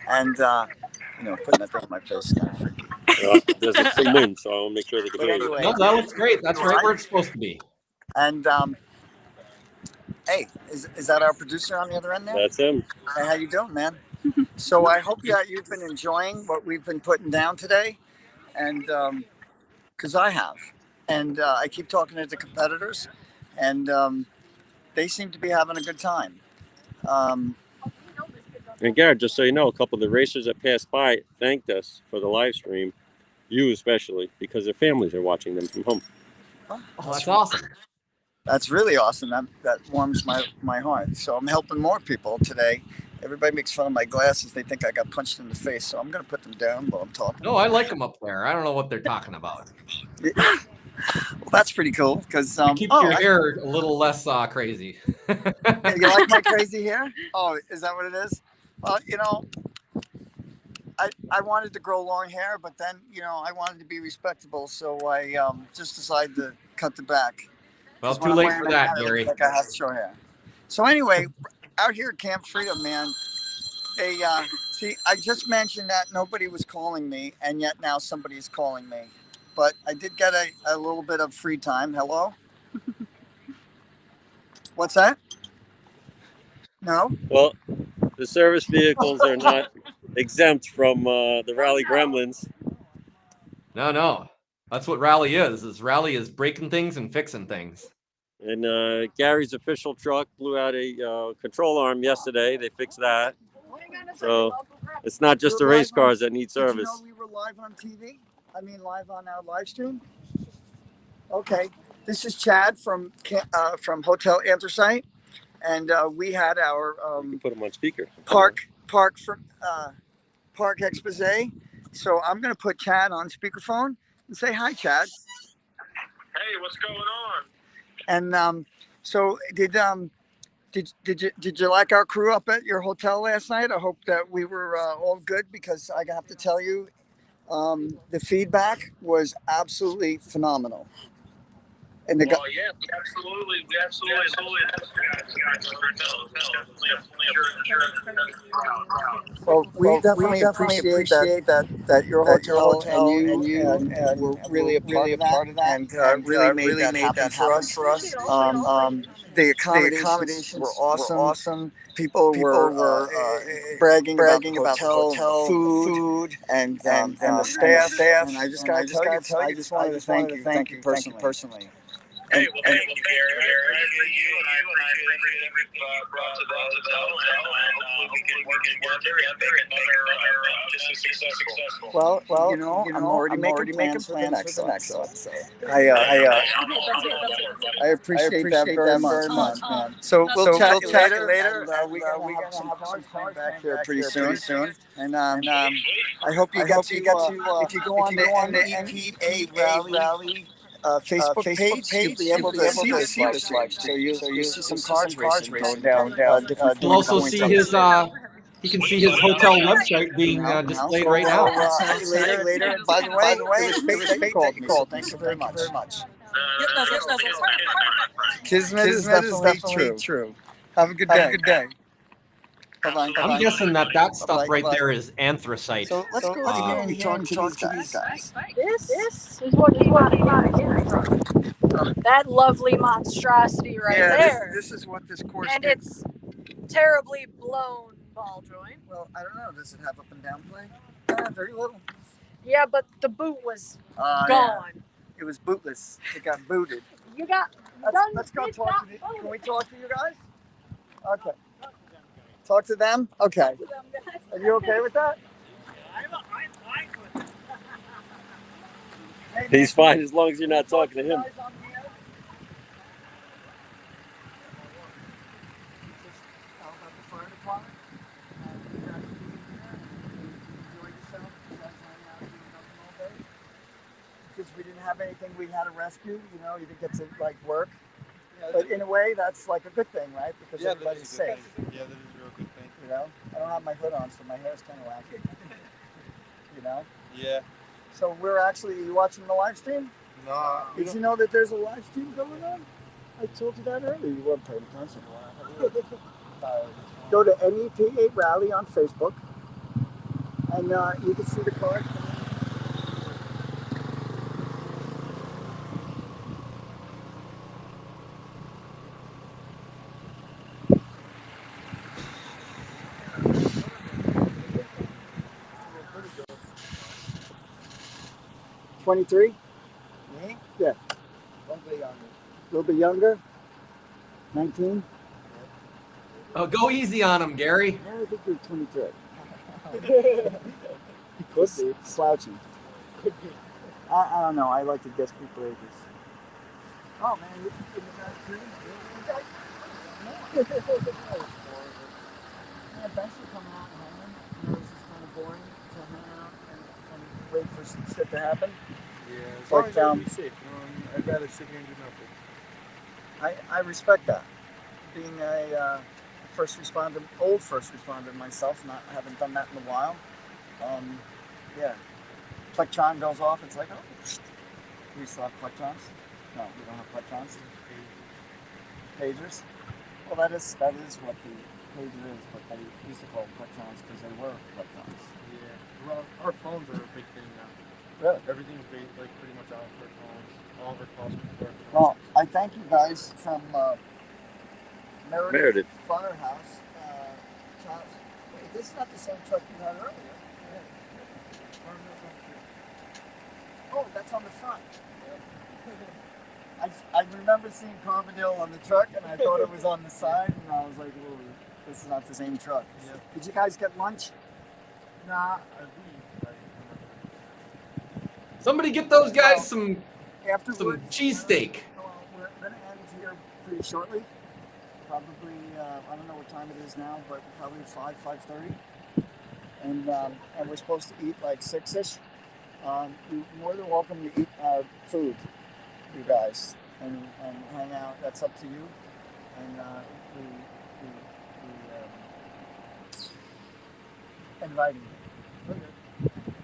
And, putting that down on my face is kind of freaky. Well, there's a full moon, so I'll make sure they can But hear you. anyway, No, that looks great. That's right where it's supposed to be. And, hey, is that our producer on the other end there? That's him. Hey, how you doing, man? So I hope you've been enjoying what we've been putting down today. And, because I have. And I keep talking to the competitors. And, they seem to be having a good time. And Garrett, just so you know, a couple of the racers that passed by thanked us for the live stream, you especially, because their families are watching them from home. Oh, that's awesome. That's really awesome. That warms my heart. So I'm helping more people today. Everybody makes fun of my glasses. They think I got punched in the face. So I'm going to put them down while I'm talking. No, I like them up there. I don't know what they're talking about. Well, that's pretty cool because Keep your hair a little less crazy. You like my crazy hair? Oh, is that what it is? Well, you know, I wanted to grow long hair, but then, you know, I wanted to be respectable. So I just decided to cut the back. Well, too late for that, Gary. Like I have short hair. So anyway, out here at Camp Freedom, man, they see. I just mentioned that nobody was calling me, and yet now somebody's calling me. But I did get a little bit of free time. Hello. What's that? No. Well, the service vehicles are not exempt from the Rally Gremlins. No. That's what Rally is. Rally is breaking things and fixing things. And Gary's official truck blew out a control arm yesterday. They fixed that. So it's not just the race cars that need service. Did you know we were live on TV? I mean, live on our live stream? Okay. This is Chad from Hotel Anthracite. And we had our put them on speaker. Park expose. So I'm going to put Chad on speakerphone and say hi, Chad. Hey, what's going on? And so did you like our crew up at your hotel last night? I hope that we were all good, because I have to tell you, the feedback was absolutely phenomenal. And the yeah, absolutely. Well, we definitely appreciate that your hotel and you were really a part of that, and really made that happen for us. The accommodations were awesome. People were bragging about hotel food and the staff. And I just got to tell you, I just wanted to thank you personally. Hey, well, thank you, Gary. I appreciate you, and I appreciate everything brought to the hotel, and hopefully we can work together and make another just as successful. Well, you know, I'm already making plans for the next one. So I appreciate that very much, man. So we'll chat later. We're gonna have some cars coming back here pretty soon. And I hope you get to if you go on the NEPA Rally Facebook page, you'll be able to see this live. So you'll see some cars racing going down different. You'll also see his you can see his hotel website being displayed right now. Later. By the way, it was fake that you called. Thank you very much. Kismet is definitely true. Have a good day. I'm guessing that stuff right there is anthracite. So let's go and talk to these guys. This is what came out of here. That lovely monstrosity right there. This is what this course and did. it's terribly blown ball joint. Well, I don't know. Does it have up and down play? Very little. Yeah, but the boot was gone. Yeah. It was bootless. It got booted. You got. Let's go talk to you. Can we talk to you guys? Okay. Talk to them? Okay. Are you okay with that? He's fine as long as you're not talking to him. Because we didn't have anything we had to rescue, you didn't get to work. But in a way, that's like a good thing, right? Because everybody's safe. Yeah, that is a real good thing. I don't have my hood on, so my hair's kind of wacky. Yeah. So you watching the live stream? No. Did you know that there's a live stream going on? I told you that earlier. You weren't paying attention. Go to NEPA Rally on Facebook, and you can see the cars. $23? Me? Yeah. A little bit younger. 19? Oh, go easy on him, Gary. Yeah, I think you're 23. Could be. Slouchy. Could be. I don't know. I like to guess people ages. Oh man, you got two. Yeah, thanks for coming out and hanging. I know this is kind of boring to hang out and wait for some shit to happen. Yeah, as But, long as I be safe, you know, I'd rather sit here and do nothing. I respect that. Being a first responder, old first responder myself, haven't done that in a while. Yeah, plectron goes off. It's like, oh, we still have plectrons. No, we don't have plectrons. Pagers. Well, that is what the pager is, but they used to call them plectrons because they were plectrons. Yeah, well, our phones are a big thing now. Really? Everything's based like pretty much off our phones. All of our calls are our phones. Well, I thank you guys from Meredith. Firehouse. Wait, this is not the same truck you had earlier. Oh, that's on the front. I remember seeing Carbondale on the truck, and I thought it was on the side, and I was like, "Whoa, this is not the same truck." Yeah. Did you guys get lunch? Nah, Somebody get those guys some afterwards, cheesesteak. We're going to end here pretty shortly. Probably, I don't know what time it is now, but probably 5:30. And we're supposed to eat like 6-ish. You're more than welcome to eat food, you guys, and hang out. That's up to you. And we invite you. Okay.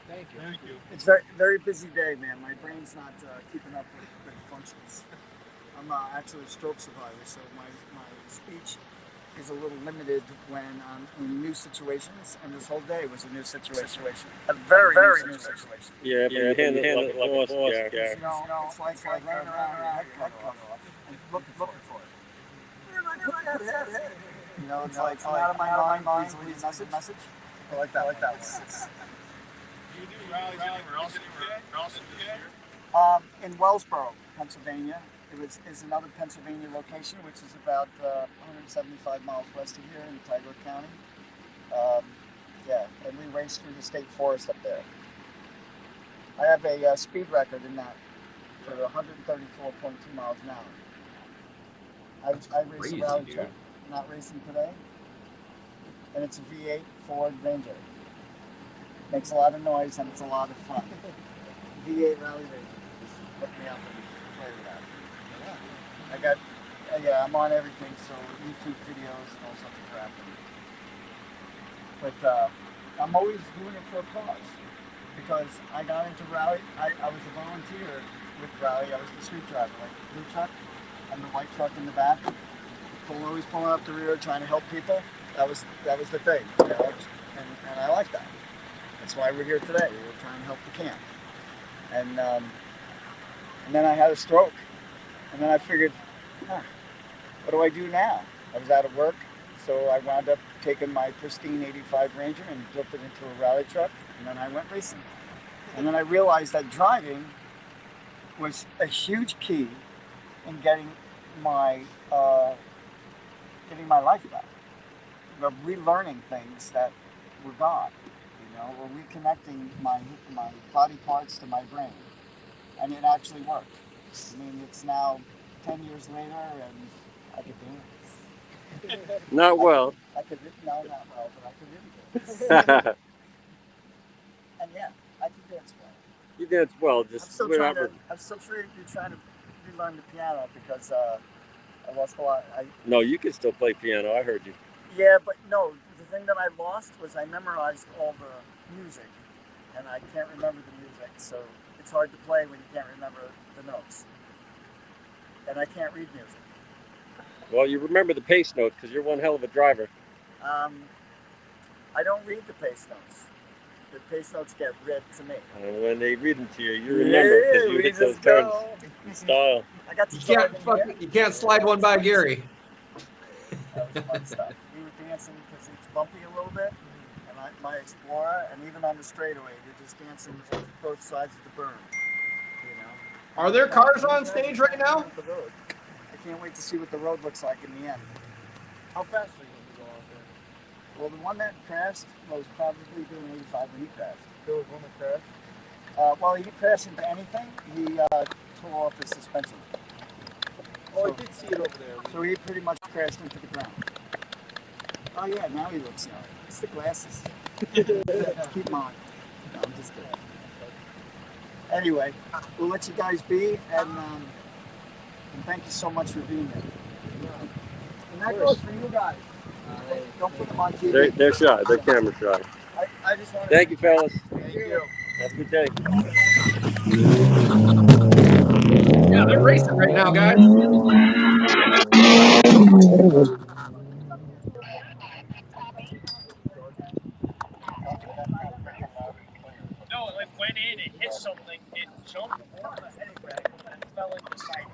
Thank you. It's very, very busy day, man. My brain's not keeping up with functions. I'm actually a stroke survivor, so my speech is a little limited when I'm in new situations, and this whole day was a new situation. A very new situation. Yeah, but you handle it like a boss, Gary. You know, it's like running around with your head cut off and looking for it. You know, it's like I'm out of my mind, please leave a message. I like that. You do rallies anywhere else in here? In Wellsboro, Pennsylvania. Is another Pennsylvania location, which is about 175 miles west of here in Tigard County. And we race through the state forest up there. I have a speed record in that for 134.2 miles an hour. I race a rally truck, not racing today, and it's a V8 Ford Ranger. Makes a lot of noise and it's a lot of fun. V8 rally Ranger. Just look me up and play with that. I'm on everything, so YouTube videos and all sorts of crap. But I'm always doing it for a cause, because I got into rally. I was a volunteer with rally. I was the street driver, like the blue truck and the white truck in the back, always pulling up the rear, trying to help people. That was the thing, you know? and I like that. That's why we're here today. We're trying to help the camp. And then I had a stroke. And then I figured, what do I do now? I was out of work, so I wound up taking my pristine 85 Ranger and built it into a rally truck, and then I went racing. And then I realized that driving was a huge key in getting my life back. Of relearning things that were gone, you know, or reconnecting my body parts to my brain, and it actually worked. I mean, it's now 10 years later, and I could dance. Not well. Not well, but I could really dance. And yeah, I can dance well. You dance well, just I'm still trying to relearn the piano because I lost a lot. No, you can still play piano. I heard you. Yeah, but no, the thing that I lost was I memorized all the music, and I can't remember the music, so it's hard to play when you can't remember the notes. And I can't read music. Well, you remember the pace notes because you're one hell of a driver. I don't read the pace notes. The pace notes get read to me. When they read them to you, you remember because you hit those turns in style. I got to you can't slide one by Gary. That was fun stuff. We were dancing because it's bumpy a little bit, and my Explorer, and even on the straightaway, you're just dancing both sides of the berm. You know. Are there cars on stage right now? The road. I can't wait to see what the road looks like in the end. How fast are you going to go out there? Well, the one that crashed was probably doing 85 when he crashed. There was one that crashed? Well, he didn't crash into anything. He tore off his suspension. Oh, I did see it over there. So he pretty much crashed into the ground. Oh yeah, now he looks young. It's the glasses. Keep him on. No, I'm just kidding. Anyway, we'll let you guys be, and thank you so much for being here. And that goes for you guys. Don't put them on TV. They're shy. They're camera shy. I just want Thank you, fellas. Thank you. Have a good day. Yeah, they're racing right now, guys. No, it went in, it hit something, it jumped over the head and fell in the side.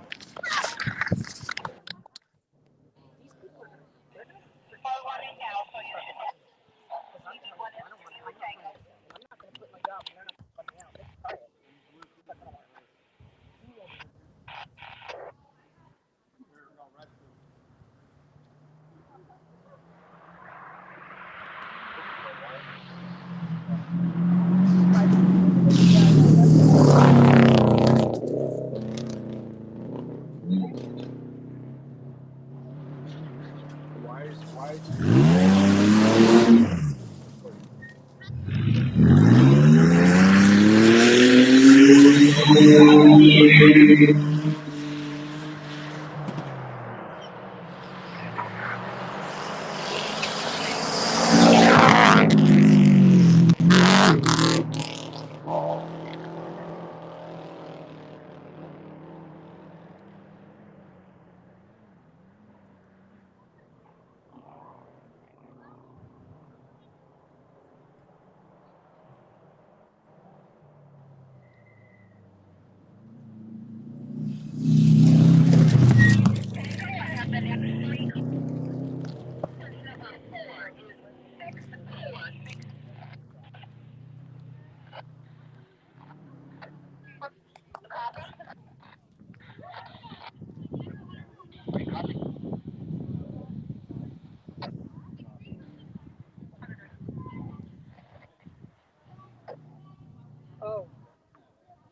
Oh,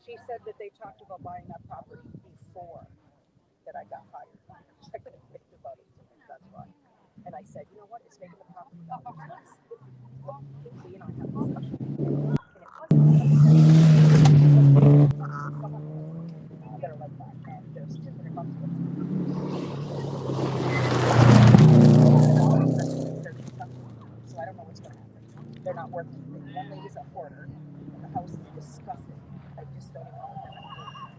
she said that they talked about buying that property before that I got hired. I couldn't think about it, that's why. And I said, you know what, it's making the property values less. So, you know, I have a discussion. And it wasn't that are like that, and there's different bucks with so I don't know what's going to happen. They're not working. One lady's a hoarder, and the house is disgusting. I just don't know what they're going to do.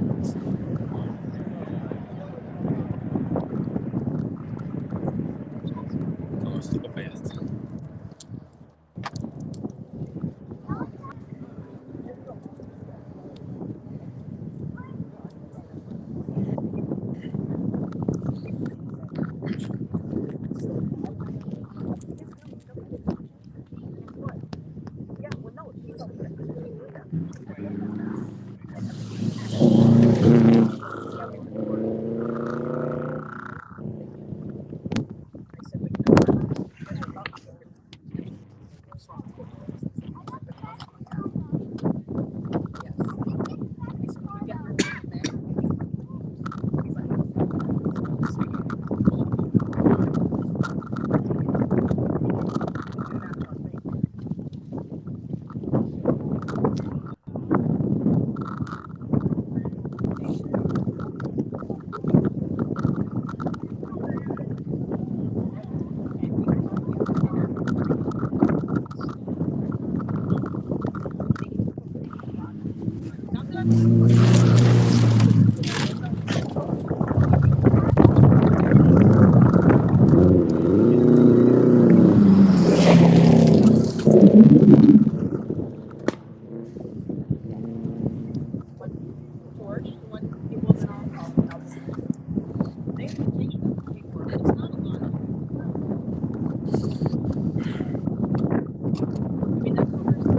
It's not George, the one it wasn't on they have to change that paperwork. It's not a lot. I mean, that covers me.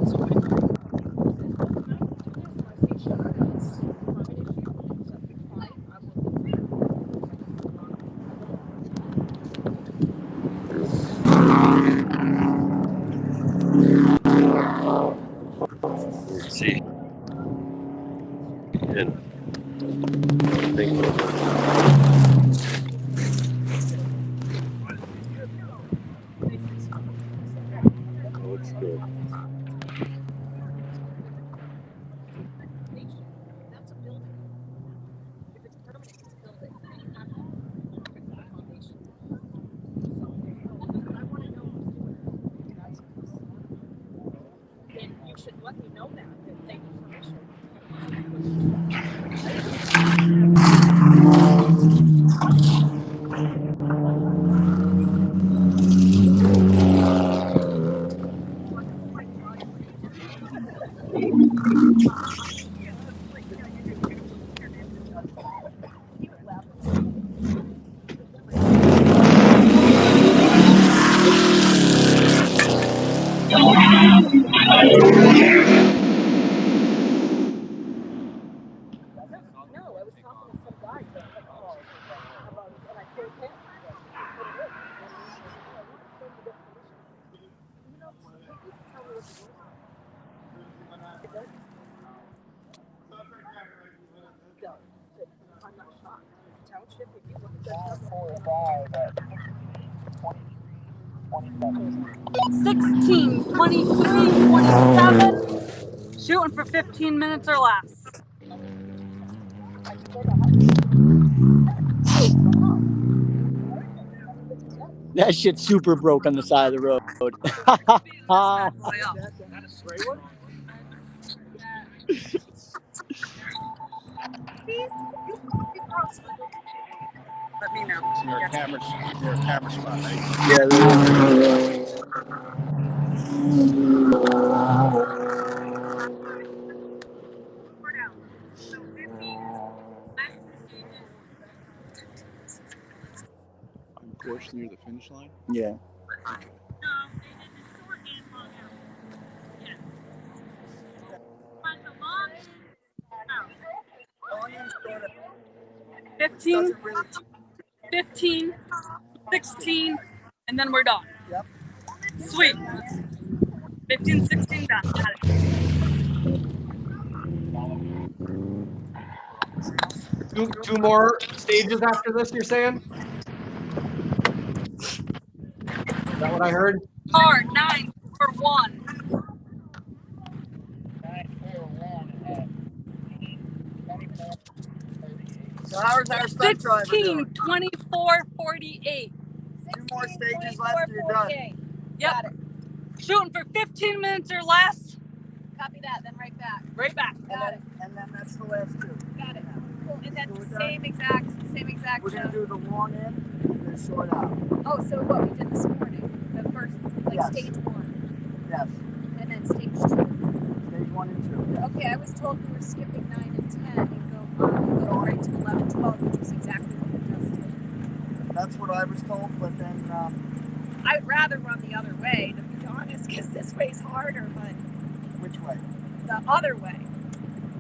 So when I said, "Oh, can I do this?" And I say, "Sure, it's a permit issue, it's fine, I will do it." Let's see. And think looks good. That's a building. If it's permanent, it's a building. And you have to perfect that foundation. So, I want to know who's doing it. That's then you should let me know that they need permission. No, I was talking to some guy about it, and I told him that here's what it is. And he said, "Oh, I want to them to get permission." You know, they need to tell me what the rules are. It does. I'm not shocked. Township, if you look at that stuff, 16, 23, 27. Shooting for 15 minutes or less. That shit's super broke on the side of the road. Let me know. Near a camera spot, right? Yeah, there is. On course near the finish line? Yeah. Okay. 15, 15, 16, and then we're done. Yep. Sweet. 15, 16, done. Got it. Two more stages after this, you're saying? Is that what I heard? Car 9 for 1. So how's our stunt driver 16, doing? 24, 48. 2 more stages left, you're done. Yep. Shooting for 15 minutes or less. Copy that, then right back. Right back. Got it. And then that's the last 2. Got it. Cool. And that's the same exact We're show. gonna do the long in and the short out. Oh, so what we did this morning, the first, like Yes. stage 1, Yes. and then stage 2. Stage 1 and 2. Yes. Okay, I was told we were skipping 9 and 10 and go right to 11, 12, which is exactly what we just did. That's what I was told, but then I'd rather run the other way, to be honest, because this way's harder, but which way? the other way.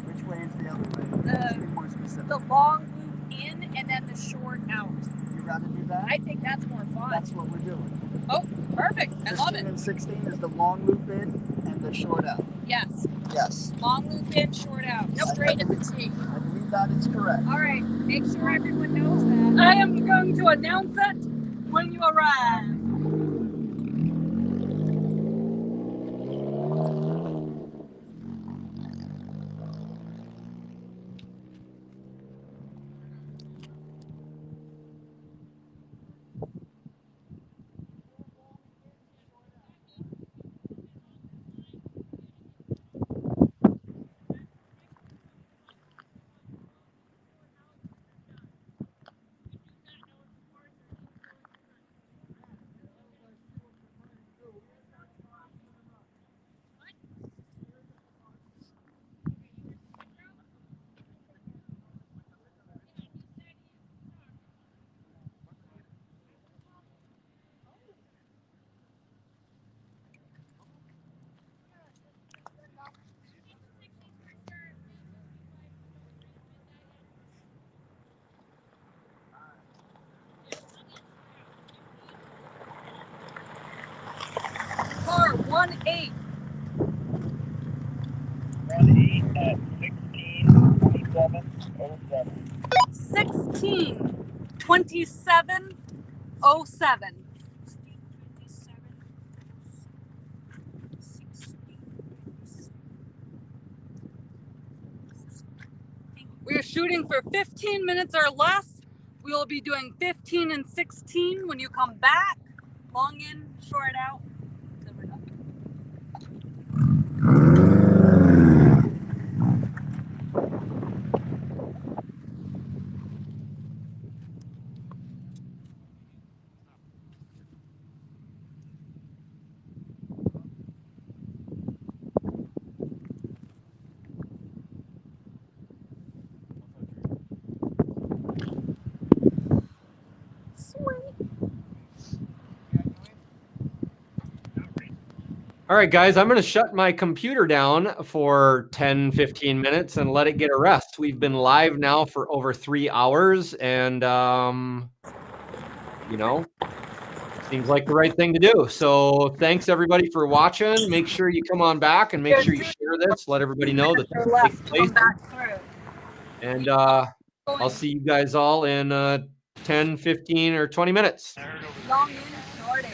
Which way is the other way? Be more specific. The long loop in and then the short out. You'd rather do that? I think that's more fun. That's what we're doing. Oh, perfect. I love 15 it. and 16 is the long loop in and the short out. Yes. Yes. Long loop in, short out. Straight at the T. I believe that is correct. All right. Make sure everyone knows that. I am going to announce it when you arrive. Run 8. Run 8 at 16:27:07. 16:27:07. We are shooting for 15 minutes or less. We will be doing 15 and 16 when you come back. Long in, short out. Then we're done. All right, guys, I'm going to shut my computer down for 10, 15 minutes and let it get a rest. We've been live now for over 3 hours, and, you know, seems like the right thing to do. So thanks, everybody, for watching. Make sure you come on back and make sure you share this. Let everybody know that this takes place. And I'll see you guys all in 10, 15, or 20 minutes. Long in, short out.